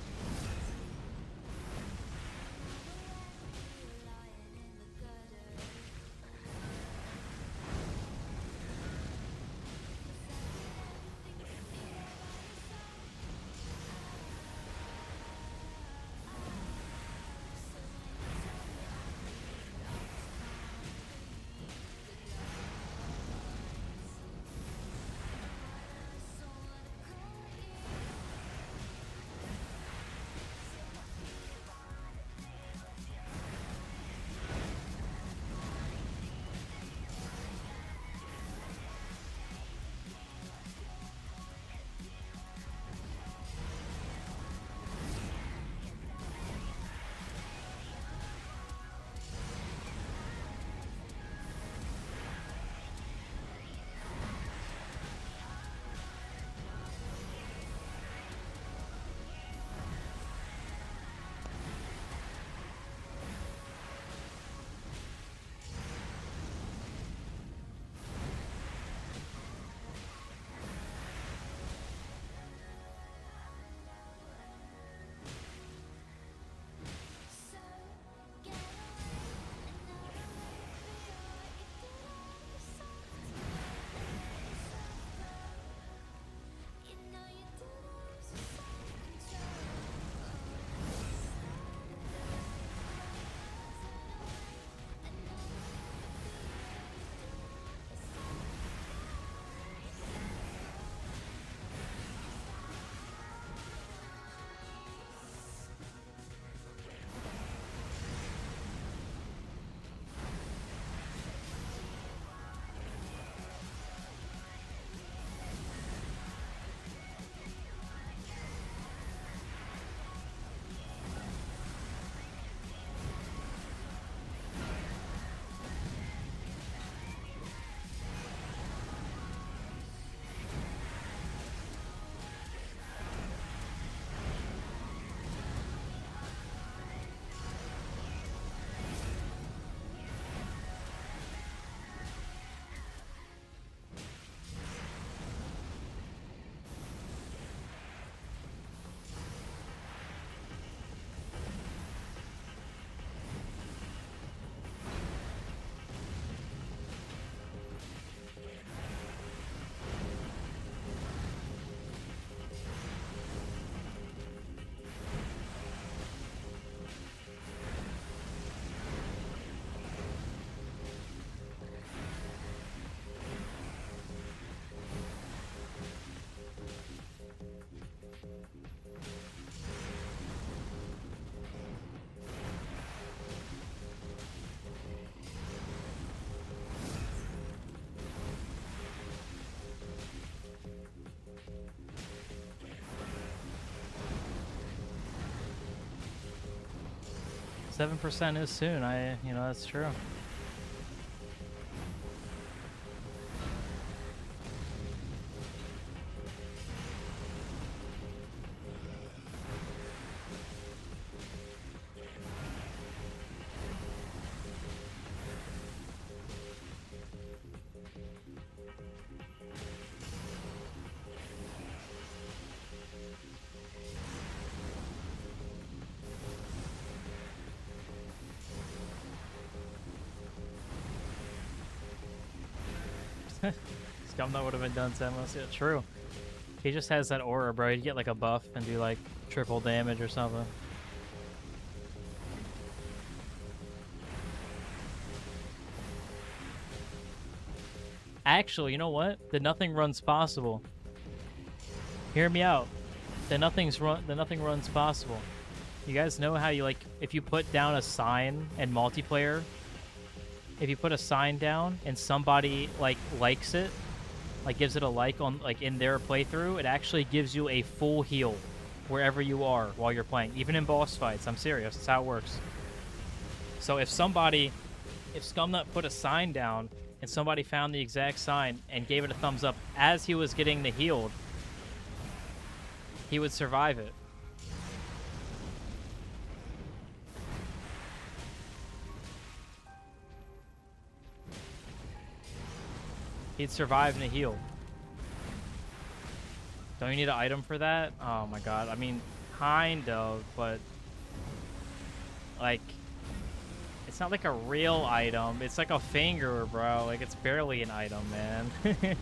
7% is soon. You know, that's true. Scum that would have been done 10 months. Yeah, true. He just has that aura, bro. He'd get like a buff and do like triple damage or something. Actually, you know what? The nothing run's possible. Hear me out. The nothing runs possible. You guys know how you like if you put down a sign in multiplayer, if you put a sign down and somebody like likes it, like gives it a like on like in their playthrough, it actually gives you a full heal wherever you are while you're playing, even in boss fights. I'm serious. That's how it works. So if Scumnut put a sign down and somebody found the exact sign and gave it a thumbs up as he was getting the healed, he would survive it. He'd survive in a heal. Don't you need an item for that? Oh my god. I mean, kind of, but like, it's not like a real item. It's like a finger, bro. Like, it's barely an item, man.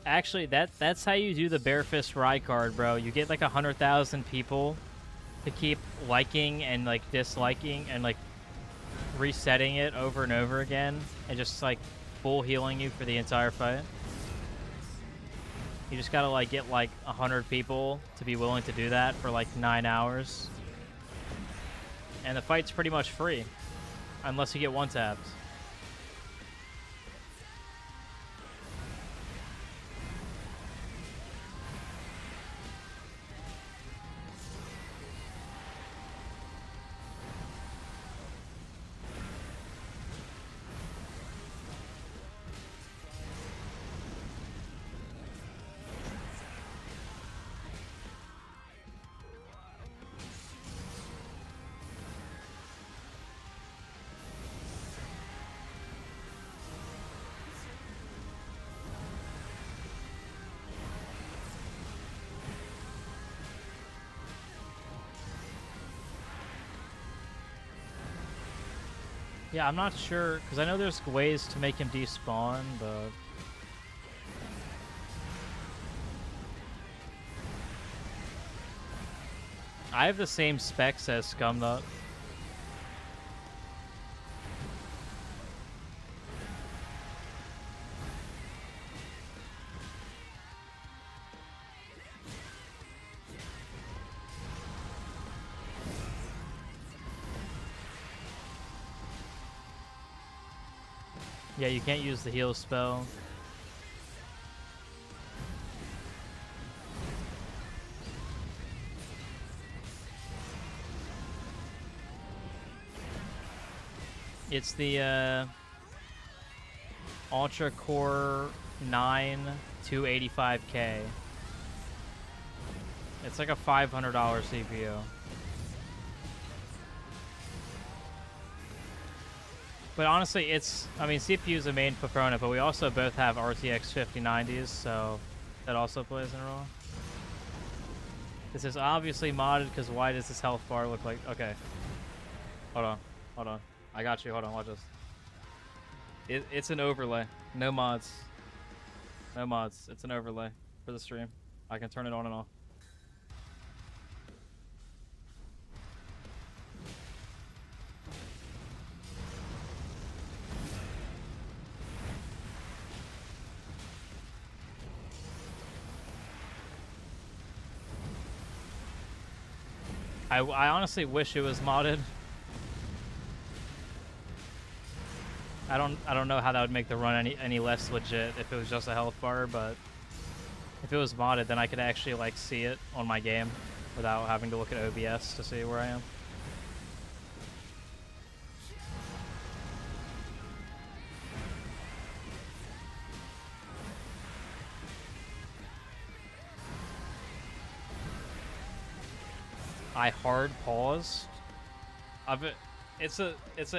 Actually, that's how you do the Bare Fist Rye card, bro. You get like 100,000 people to keep liking and like disliking and like resetting it over and over again and just like full healing you for the entire fight. You just gotta like get like 100 people to be willing to do that for like 9 hours. And the fight's pretty much free. Unless you get one taps. Yeah, I'm not sure, because I know there's ways to make him despawn, but... I have the same specs as Scumnut. Yeah, you can't use the heal spell. It's the Ultra Core 9 285K. It's like a $500 CPU. But honestly, I mean, CPU is the main proponent, but we also both have RTX 5090s, so that also plays in a role. This is obviously modded, because why does this health bar look like... Okay. Hold on. I got you. Hold on, watch this. It's an overlay. No mods. No mods. It's an overlay for the stream. I can turn it on and off. I honestly wish it was modded. I don't know how that would make the run any less legit if it was just a health bar, but if it was modded, then I could actually like see it on my game without having to look at OBS to see where I am. I hard paused. It's an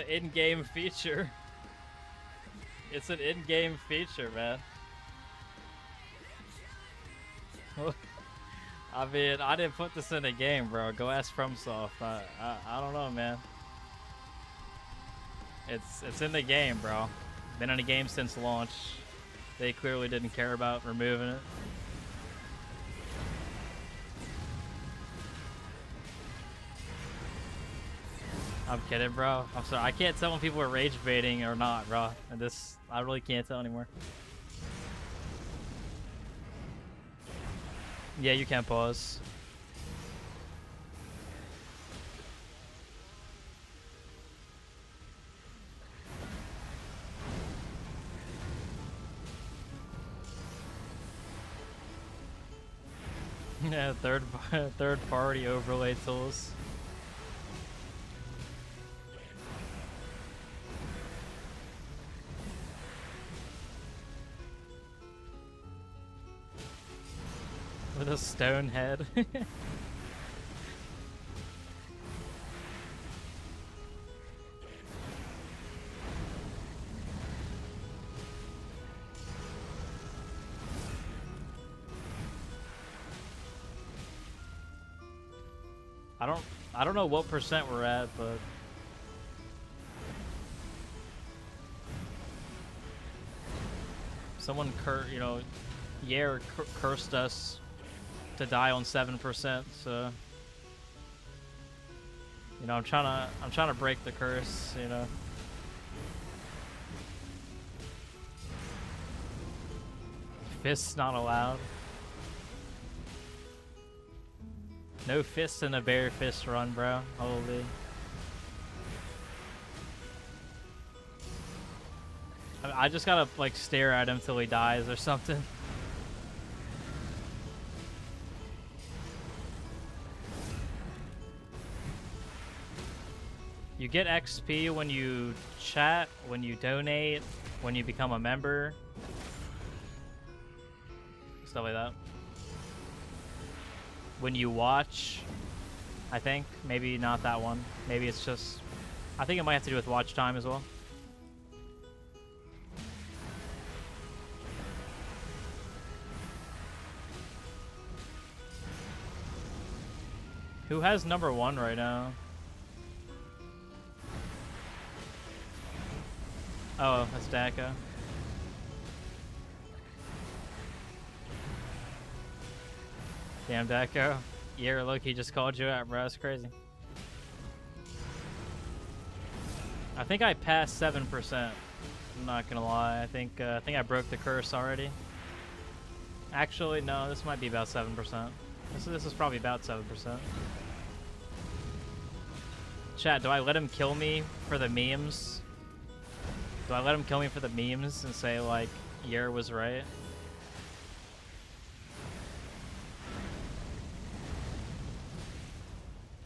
in-game feature. It's an in-game feature, man. I mean, I didn't put this in the game, bro. Go ask FromSoft. I don't know, man. It's in the game, bro. Been in the game since launch. They clearly didn't care about removing it. I'm kidding, bro. I'm sorry. I can't tell when people are rage baiting or not, bro. And I really can't tell anymore. Yeah, you can pause. Yeah, third party overlay tools. With a stone head. I don't know what percent we're at, but someone Yair cursed us to die on 7%, so I'm trying to break the curse, Fists not allowed. No fists in a bear fist run, bro. Holy. I just gotta like stare at him till he dies or something. You get XP when you chat, when you donate, when you become a member. Stuff like that. When you watch, I think. Maybe not that one. Maybe it's just... I think it might have to do with watch time as well. Who has number 1 right now? Oh, that's Daka. Damn, Dako. Yeah, look, he just called you out, bro. That's crazy. I think I passed 7%. I'm not gonna lie. I think I broke the curse already. Actually, no. This might be about 7%. This is probably about 7%. Chat, do I let him kill me for the memes? Do I let him kill me for the memes and say, like, Yair was right?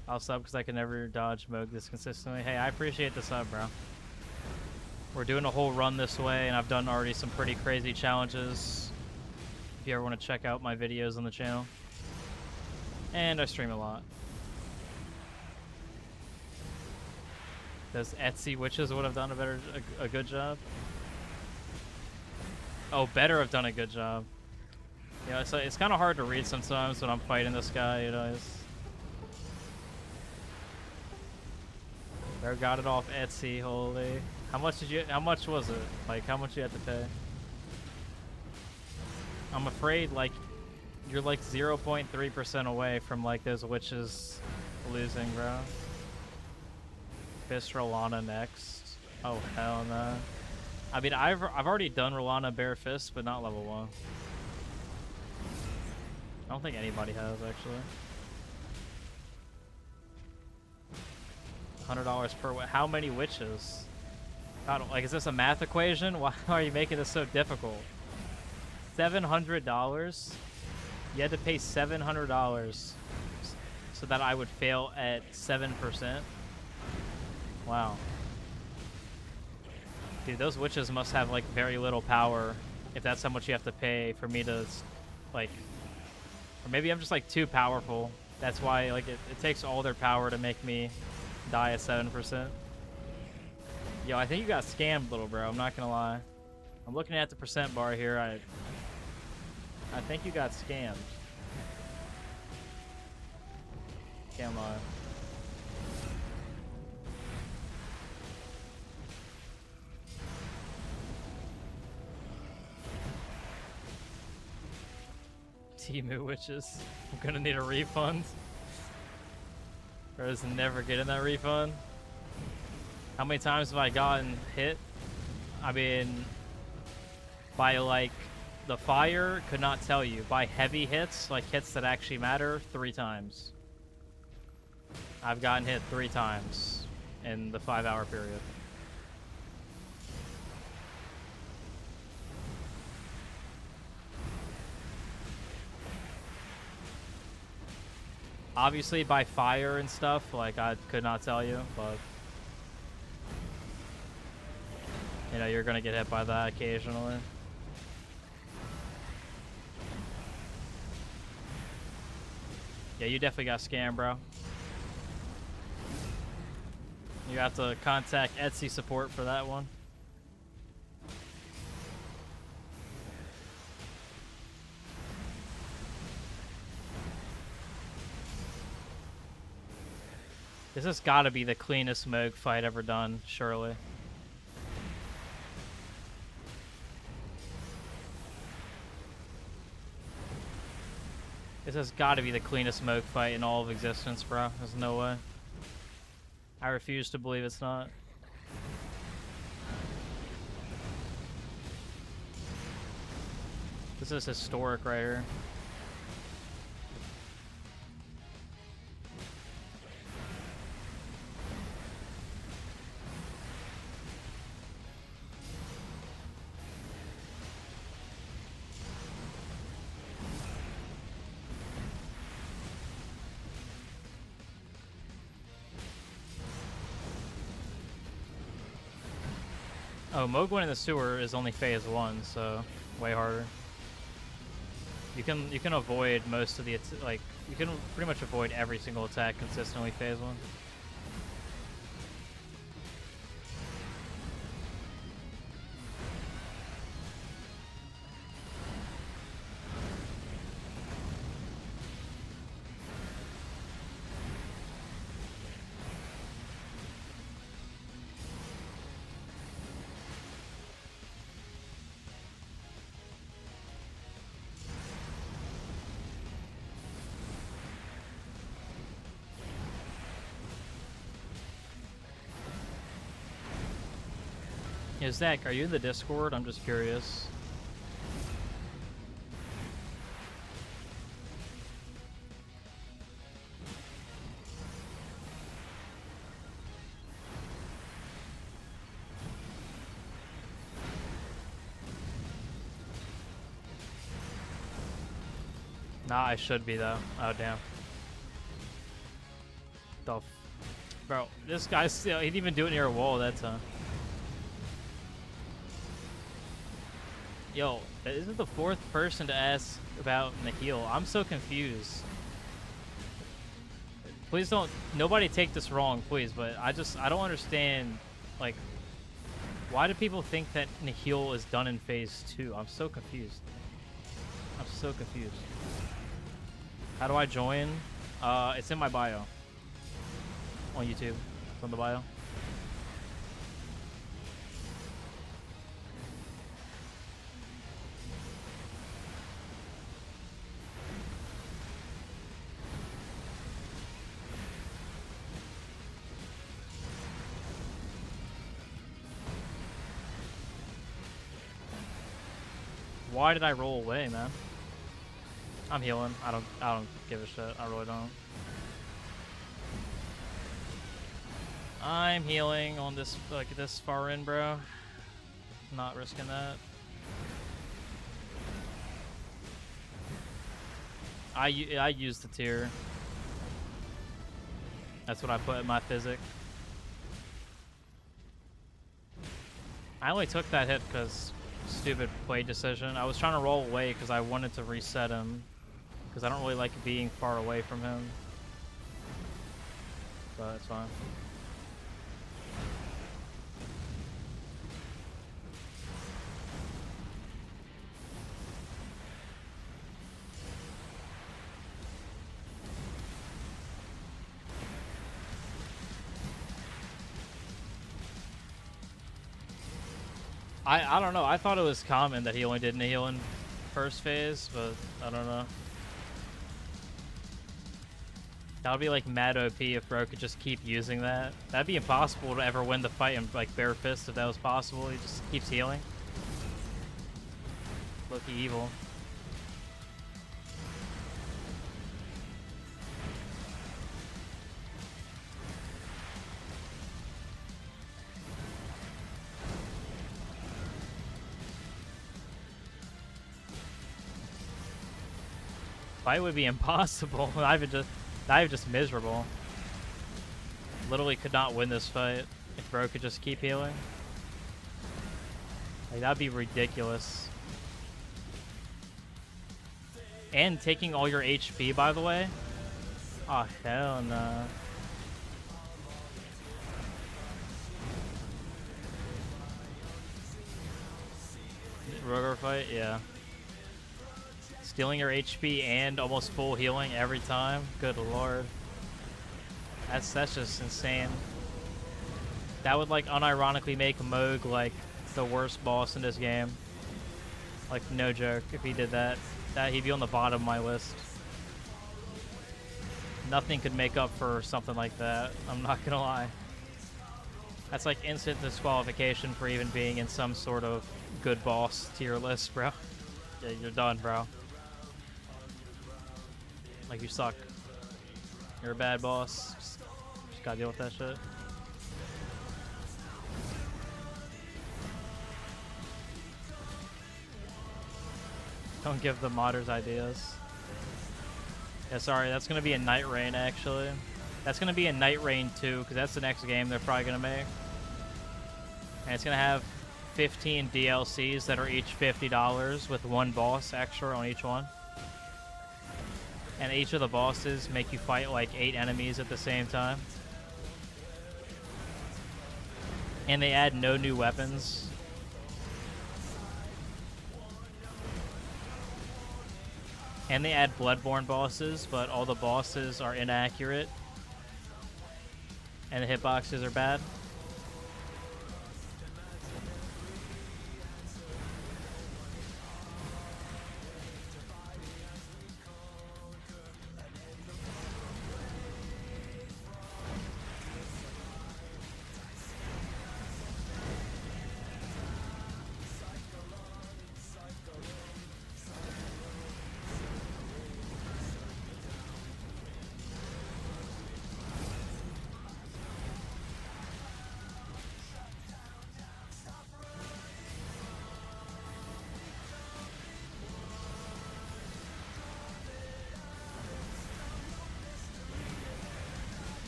I'll sub because I can never dodge Mohg this consistently. Hey, I appreciate the sub, bro. We're doing a whole run this way, and I've done already some pretty crazy challenges. If you ever want to check out my videos on the channel. And I stream a lot. Those Etsy witches would have done a good job. Oh, better have done a good job. Yeah, it's kind of hard to read sometimes when I'm fighting this guy, Bro got it off Etsy, holy. How much was it? Like, how much you had to pay? I'm afraid, like, you're like 0.3% away from, like, those witches losing, bro. Fist Rolana next. Oh, hell no. I mean, I've already done Rolana Bare Fist, but not level 1. I don't think anybody has, actually. $100 per. How many witches? God, like, is this a math equation? Why are you making this so difficult? $700. You had to pay $700 so that I would fail at 7%. Wow. Dude, those witches must have, like, very little power if that's how much you have to pay for me to, like... Or maybe I'm just, like, too powerful. That's why, like, it takes all their power to make me die at 7%. Yo, I think you got scammed, little bro. I'm not gonna lie. I'm looking at the percent bar here. I think you got scammed. Can't lie. Timu witches. I'm gonna need a refund. Or is never getting that refund. How many times have I gotten hit? I mean, by like the fire, could not tell you. By heavy hits, like hits that actually matter, 3 times. I've gotten hit 3 times in the 5-hour period. Obviously, by fire and stuff, like, I could not tell you, but... You know, you're gonna get hit by that occasionally. Yeah, you definitely got scammed, bro. You have to contact Etsy support for that one. This has got to be the cleanest Mohg fight ever done, surely. This has got to be the cleanest Mohg fight in all of existence, bro. There's no way. I refuse to believe it's not. This is historic right here. Oh, Mohg in the sewer is only phase 1, so way harder. You can avoid most of the like you can pretty much avoid every single attack consistently phase 1. Yo, Zach, are you in the Discord? I'm just curious. Nah, I should be though. Oh damn. Bro, this guy's still, he didn't even do it near a wall that time. Yo, this is the 4th person to ask about Nihil. I'm so confused. Please don't, nobody take this wrong, please, but I don't understand, like, why do people think that Nihil is done in phase 2? I'm so confused. I'm so confused. How do I join? It's in my bio. On YouTube. It's on the bio. Why did I roll away, man? I'm healing. I don't give a shit. I really don't. I'm healing on this, like, this far in, bro. Not risking that. I use the tier. That's what I put in my physic. I only took that hit because stupid play decision. I was trying to roll away because I wanted to reset him. Because I don't really like being far away from him. But it's fine. I don't know. I thought it was common that he only didn't heal in first phase, but I don't know. That would be like mad OP if bro could just keep using that. That'd be impossible to ever win the fight in like bare fist if that was possible. He just keeps healing. Low-key evil. Fight would be impossible. Not even just miserable. Literally could not win this fight if bro could just keep healing. Like, that'd be ridiculous. And taking all your HP, by the way. Oh, hell no. Roger fight, yeah. Stealing your HP and almost full healing every time. Good lord. That's just insane. That would like unironically make Mohg like the worst boss in this game. Like no joke if he did that. He'd be on the bottom of my list. Nothing could make up for something like that. I'm not gonna lie. That's like instant disqualification for even being in some sort of good boss tier list, bro. Yeah, you're done, bro. Like, you suck. You're a bad boss. Just gotta deal with that shit. Don't give the modders ideas. Yeah, sorry, that's gonna be a Night Rain, actually. That's gonna be a Night Rain 2, because that's the next game they're probably gonna make. And it's gonna have 15 DLCs that are each $50 with one boss extra on each one. And each of the bosses make you fight like 8 enemies at the same time. And they add no new weapons. And they add Bloodborne bosses, but all the bosses are inaccurate. And the hitboxes are bad.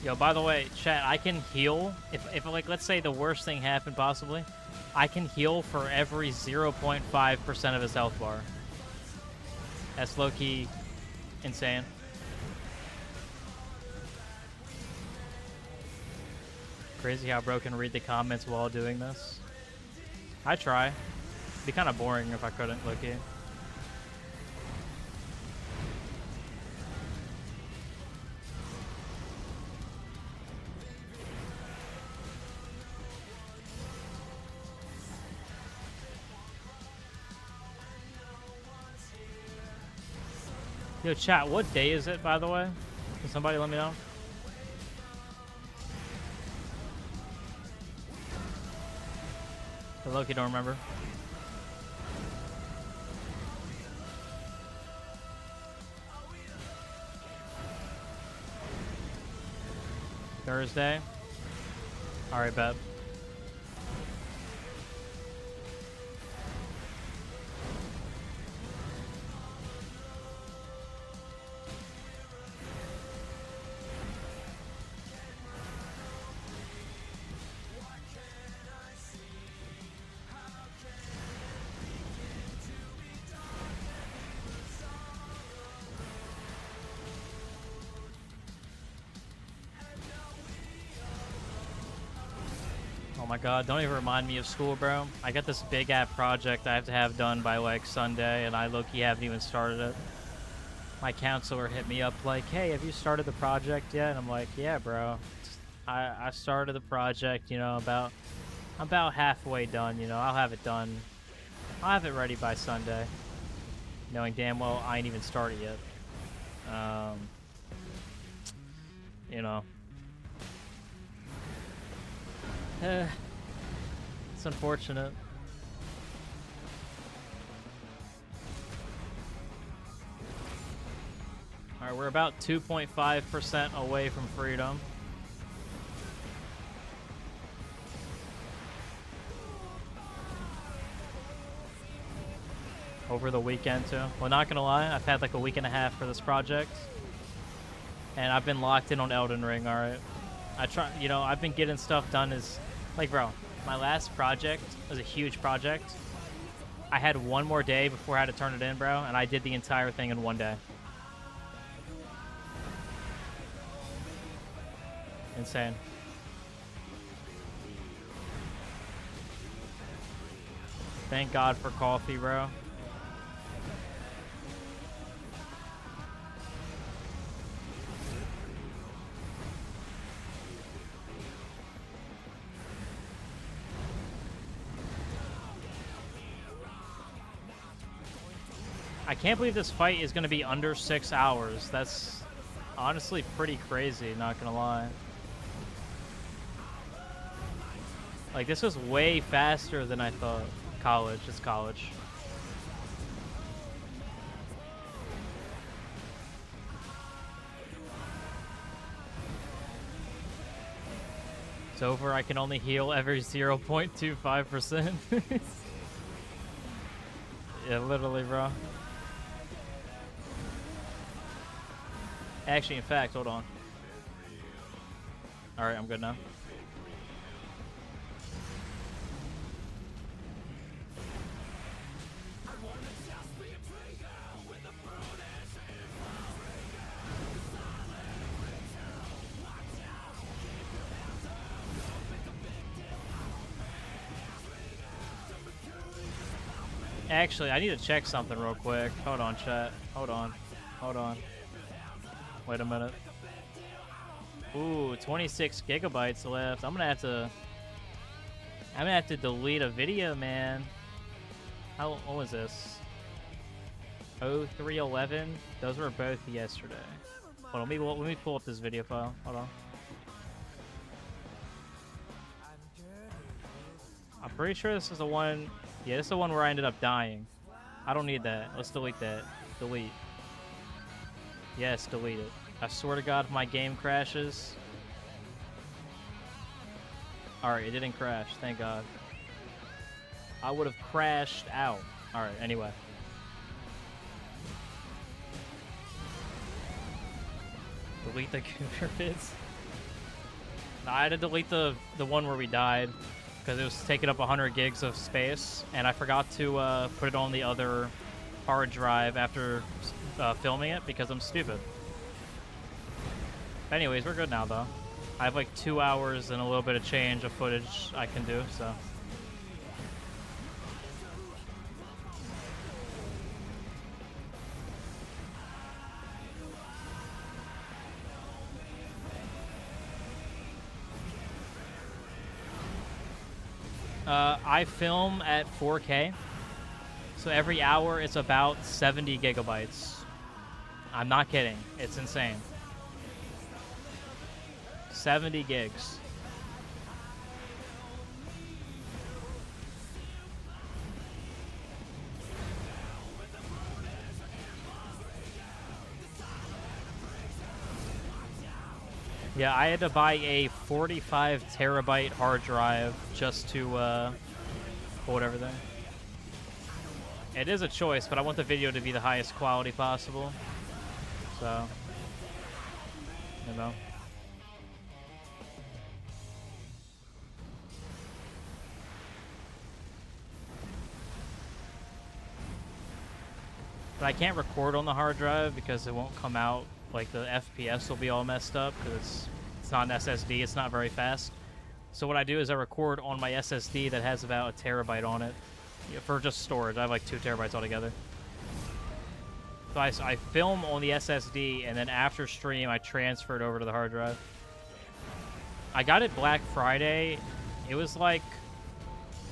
Yo, by the way, chat, I can heal. If like, let's say the worst thing happened, possibly, I can heal for every 0.5% of his health bar. That's low-key insane. Crazy how bro can read the comments while doing this. I try. It'd be kind of boring if I couldn't, low-key. Yo, chat, what day is it, by the way? Can somebody let me know? The Loki don't remember. Thursday. All right, bet. Oh my god, don't even remind me of school, bro. I got this big app project I have to have done by like Sunday, and I low-key haven't even started it. My counselor hit me up like, hey, have you started the project yet? And I'm like, yeah, bro. I started the project, you know, about halfway done, you know. I'll have it done. I'll have it ready by Sunday. Knowing damn well I ain't even started yet. You know. It's unfortunate. Alright, we're about 2.5% away from freedom. Over the weekend, too. Well, not gonna lie, I've had like a week and a half for this project. And I've been locked in on Elden Ring, alright? You know, I've been getting stuff done as... Like, bro, my last project was a huge project. I had one more day before I had to turn it in, bro, and I did the entire thing in one day. Insane. Thank God for coffee, bro. I can't believe this fight is going to be under 6 hours. That's honestly pretty crazy, not going to lie. Like, this was way faster than I thought. College. It's college. It's over. I can only heal every 0.25%. Yeah, literally, bro. Actually, in fact, hold on. Alright, I'm good now. Actually, I need to check something real quick. Hold on, chat. Hold on. Hold on. Wait a minute. Ooh, 26 gigabytes left. I'm gonna have to delete a video, man. What was this? 0311. Those were both yesterday. Hold on, let me pull up this video file. Hold on. I'm pretty sure this is the one. Yeah, this is the one where I ended up dying. I don't need that. Let's delete that. Delete. Yes, delete it. I swear to God, if my game crashes. Alright, it didn't crash. Thank God. I would have crashed out. Alright, anyway. Delete the computer vids. No, I had to delete the one where we died. Because it was taking up 100 gigs of space, and I forgot to put it on the other hard drive after filming it because I'm stupid. Anyways, we're good now, though. I have like 2 hours and a little bit of change of footage I can do, so. I film at 4K, so every hour it's about 70 gigabytes. I'm not kidding. It's insane. 70 gigs. Yeah, I had to buy a 45 terabyte hard drive just to hold everything. It is a choice, but I want the video to be the highest quality possible. So, you know. But I can't record on the hard drive because it won't come out. Like, the FPS will be all messed up because it's not an SSD. It's not very fast. So what I do is I record on my SSD that has about a terabyte on it. Yeah, for just storage. I have like 2 terabytes altogether. So I film on the SSD, and then after stream, I transfer it over to the hard drive. I got it Black Friday. It was like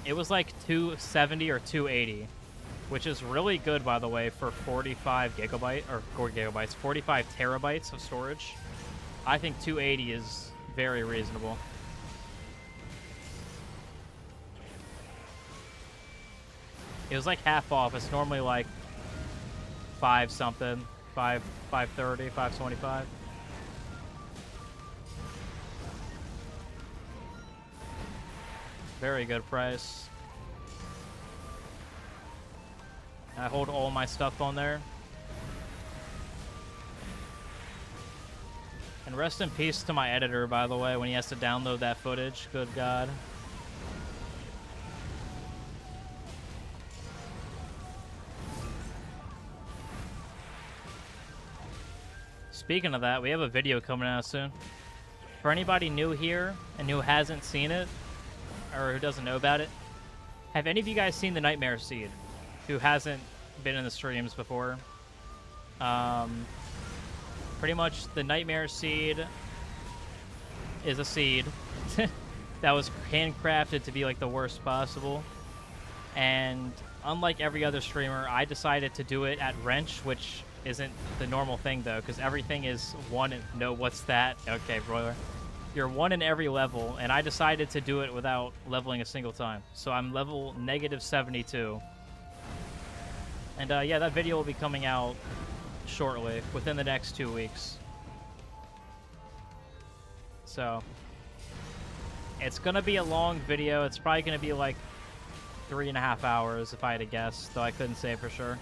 $270 or $280, which is really good, by the way, for 45 gigabyte or 4 gigabytes, 45 terabytes of storage. I think $280 is very reasonable. It was like half off. It's normally like 5 something, 530, 525. Very good price. I hold all my stuff on there. And rest in peace to my editor, by the way, when he has to download that footage. Good God. Speaking of that, we have a video coming out soon. For anybody new here and who hasn't seen it, or who doesn't know about it, have any of you guys seen the Nightmare Seed? Who hasn't been in the streams before? Pretty much the Nightmare Seed is a seed that was handcrafted to be like the worst possible. And unlike every other streamer, I decided to do it at Wrench, which isn't the normal thing though, because everything is one and no, what's that? Okay, Broiler. You're one in every level, and I decided to do it without leveling a single time. So I'm level -72. And yeah, that video will be coming out shortly, within the next 2 weeks. So it's gonna be a long video. It's probably gonna be like 3.5 hours if I had to guess, though I couldn't say for sure.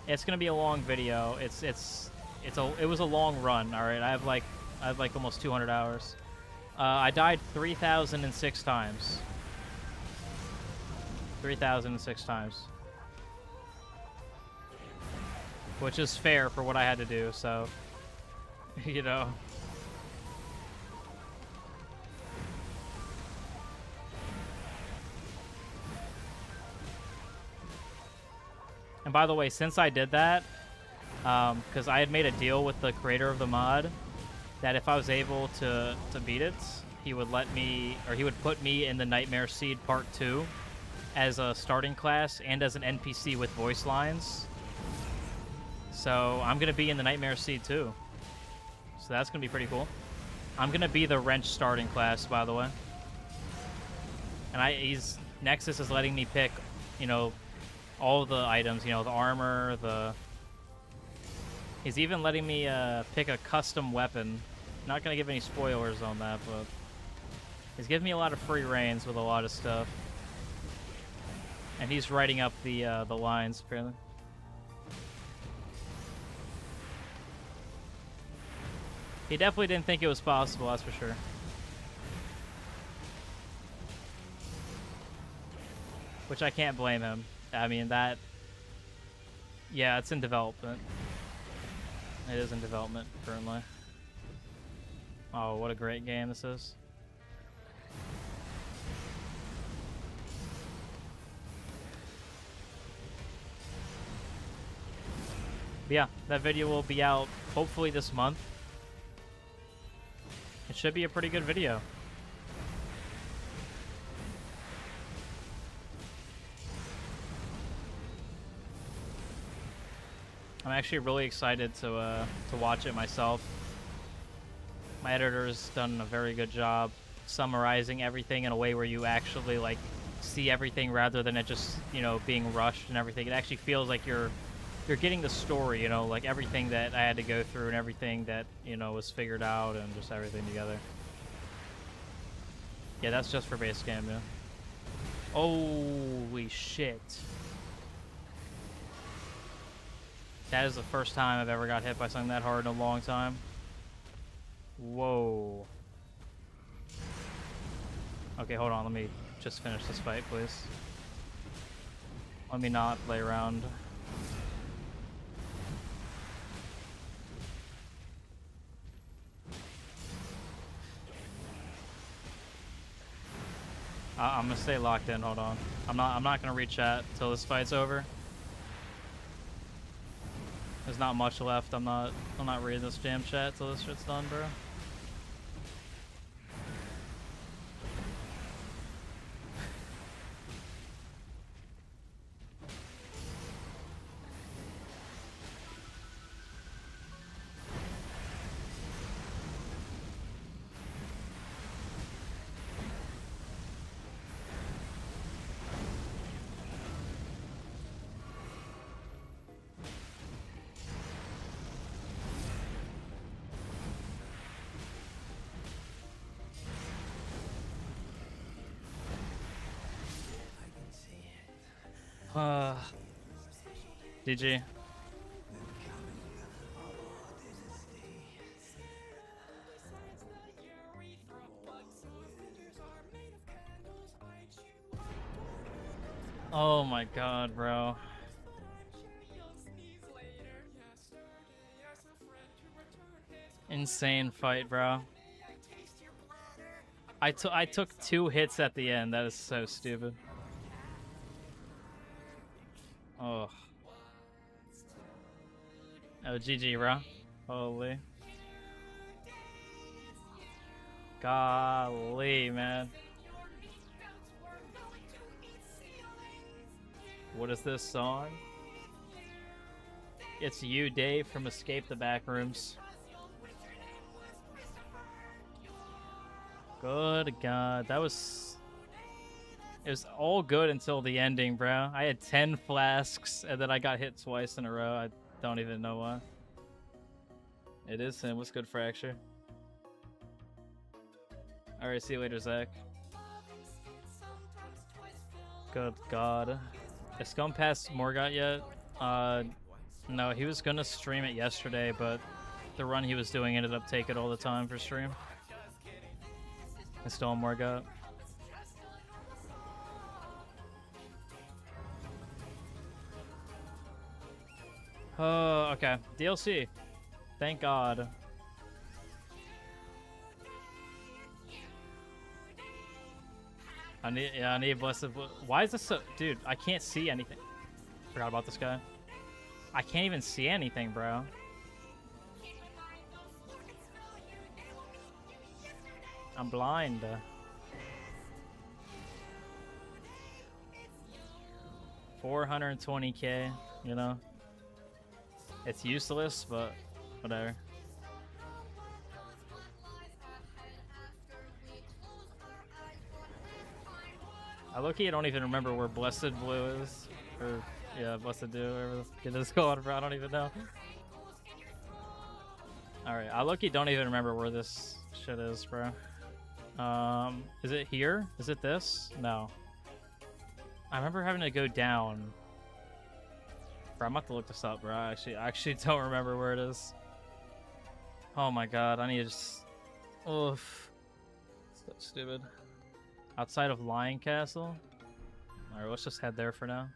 It's gonna be a long video. It was a long run. All right, I have like almost 200 hours. I died 3,006 times. 3,006 times. Which is fair for what I had to do, so, you know. And by the way, since I did that, because I had made a deal with the creator of the mod, that if I was able to beat it, he would let me, or he would put me in the Nightmare Seed Part 2 as a starting class and as an NPC with voice lines. So I'm going to be in the Nightmare Seed too. So that's going to be pretty cool. I'm going to be the Wrench starting class, by the way. And Nexus is letting me pick, you know, all the items, you know, the armor, he's even letting me pick a custom weapon. Not going to give any spoilers on that, but he's giving me a lot of free reigns with a lot of stuff. And he's writing up the lines, apparently. He definitely didn't think it was possible, that's for sure. Which I can't blame him. I mean, yeah, it's in development. It is in development currently. Oh, what a great game this is. But yeah, that video will be out hopefully this month. It should be a pretty good video. I'm actually really excited to watch it myself. My editor's done a very good job summarizing everything in a way where you actually like see everything rather than it just, you know, being rushed and everything. It actually feels like you're you're getting the story, you know, like everything that I had to go through and everything that, you know, was figured out and just everything together. Yeah, that's just for base game, yeah. Holy shit. That is the first time I've ever got hit by something that hard in a long time. Whoa. Okay, hold on. Let me just finish this fight, please. Let me not play around. I'm gonna stay locked in. Hold on. I'm not gonna reach chat till this fight's over. There's not much left. I'm not reading this jam chat till this shit's done, bro. GG. Oh my god, bro. Insane fight, bro. I took 2 hits at the end. That is so stupid. Oh. Oh, GG, bro. Holy. Golly, man. What is this song? It's You, Dave, from Escape the Backrooms. Good God. That was... It was all good until the ending, bro. I had 10 flasks, and then I got hit twice in a row. I don't even know why. It is him. What's good, Fracture? Alright, see you later, Zach. Good God. Has Scum passed Morgot yet? No, he was gonna stream it yesterday, but the run he was doing ended up taking all the time for stream. It's still on Morgot. Oh, okay. DLC. Thank God. I need Blessed. Why is this so... Dude, I can't see anything. Forgot about this guy. I can't even see anything, bro. I'm blind. 420k, you know? It's useless, but whatever. I low-key don't even remember where Blessed Blue is. Or, yeah, Blessed Dew, whatever it is called, bro. I don't even know. Alright, I low-key don't even remember where this shit is, bro. Is it here? Is it this? No. I remember having to go down. Bro, I'm about to look this up, bro. I actually don't remember where it is. Oh my god, I need to just... Oof. So stupid. Outside of Lion Castle? Alright, let's just head there for now.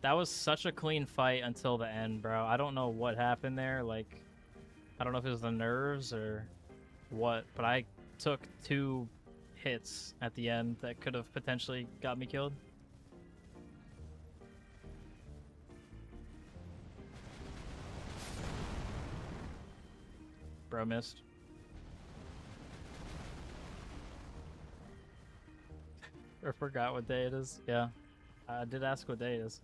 That was such a clean fight until the end, bro. I don't know what happened there. Like, I don't know if it was the nerves or what, but I took 2 hits at the end that could have potentially got me killed. Bro missed. Or forgot what day it is. Yeah, I did ask what day it is.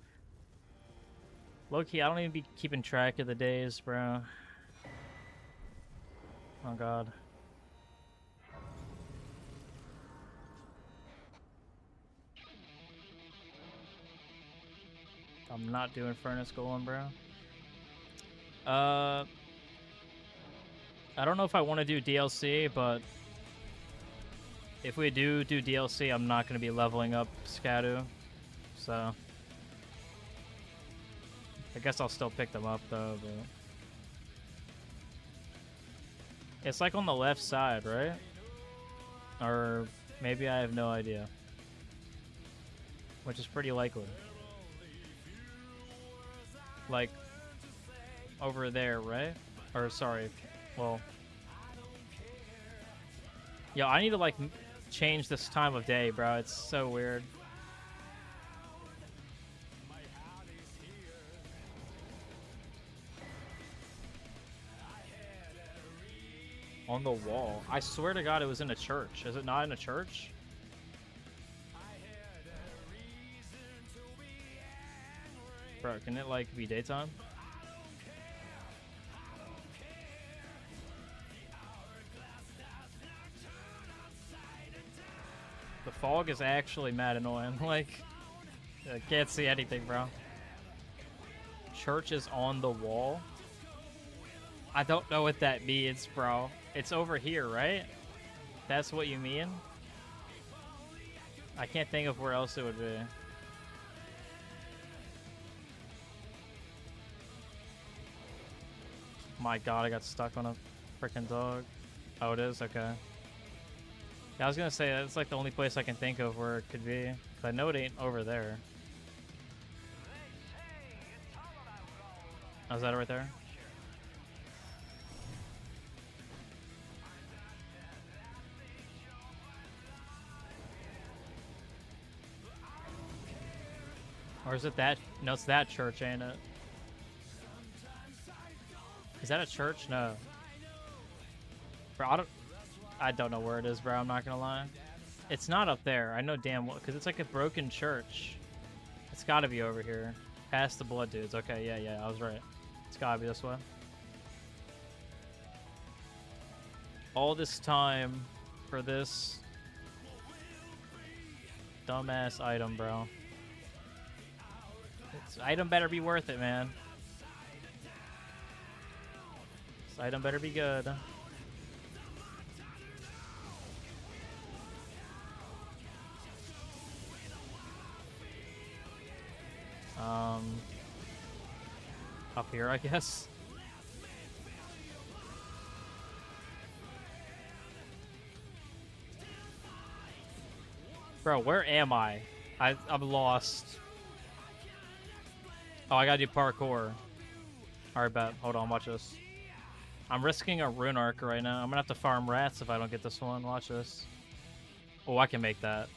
Low-key, I don't even be keeping track of the days, bro. Oh god. I'm not doing Furnace Golem, bro. I don't know if I want to do DLC, but if we do DLC, I'm not going to be leveling up Scadu. So I guess I'll still pick them up, though. But it's like on the left side, right? Or maybe I have no idea. Which is pretty likely. Like, over there, right? Or, sorry. Well. Yo, I need to, like, change this time of day, bro. It's so weird. On the wall. I swear to God it was in a church. Is it not in a church? Bro, can it, like, be daytime? The fog is actually mad annoying. Like, I can't see anything, bro. Church is on the wall? I don't know what that means, bro. It's over here, right? That's what you mean? I can't think of where else it would be. My God, I got stuck on a freaking dog. Oh, it is? Okay. Yeah, I was gonna say, that's like the only place I can think of where it could be. But I know it ain't over there. Oh, is that it right there? Or is it that? No, it's that church, ain't it? Is that a church? No. Bro, I don't know where it is, bro. I'm not gonna lie. It's not up there. I know damn well, because it's like a broken church. It's gotta be over here. Past the blood dudes. Okay, yeah, I was right. It's gotta be this way. All this time for this dumbass item, bro. This item better be worth it, man. This item better be good. Up here, I guess. Bro, where am I? I'm lost. Oh, I gotta do parkour. Alright, bet. Hold on, watch this. I'm risking a rune arc right now. I'm gonna have to farm rats if I don't get this one. Watch this. Oh, I can make that.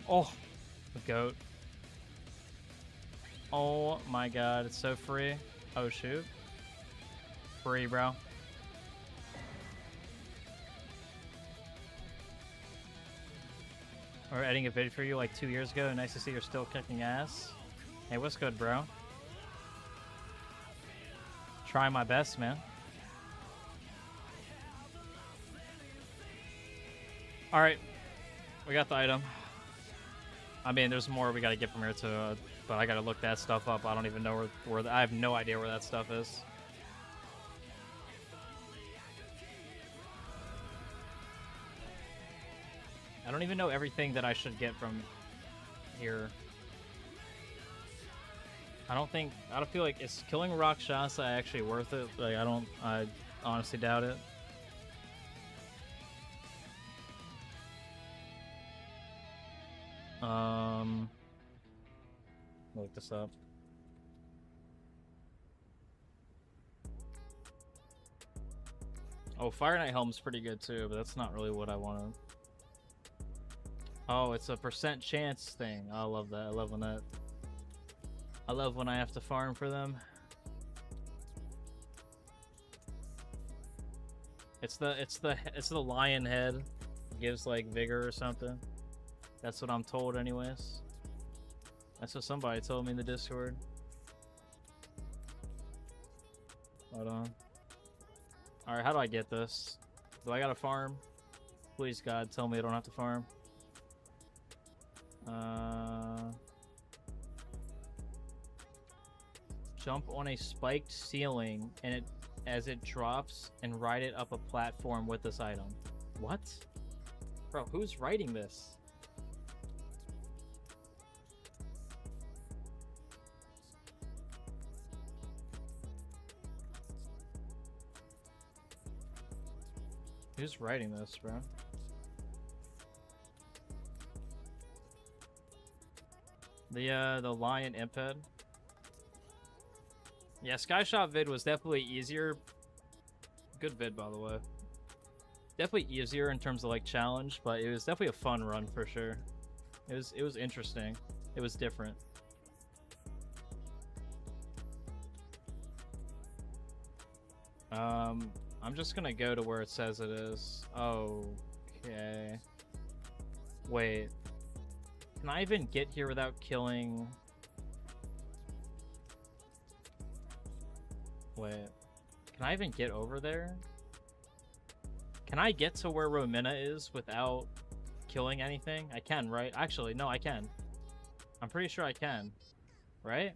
Oh, the goat. Oh my God, it's so free. Oh shoot. Free, bro. We're editing a video for you like 2 years ago. Nice to see you're still kicking ass. Hey, what's good, bro? Try my best, man. Alright. We got the item. I mean, there's more we gotta get from here too, but I gotta look that stuff up. I don't even know where I have no idea where that stuff is. I don't even know everything that I should get from here. I don't feel like, is killing Rakshasa actually worth it? Like, I honestly doubt it. Look this up. Oh, Fire Knight Helm's pretty good too, but that's not really what I wanted. Oh, it's a % chance thing. I love that. I love when I have to farm for them. It's the lion head. It gives like vigor or something. That's what I'm told anyways. That's what somebody told me in the Discord. Hold on. Alright, how do I get this? Do I gotta farm? Please God, tell me I don't have to farm. Jump on a spiked ceiling and it as it drops and ride it up a platform with this item. What? Bro, who's writing this? Who's writing this, bro? The lion imped. Yeah, Skyshot vid was definitely easier. Good vid, by the way. Definitely easier in terms of like challenge, but it was definitely a fun run for sure. It was interesting. It was different. I'm just gonna go to where it says it is. Okay. Wait. Can I even get here without killing? Wait. Can I even get over there? Can I get to where Romina is without killing anything? I can, right? Actually, no, I can. I'm pretty sure I can. Right?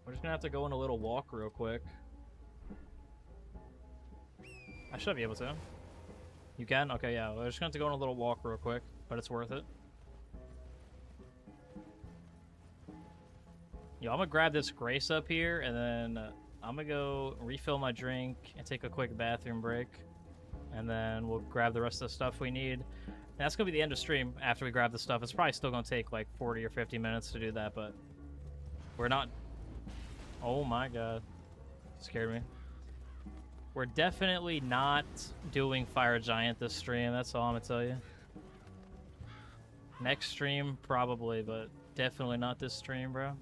We're just gonna have to go on a little walk real quick. I should be able to. You can? Okay, yeah. We're just gonna have to go on a little walk real quick, but it's worth it. Yo, I'm gonna grab this Grace up here, and then I'm gonna go refill my drink and take a quick bathroom break. And then we'll grab the rest of the stuff we need. And that's gonna be the end of stream after we grab the stuff. It's probably still gonna take like 40 or 50 minutes to do that, but we're not... Oh my god. Scared me. We're definitely not doing Fire Giant this stream, that's all I'm gonna tell you. Next stream, probably, but definitely not this stream, bro.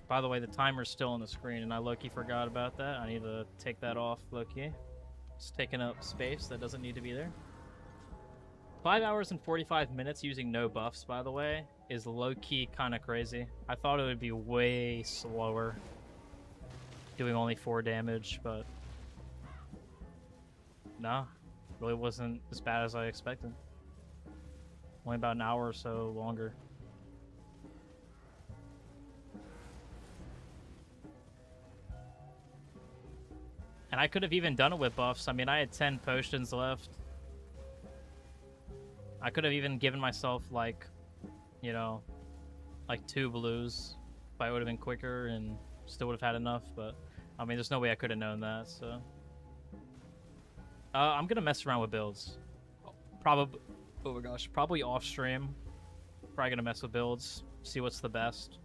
By the way, the timer's still on the screen, and I low-key forgot about that. I need to take that off, low-key. It's taking up space that doesn't need to be there. 5 hours and 45 minutes using no buffs, by the way, is low-key kind of crazy. I thought it would be way slower, doing only 4 damage, but no, really wasn't as bad as I expected. Only about an hour or so longer. And I could have even done it with buffs. I mean, I had 10 potions left. I could have even given myself, like, you know, like 2 blues if I would have been quicker and still would have had enough. But, I mean, there's no way I could have known that, so. I'm going to mess around with builds. Probably, oh my gosh, probably off stream. Probably going to mess with builds, see what's the best.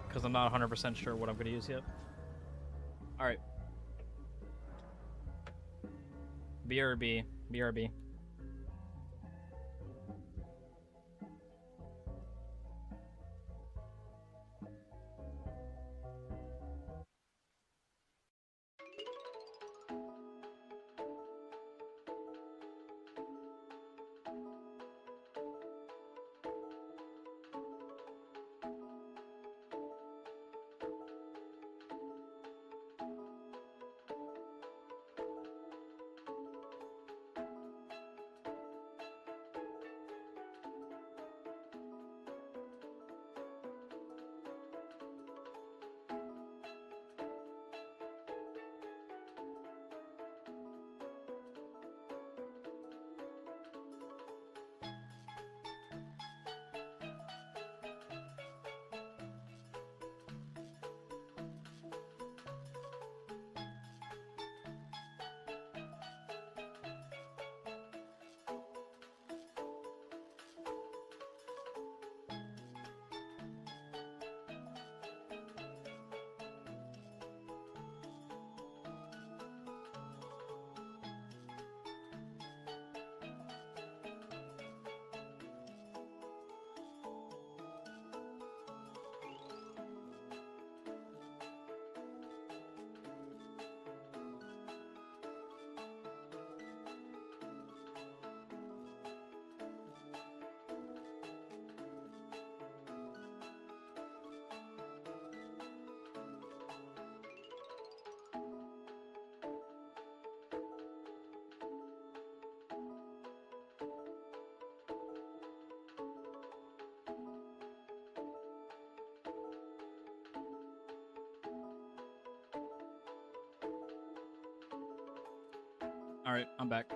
Because I'm not 100% sure what I'm going to use yet. Alright. BRB. BRB. Alright, I'm back.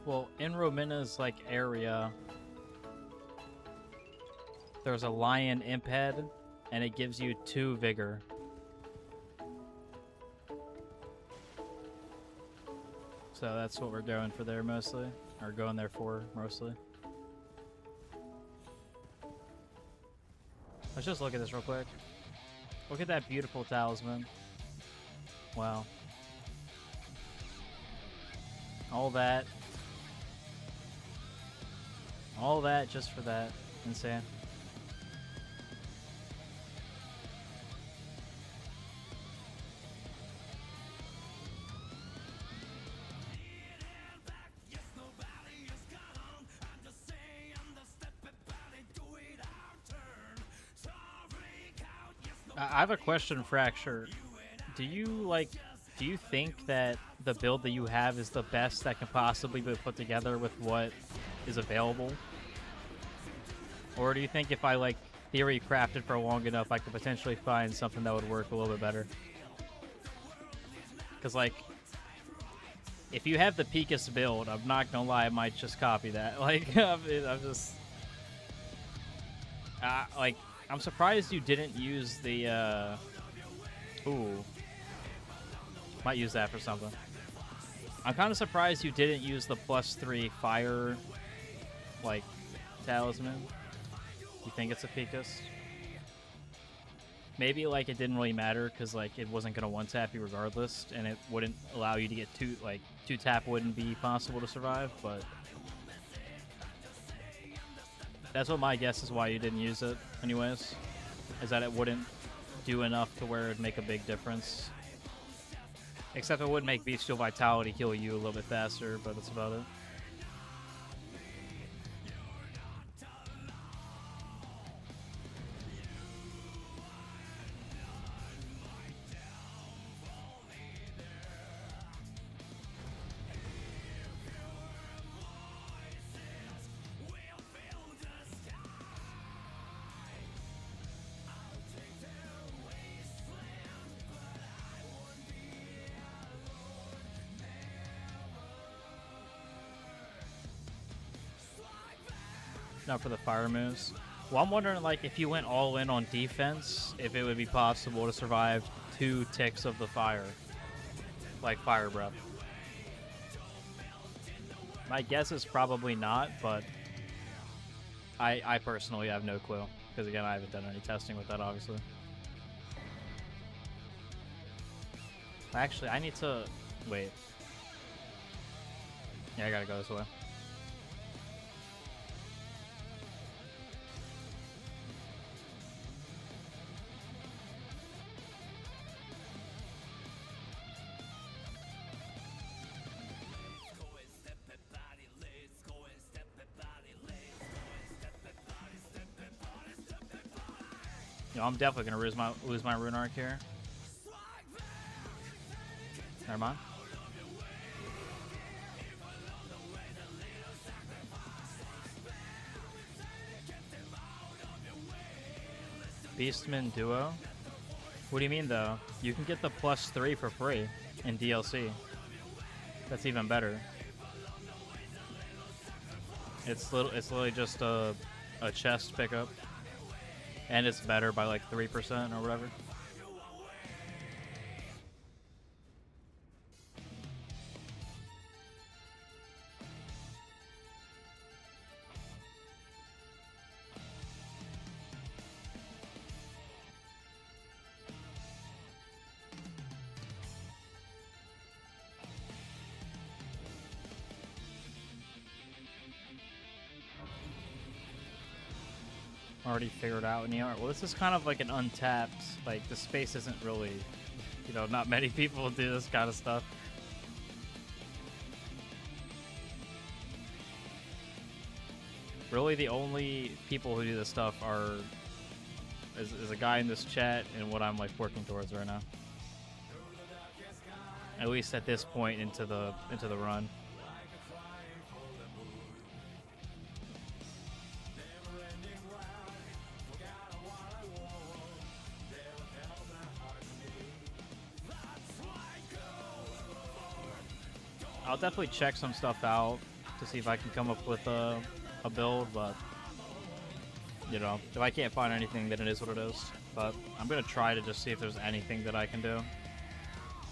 Well, in Romina's like area, there's a lion imp head, and it gives you 2 vigor. So that's what we're going for there mostly, or going there for mostly. Let's just look at this real quick. Look at that beautiful talisman. Wow. All that just for that. Insane. I have a question, Fracture. Do you think that the build that you have is the best that can possibly be put together with what is available? Or do you think if I, like, theory crafted for long enough, I could potentially find something that would work a little bit better? Because, like, if you have the Picus build, I'm not gonna lie, I might just copy that. Like, I'm just... like, I'm surprised you didn't use the, Ooh. Might use that for something. I'm kind of surprised you didn't use the +3 fire, like, talisman. You think it's a Picus? Maybe, like, it didn't really matter because, like, it wasn't going to one-tap you regardless, and it wouldn't allow you to get two-tap wouldn't be possible to survive, but... That's what my guess is why you didn't use it, anyways. Is that it wouldn't do enough to where it'd make a big difference. Except it would make Bestial Vitality heal you a little bit faster, but that's about it. Not for the fire moves. Well, I'm wondering, like, if you went all in on defense, if it would be possible to survive 2 ticks of the fire. Like Fire Breath. My guess is probably not, but I personally have no clue. Because, again, I haven't done any testing with that, obviously. Actually, I need to... Wait. Yeah, I gotta go this way. You know, I'm definitely gonna lose my rune arc here. Never mind. Beastman Duo? What do you mean though? You can get the +3 for free in DLC. That's even better. It's literally just a chest pickup. And it's better by like 3% or whatever. already figured out in the art. Well, this is kind of like an untapped, like, the space isn't really, you know, not many people do this kind of stuff. Really, the only people who do this stuff is a guy in this chat and what I'm like working towards right now. At least at this point into the run. I'll definitely check some stuff out to see if I can come up with a build, but you know, if I can't find anything, then it is what it is. But I'm gonna try to just see if there's anything that I can do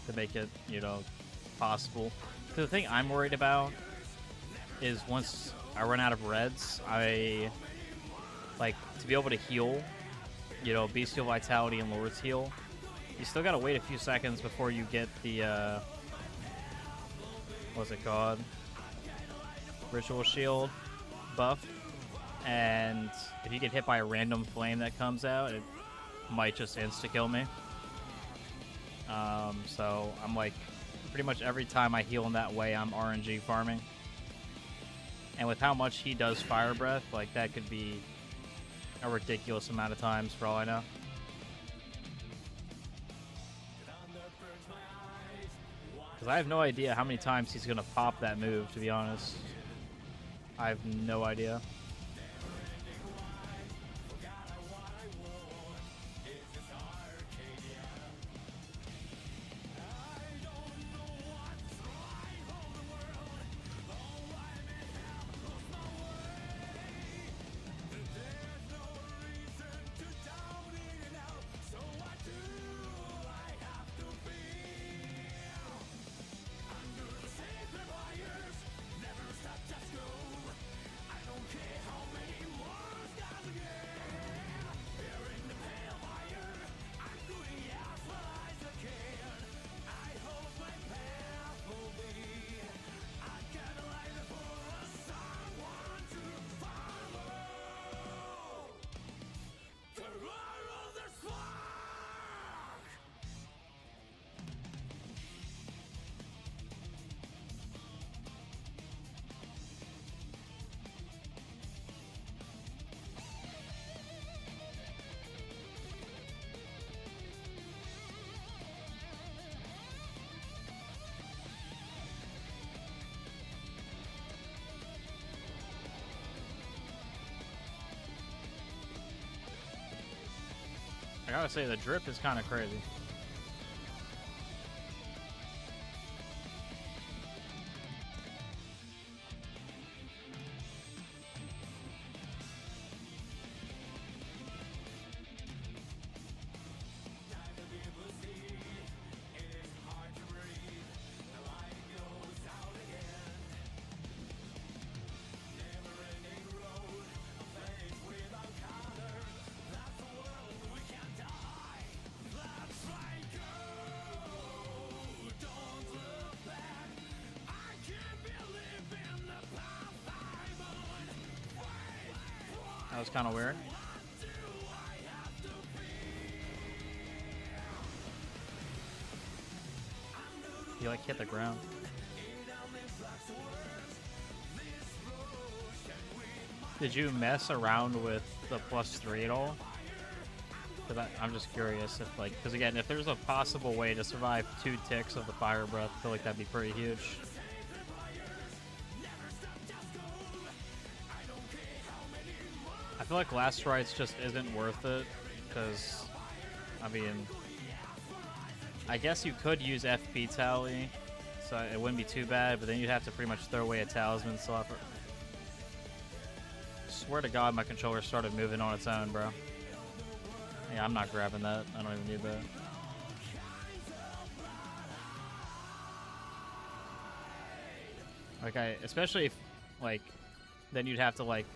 to make it, you know, possible. The thing I'm worried about is once I run out of reds, I like to be able to heal, you know, Bestial Vitality and Lord's Heal. You still gotta wait a few seconds before you get the what's it called? Ritual Shield buff. And if you get hit by a random flame that comes out, it might just insta-kill me. So I'm like, pretty much every time I heal in that way, I'm RNG farming. And with how much he does Fire Breath, like that could be a ridiculous amount of times for all I know. Because I have no idea how many times he's going to pop that move, to be honest. I have no idea. I gotta say, the drip is kind of crazy. That was kind of weird. He like hit the ground. Did you mess around with the +3 at all? Because I'm just curious if like, because again, if there's a possible way to survive 2 ticks of the Fire Breath, I feel like that'd be pretty huge. I feel like Last Rites just isn't worth it, because, I mean, I guess you could use FP Tally, so it wouldn't be too bad, but then you'd have to pretty much throw away a Talisman slot. Swear to God, my controller started moving on its own, bro. Yeah, I'm not grabbing that. I don't even need that. Okay, especially if, like, then you'd have to, like,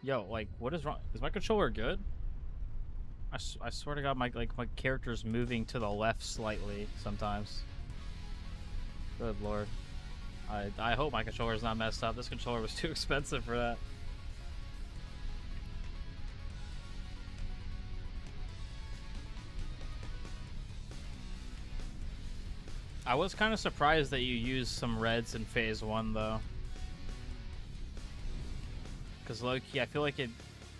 yo, like, what is wrong? Is my controller good? I swear to God, my character's moving to the left slightly sometimes. Good lord. I hope my controller's not messed up. This controller was too expensive for that. I was kind of surprised that you used some reds in phase 1 though. Because low-key, I feel like it'd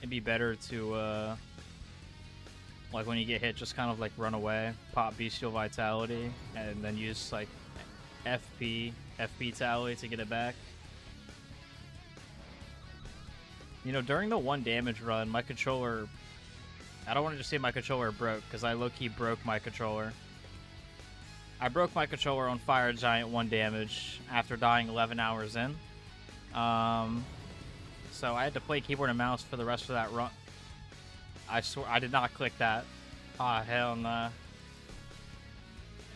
be better to, like when you get hit, just kind of like run away, pop Bestial Vitality, and then use like FP Vitality to get it back. You know, during the 1 damage run, my controller, I don't want to just say my controller broke, because I low-key broke my controller. I broke my controller on Fire Giant 1 damage after dying 11 hours in. So I had to play keyboard and mouse for the rest of that run. I swear, I did not click that. Ah, hell nah.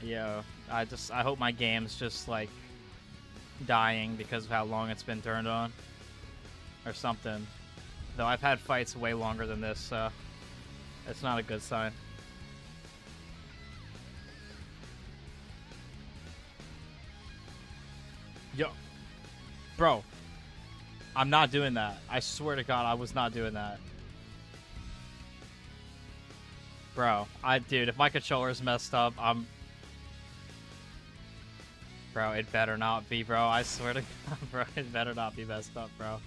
Yo, I hope my game's just, like, dying because of how long it's been turned on. Or something. Though I've had fights way longer than this, so it's not a good sign. Yo. Bro. I'm not doing that. I swear to God, I was not doing that. Bro, dude, if my controller's messed up, Bro, it better not be, bro. I swear to God, bro, it better not be messed up, bro.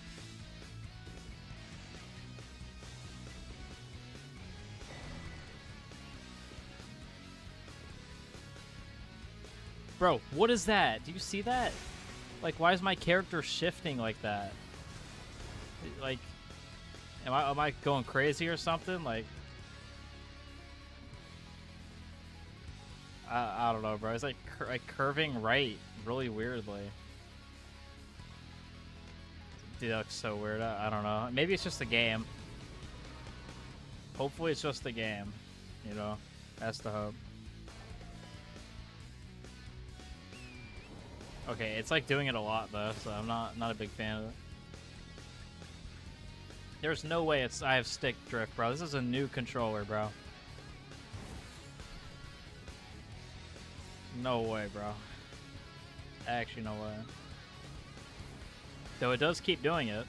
Bro, what is that? Do you see that? Like, why is my character shifting like that? Like, am I going crazy or something? Like, I don't know, bro. It's like curving right really weirdly. Dude, that looks so weird. I don't know. Maybe it's just the game. Hopefully it's just the game. You know, that's the hope. Okay, it's like doing it a lot though, so I'm not a big fan of it. There's no way I have stick drift, bro. This is a new controller, bro. No way, bro. Actually, no way. Though it does keep doing it.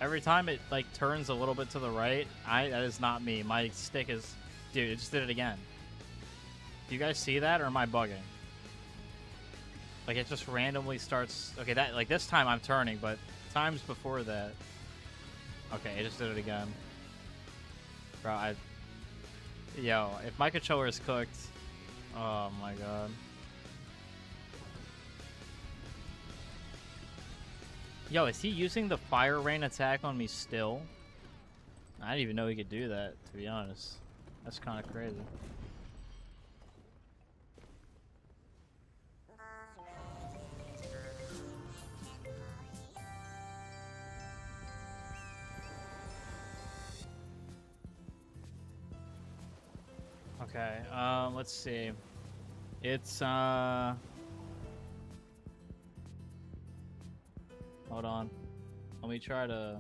Every time it like turns a little bit to the right, that is not me. My stick is, dude, it just did it again. Do you guys see that, or am I bugging? Like it just randomly starts. Okay, that like this time I'm turning, but times before that. Okay, it just did it again. Bro, yo, if my controller is cooked, oh my God. Yo, is he using the fire rain attack on me still? I didn't even know he could do that, to be honest. That's kind of crazy. Okay, let's see. It's, hold on. Let me try to...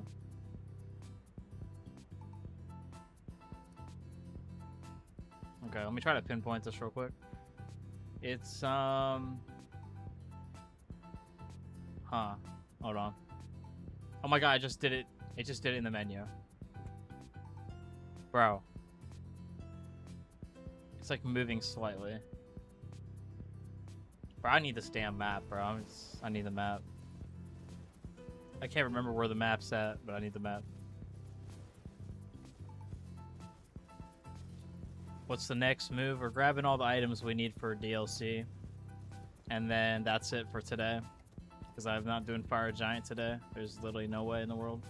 Okay, let me try to pinpoint this real quick. It's, Huh. Hold on. Oh my God, I just did it. It just did it in the menu. Bro. It's like moving slightly. Bro, I need this damn map, bro. I need the map. I can't remember where the map's at, but I need the map. What's the next move? We're grabbing all the items we need for DLC. And then that's it for today. Because I'm not doing Fire Giant today. There's literally no way in the world.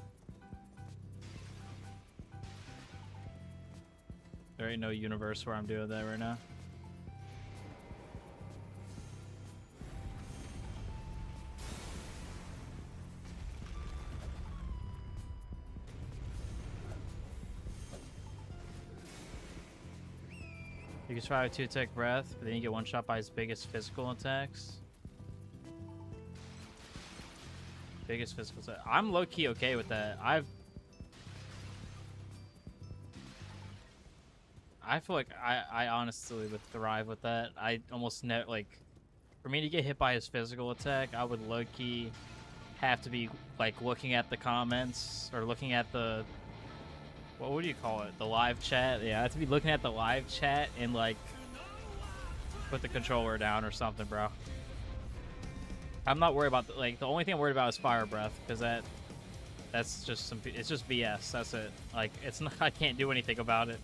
There ain't no universe where I'm doing that right now. You can try a 2-tick breath, but then you get one shot by his biggest physical attacks. Biggest physical attack. I'm low-key okay with that. I feel like I honestly would thrive with that. I almost like, for me to get hit by his physical attack, I would low-key have to be like looking at the comments or looking at the, what would you call it? The live chat? Yeah, I have to be looking at the live chat and like put the controller down or something, bro. I'm not worried about the only thing I'm worried about is fire breath, because that's just it's just BS. That's it. Like, it's not, I can't do anything about it.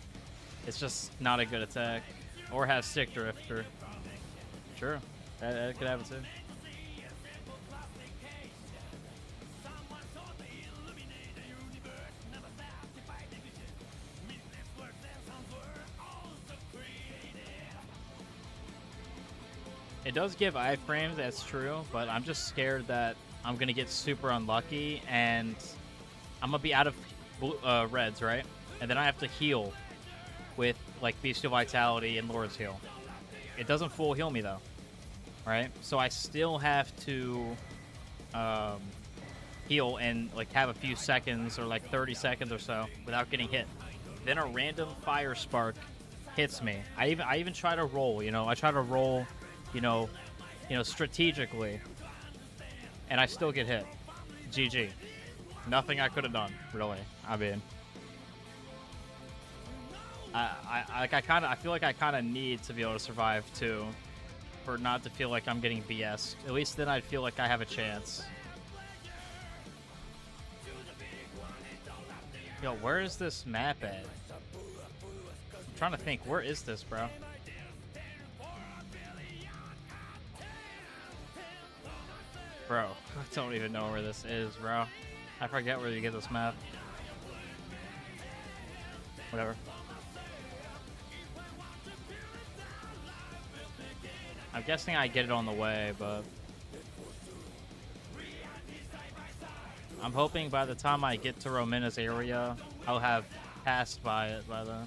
It's just not a good attack. Or have stick drifter. Sure, that could happen too. It does give iframes, that's true, but I'm just scared that I'm gonna get super unlucky and I'm gonna be out of reds, right? And then I have to heal with like Bestial Vitality and Lord's Heal. It doesn't full heal me though, right? So I still have to heal and like have a few seconds or like 30 seconds or so without getting hit. Then a random fire spark hits me. I even try to roll, you know. I try to roll, you know, strategically, and I still get hit. GG. Nothing I could have done, really. I mean, I feel like I kind of need to be able to survive too, for not to feel like I'm getting BS. At least then I'd feel like I have a chance. Yo, where is this map at? I'm trying to think. Where is this, bro? Bro, I don't even know where this is, bro. I forget where you get this map. Whatever. I'm guessing I get it on the way, but I'm hoping by the time I get to Romina's area, I'll have passed by it by then.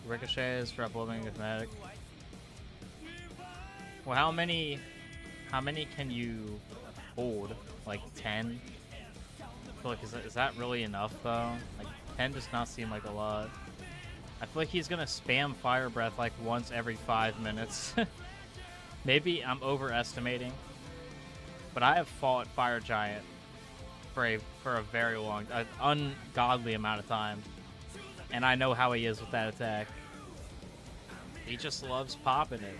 Ricochets for uploading Fnatic. Well, how many can you hold? Like 10? I feel like is that really enough though? Like 10 does not seem like a lot. I feel like he's gonna spam fire breath like once every 5 minutes. Maybe I'm overestimating, but I have fought Fire Giant for a very long, ungodly amount of time, and I know how he is with that attack. He just loves popping it.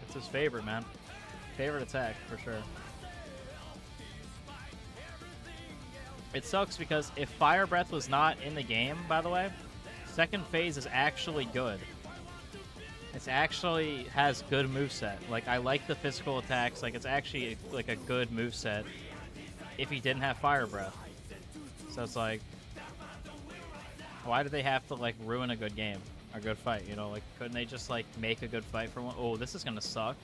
It's his favorite, man. Favorite attack for sure. It sucks because if Fire Breath was not in the game, by the way, second phase is actually good. It's actually has good moveset. Like, I like the physical attacks. Like, it's actually like a good moveset if he didn't have Fire Breath. So it's like, why do they have to like ruin a good game, a good fight? You know, like, couldn't they just like make a good fight for one? Oh, this is gonna suck.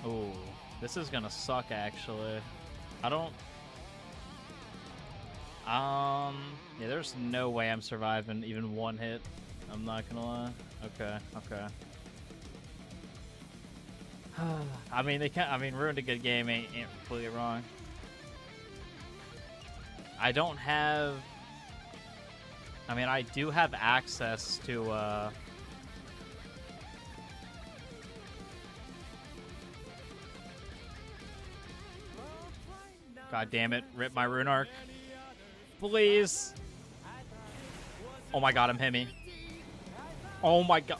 Oh, this is gonna suck actually. I don't. Yeah, there's no way I'm surviving even one hit. I'm not gonna lie. Okay, okay. I mean, they can't. I mean, ruined a good game ain't completely wrong. I don't have. I mean, I do have access to. God damn it! Rip my rune arc, please. Oh my god, I'm Hemi. Oh my god.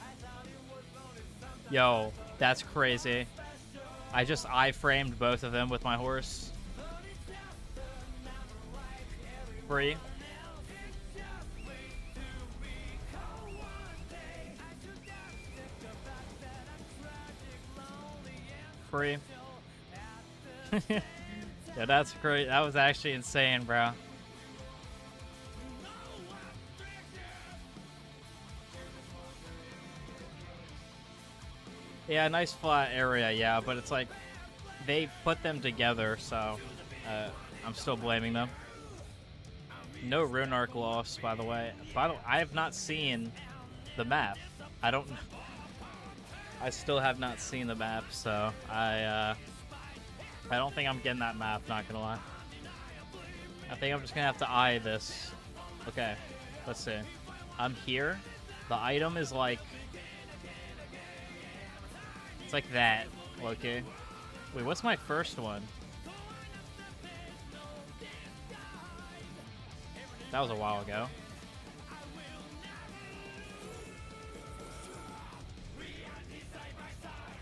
Yo, that's crazy. I just iframed both of them with my horse. Free. Free. Yeah, that's great. That was actually insane, bro. Yeah, nice flat area, yeah, but it's like they put them together, so I'm still blaming them. No rune arc loss, by the way. I have not seen the map. I still have not seen the map, so I don't think I'm getting that map, not gonna lie. I think I'm just gonna have to eye this. Okay, let's see. I'm here. The item is like, it's like that. Okay. Wait, what's my first one? That was a while ago.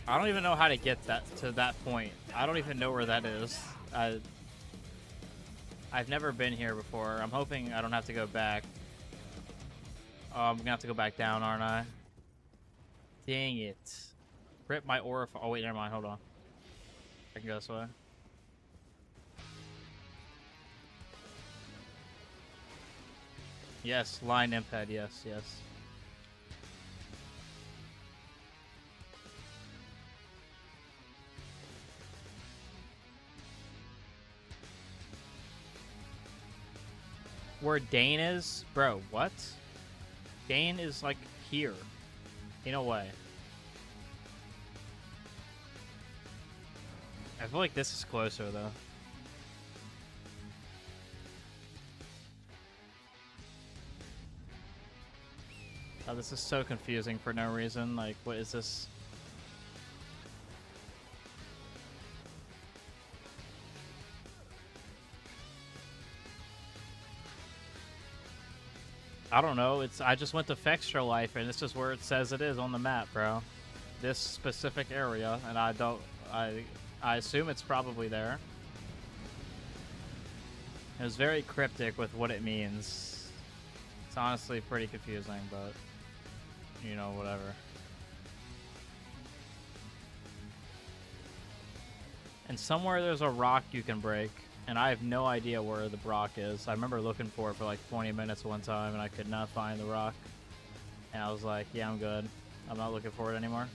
I don't even know how to get to that point. I don't even know where that is. I've never been here before. I'm hoping I don't have to go back. Oh, I'm gonna have to go back down, aren't I? Dang it. Rip my aura. Oh, wait, never mind. Hold on. I can go this way. Yes, line imped. Yes, yes. Where Dane is? Bro, what? Dane is, like, here. In a way. I feel like this is closer, though. Oh, this is so confusing for no reason. Like, what is this? I don't know. I just went to Fextra Life, and this is where it says it is on the map, bro. This specific area, and I assume it's probably there. It was very cryptic with what it means. It's honestly pretty confusing, but you know, whatever. And somewhere there's a rock you can break, and I have no idea where the rock is. I remember looking for it for like 20 minutes one time, and I could not find the rock. And I was like, yeah, I'm good. I'm not looking for it anymore.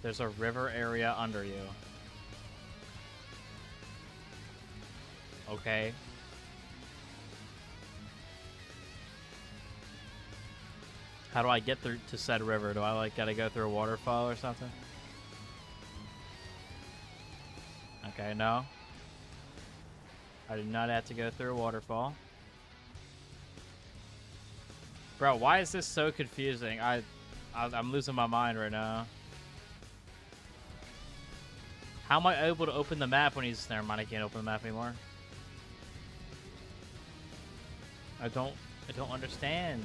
There's a river area under you. Okay. How do I get through to said river? Do I like gotta go through a waterfall or something? Okay, no. I did not have to go through a waterfall. Bro, why is this so confusing? I'm losing my mind right now. How am I able to open the map when he's... Never mind, I can't open the map anymore. I don't understand.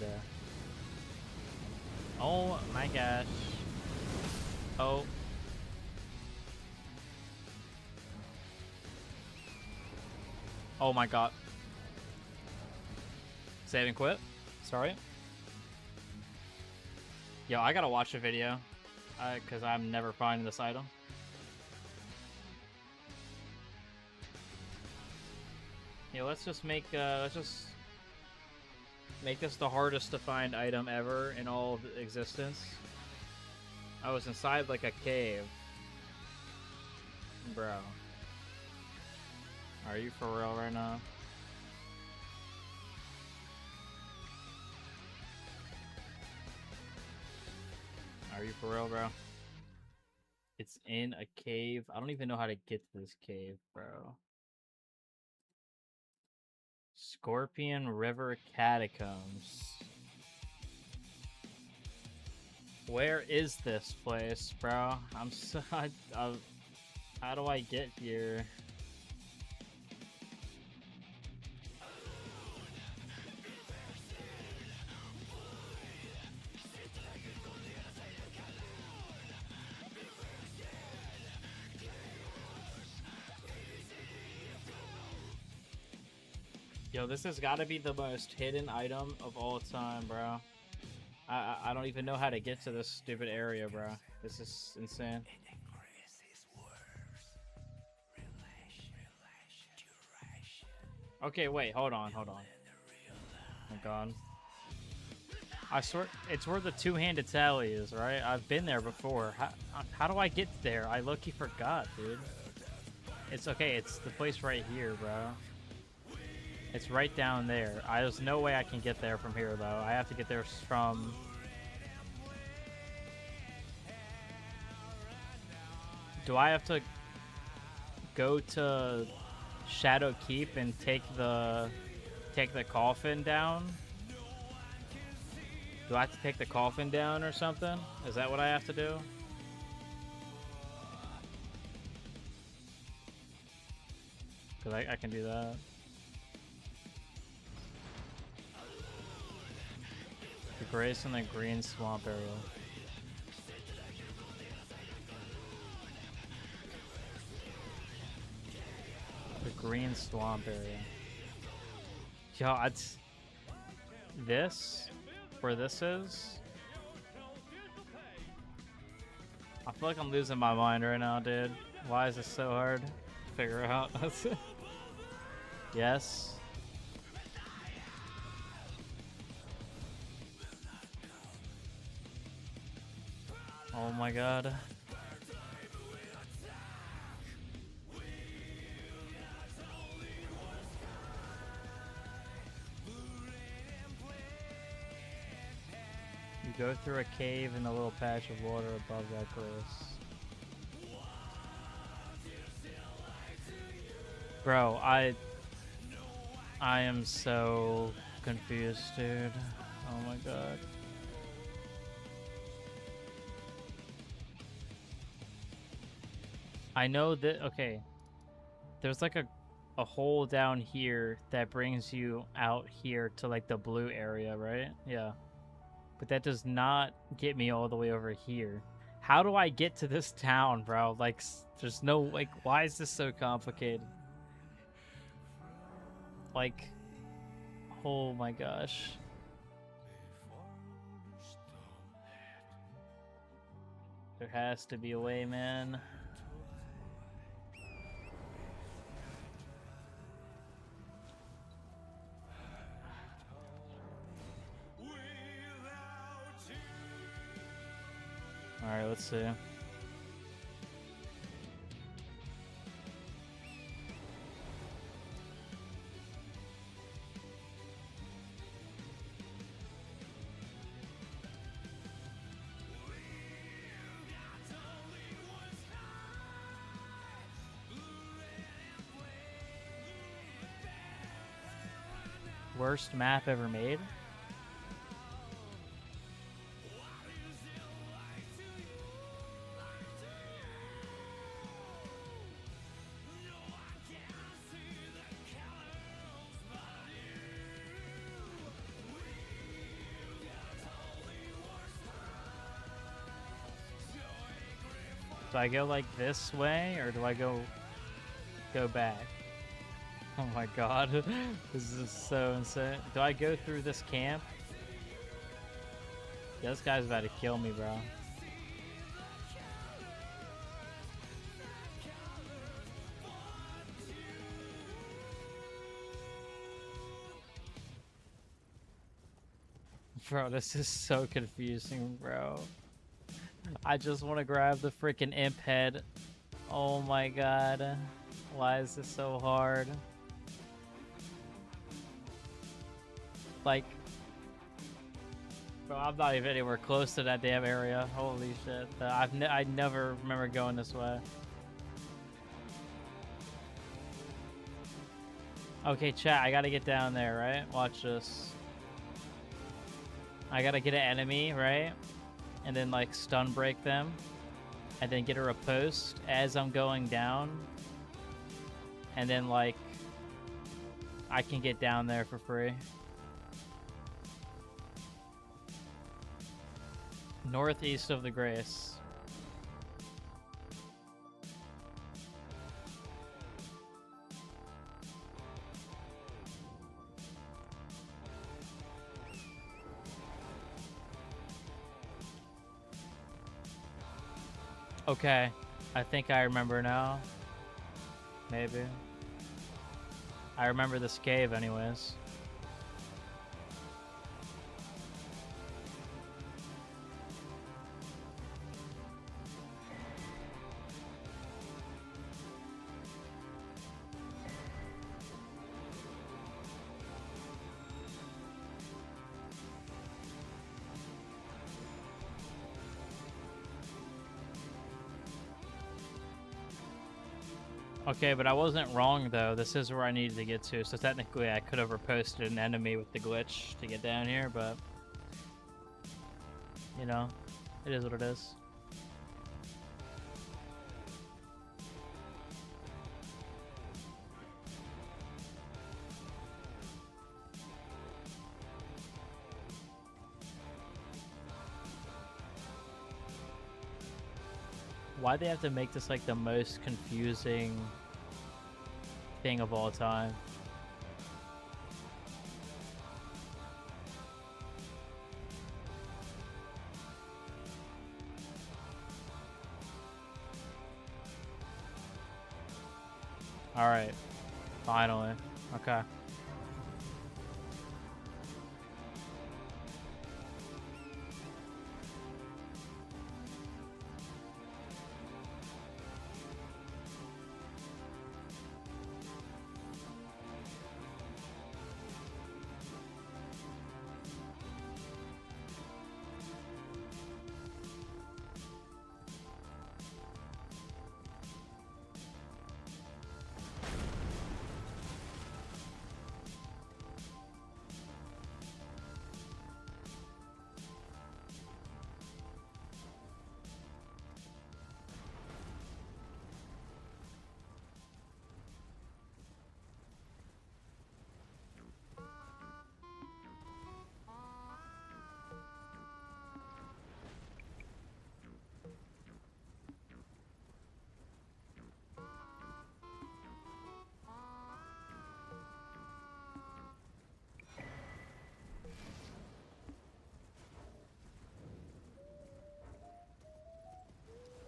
Oh my gosh. Oh. Oh my god. Save and quit. Sorry. Yo, I gotta watch the video. Because I'm never finding this item. Yeah, let's just make this the hardest to find item ever in all of existence. I was inside like a cave. Bro. Are you for real right now? Are you for real, bro? It's in a cave. I don't even know how to get to this cave, bro. Scorpion River Catacombs. Where is this place, bro? I'm so... how do I get here? Yo, this has got to be the most hidden item of all time, bro. I don't even know how to get to this stupid area, bro. This is insane. Okay, wait, hold on. Oh my god. I swear, it's where the two-handed tally is, right? I've been there before. How do I get there? I low-key forgot, dude. It's okay, it's the place right here, bro. It's right down there. There's no way I can get there from here, though. I have to get there from... Do I have to go to Shadow Keep and take the coffin down? Do I have to take the coffin down or something? Is that what I have to do? Cause I can do that. The grace in the green swamp area. The green swamp area. Yo, it's this, where this is. I feel like I'm losing my mind right now, dude. Why is this so hard to figure out? Yes. Oh my god. You go through a cave in a little patch of water above that grace. Bro, I am so confused, dude. Oh my god. I know that, okay. There's like a hole down here that brings you out here to like the blue area, right? Yeah. But that does not get me all the way over here. How do I get to this town, bro? Like, there's no, like, why is this so complicated? Like, oh my gosh. There has to be a way, man. Alright, let's see. Worst map ever made? Do I go like this way, or do I go back? Oh my god, this is so insane. Do I go through this camp? Yeah, this guy's about to kill me, bro. Bro, this is so confusing, bro. I just want to grab the freaking imp head. Oh my god. Why is this so hard? Like, bro, I'm not even anywhere close to that damn area. Holy shit. I never remember going this way. Okay, chat, I gotta get down there, right? Watch this. I gotta get an enemy, right? And then, like, stun break them. And then get a riposte as I'm going down. And then, like, I can get down there for free. Northeast of the Grace. Okay, I think I remember now. Maybe. I remember this cave anyways. Okay, but I wasn't wrong though. This is where I needed to get to, so technically I could have reposted an enemy with the glitch to get down here, but you know, it is what it is. Why'd they have to make this like the most confusing thing of all time? Alright. Finally. Okay.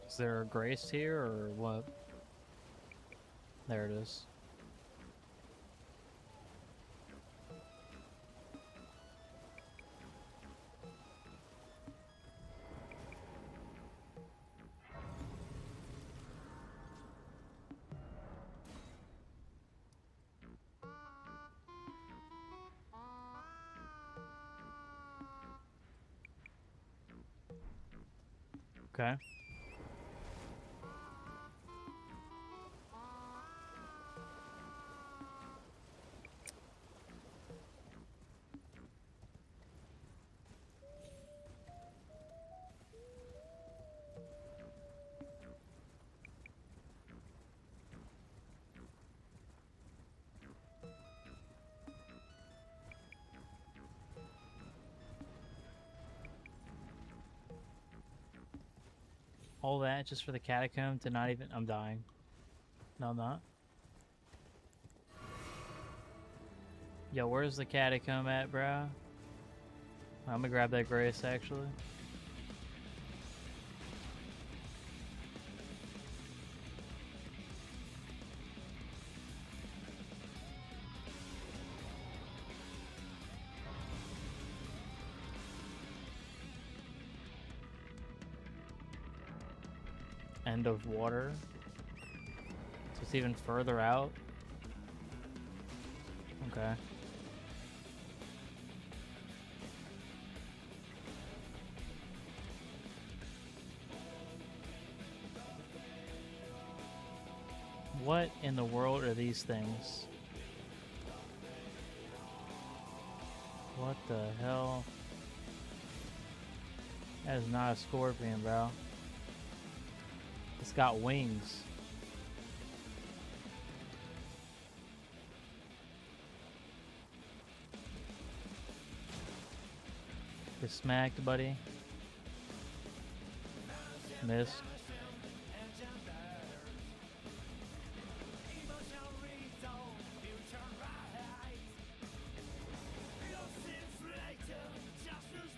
Is there a grace here or what? There it is. Okay. All that just for the catacomb to not even... I'm dying. No, I'm not. Yo, where's the catacomb at, bro? I'm gonna grab that grace, actually. End of water. So it's even further out. Okay. What in the world are these things? What the hell? That is not a scorpion, bro. It's got wings. Get smacked, buddy. Missed.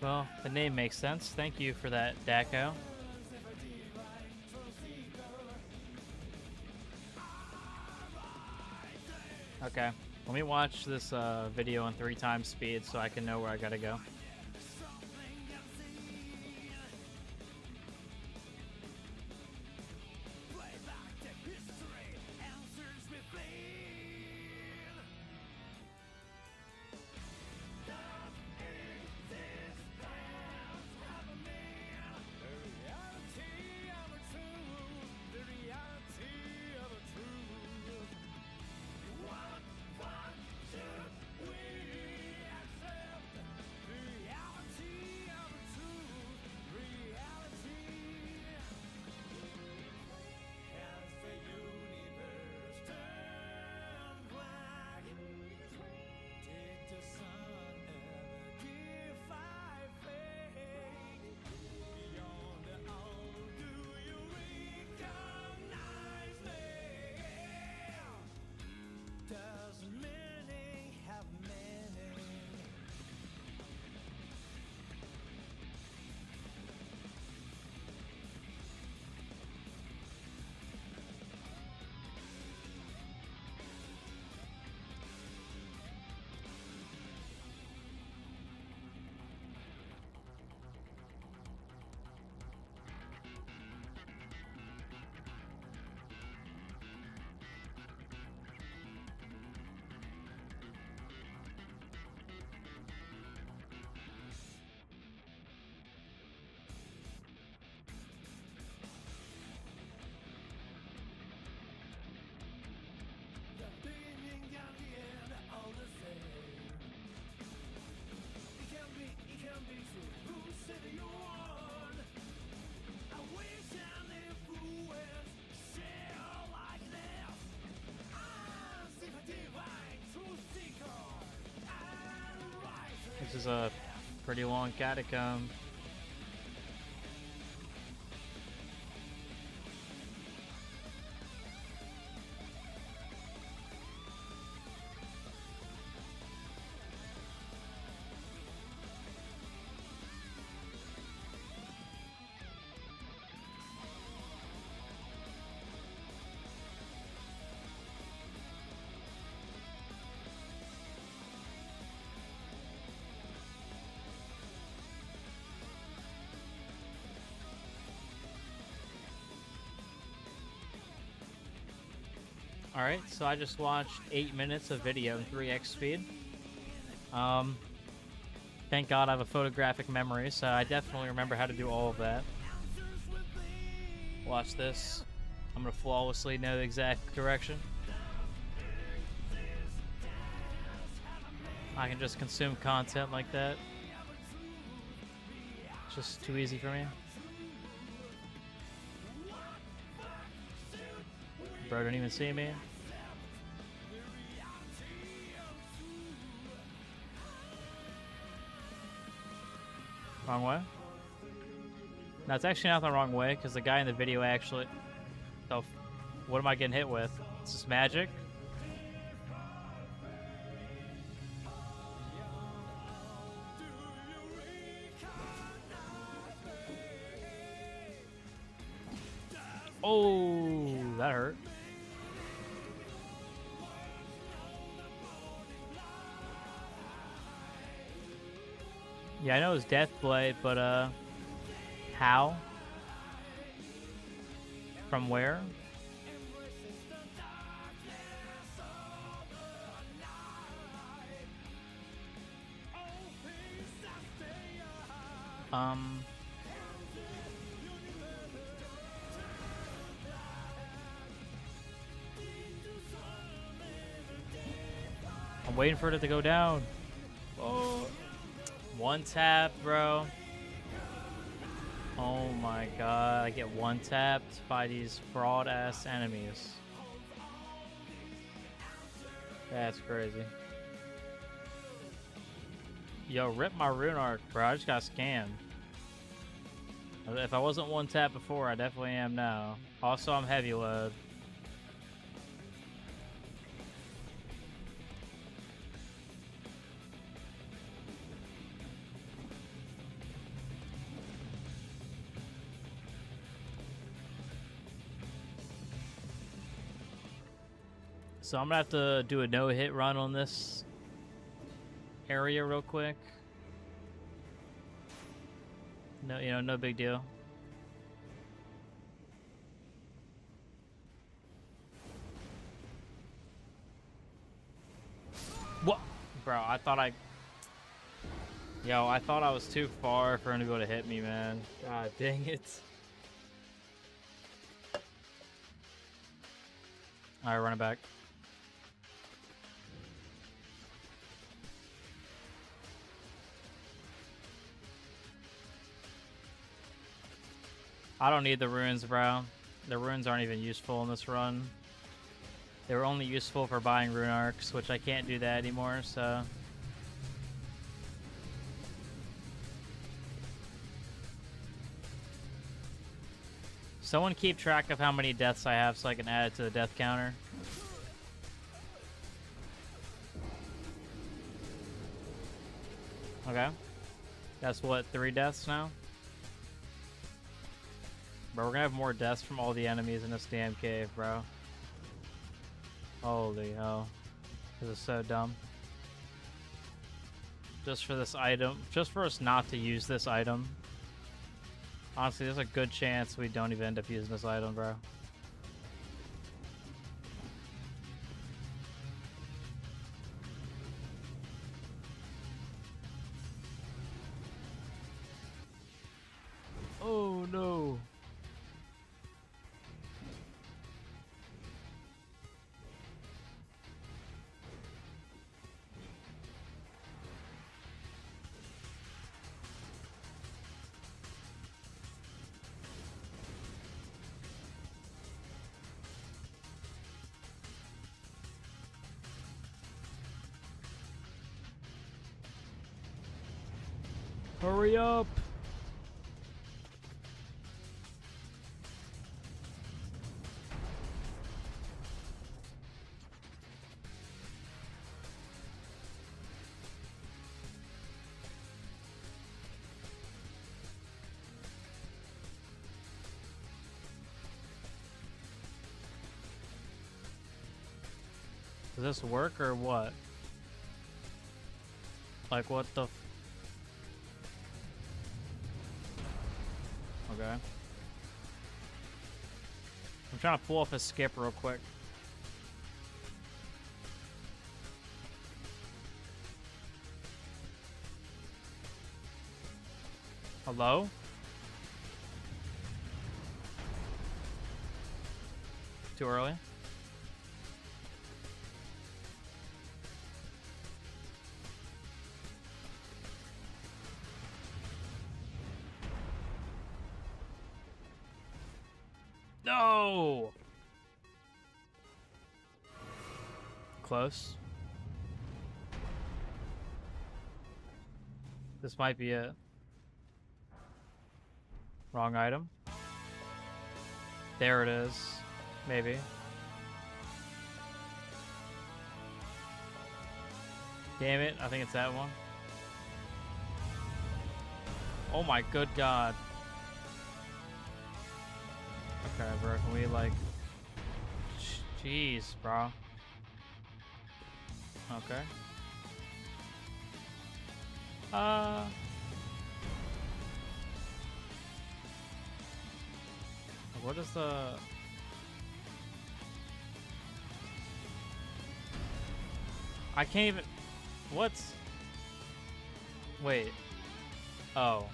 Well, the name makes sense. Thank you for that, Daco. Okay, let me watch this video on 3 times speed so I can know where I gotta go. This is a pretty long catacomb. Alright, so I just watched 8 minutes of video in 3x speed. Thank God I have a photographic memory, so I definitely remember how to do all of that. Watch this. I'm gonna flawlessly know the exact direction. I can just consume content like that. It's just too easy for me. Bro, don't even see me. Wrong way? No, it's actually not the wrong way, because the guy in the video actually... Oh, what am I getting hit with? Is this magic? Oh, that hurt. Yeah, I know it's Death Blade, but how? From where? I'm waiting for it to go down. Oh. One tap, bro. Oh my god, I get one tapped by these fraud ass enemies. That's crazy. Yo, rip my rune arc, bro. I just got scammed. If I wasn't one tap before, I definitely am now. Also, I'm heavy load. So I'm gonna have to do a no-hit run on this area real quick. No, you know, no big deal. What? Bro, I thought I... Yo, I thought I was too far for him to be able to hit me, man. God dang it. Alright, run it back. I don't need the runes, bro. The runes aren't even useful in this run. They were only useful for buying rune arcs, which I can't do that anymore, so... Someone keep track of how many deaths I have so I can add it to the death counter. Okay. That's what, 3 deaths now? Bro, we're gonna have more deaths from all the enemies in this damn cave, bro. Holy hell. This is so dumb. Just for this item. Just for us not to use this item. Honestly, there's a good chance we don't even end up using this item, bro. Oh no. Hurry up! Does this work or what? Like what the okay. I'm trying to pull off a skip real quick. Hello? Too early? No! Close. This might be it. Wrong item. There it is. Maybe. Damn it, I think it's that one. Oh my good god. Okay, bro, can we like... Jeez, bro. Okay. What is the... I can't even... What's... Wait. Oh.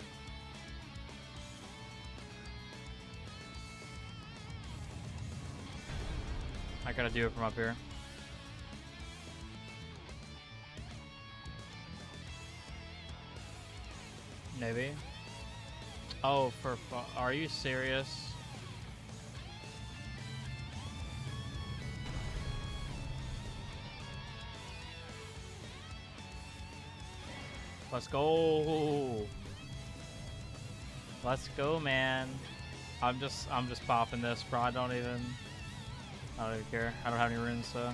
I gotta do it from up here. Maybe. Oh, are you serious? Let's go. Let's go, man. I'm just popping this, bro. I don't even care. I don't have any runes, so.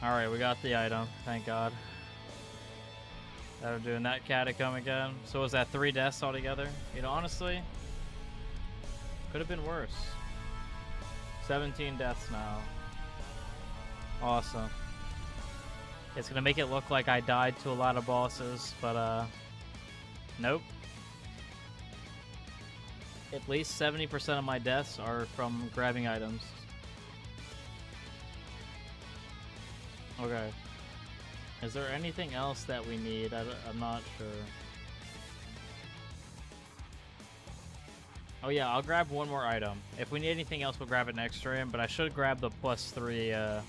Alright, we got the item. Thank God. We're doing that catacomb again. So was that 3 deaths altogether? You know, honestly, could have been worse. 17 deaths now. Awesome. It's gonna make it look like I died to a lot of bosses, but nope. At least 70% of my deaths are from grabbing items. Okay. Is there anything else that we need? I'm not sure. Oh yeah, I'll grab one more item. If we need anything else, we'll grab it next stream, but I should grab the +3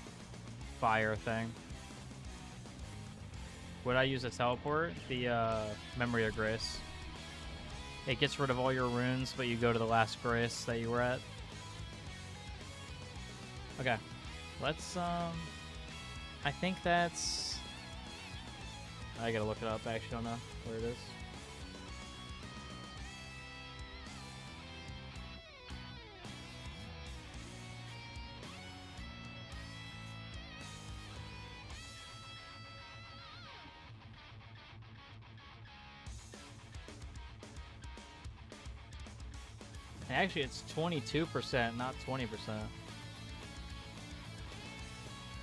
fire thing. Would I use a teleport? The Memory of Grace. It gets rid of all your runes, but you go to the last grace that you were at. Okay. Let's, I think that's... I gotta look it up. I actually don't know where it is. Actually, it's 22%, not 20%.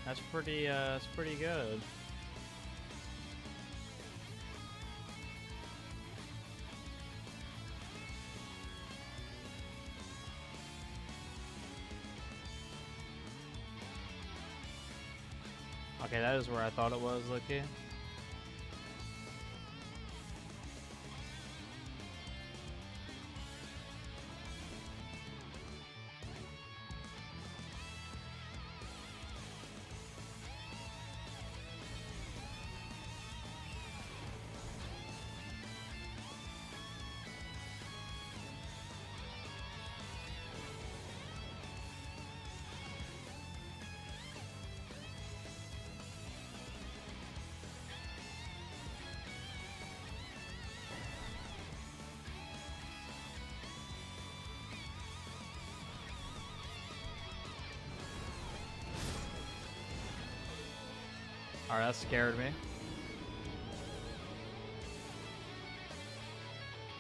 That's pretty good. Okay, that is where I thought it was, Lucky. Alright, that scared me.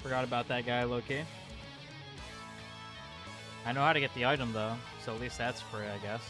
Forgot about that guy, Loki. I know how to get the item, though, so at least that's free, I guess.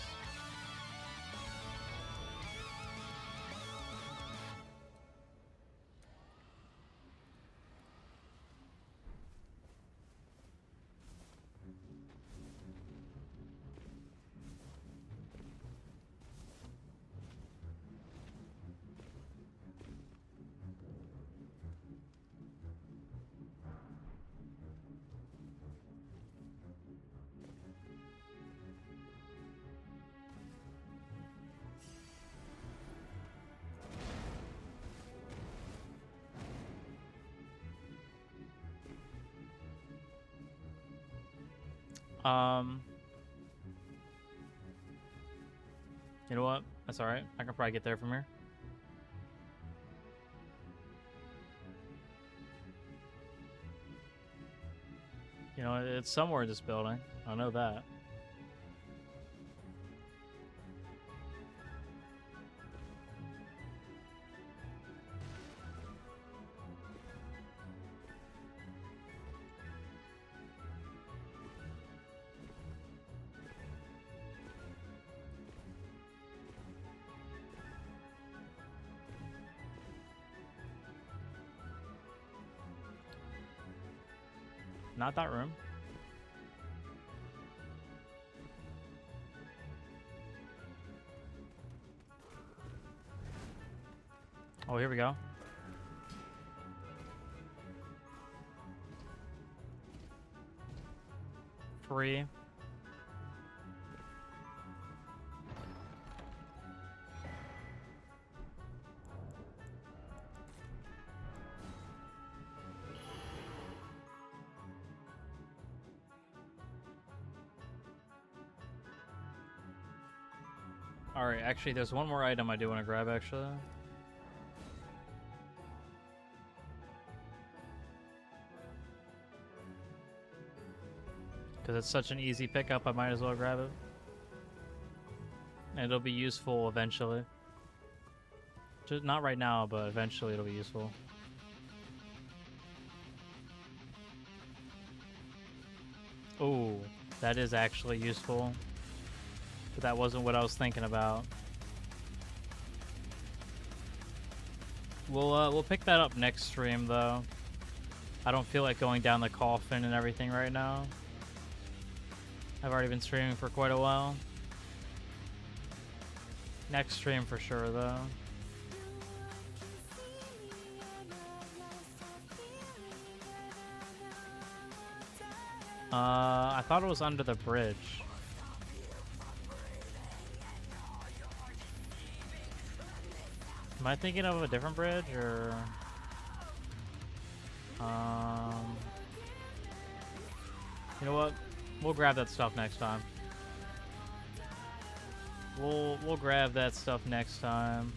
You know what? That's alright. I can probably get there from here. You know, it's somewhere in this building. I know that. Not that room. Oh, here we go. Free. Alright, actually, there's one more item I do want to grab, actually. Because it's such an easy pickup, I might as well grab it. And it'll be useful eventually. Just not right now, but eventually it'll be useful. Oh, that is actually useful. But that wasn't what I was thinking about. We'll pick that up next stream, though. I don't feel like going down the coffin and everything right now. I've already been streaming for quite a while. Next stream for sure, though. I thought it was under the bridge. Am I thinking of a different bridge, or... You know what? We'll grab that stuff next time. We'll grab that stuff next time.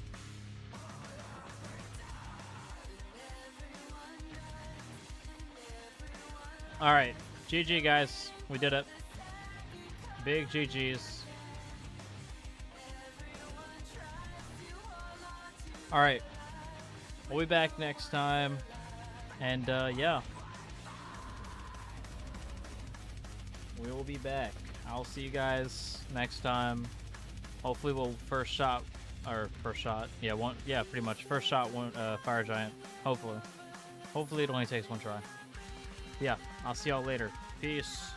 Alright. GG, guys. We did it. Big GG's. Alright. We'll be back next time. And, yeah. We will be back. I'll see you guys next time. Hopefully we'll first shot. Yeah, pretty much. First shot, fire giant. Hopefully. Hopefully it only takes one try. Yeah, I'll see y'all later. Peace.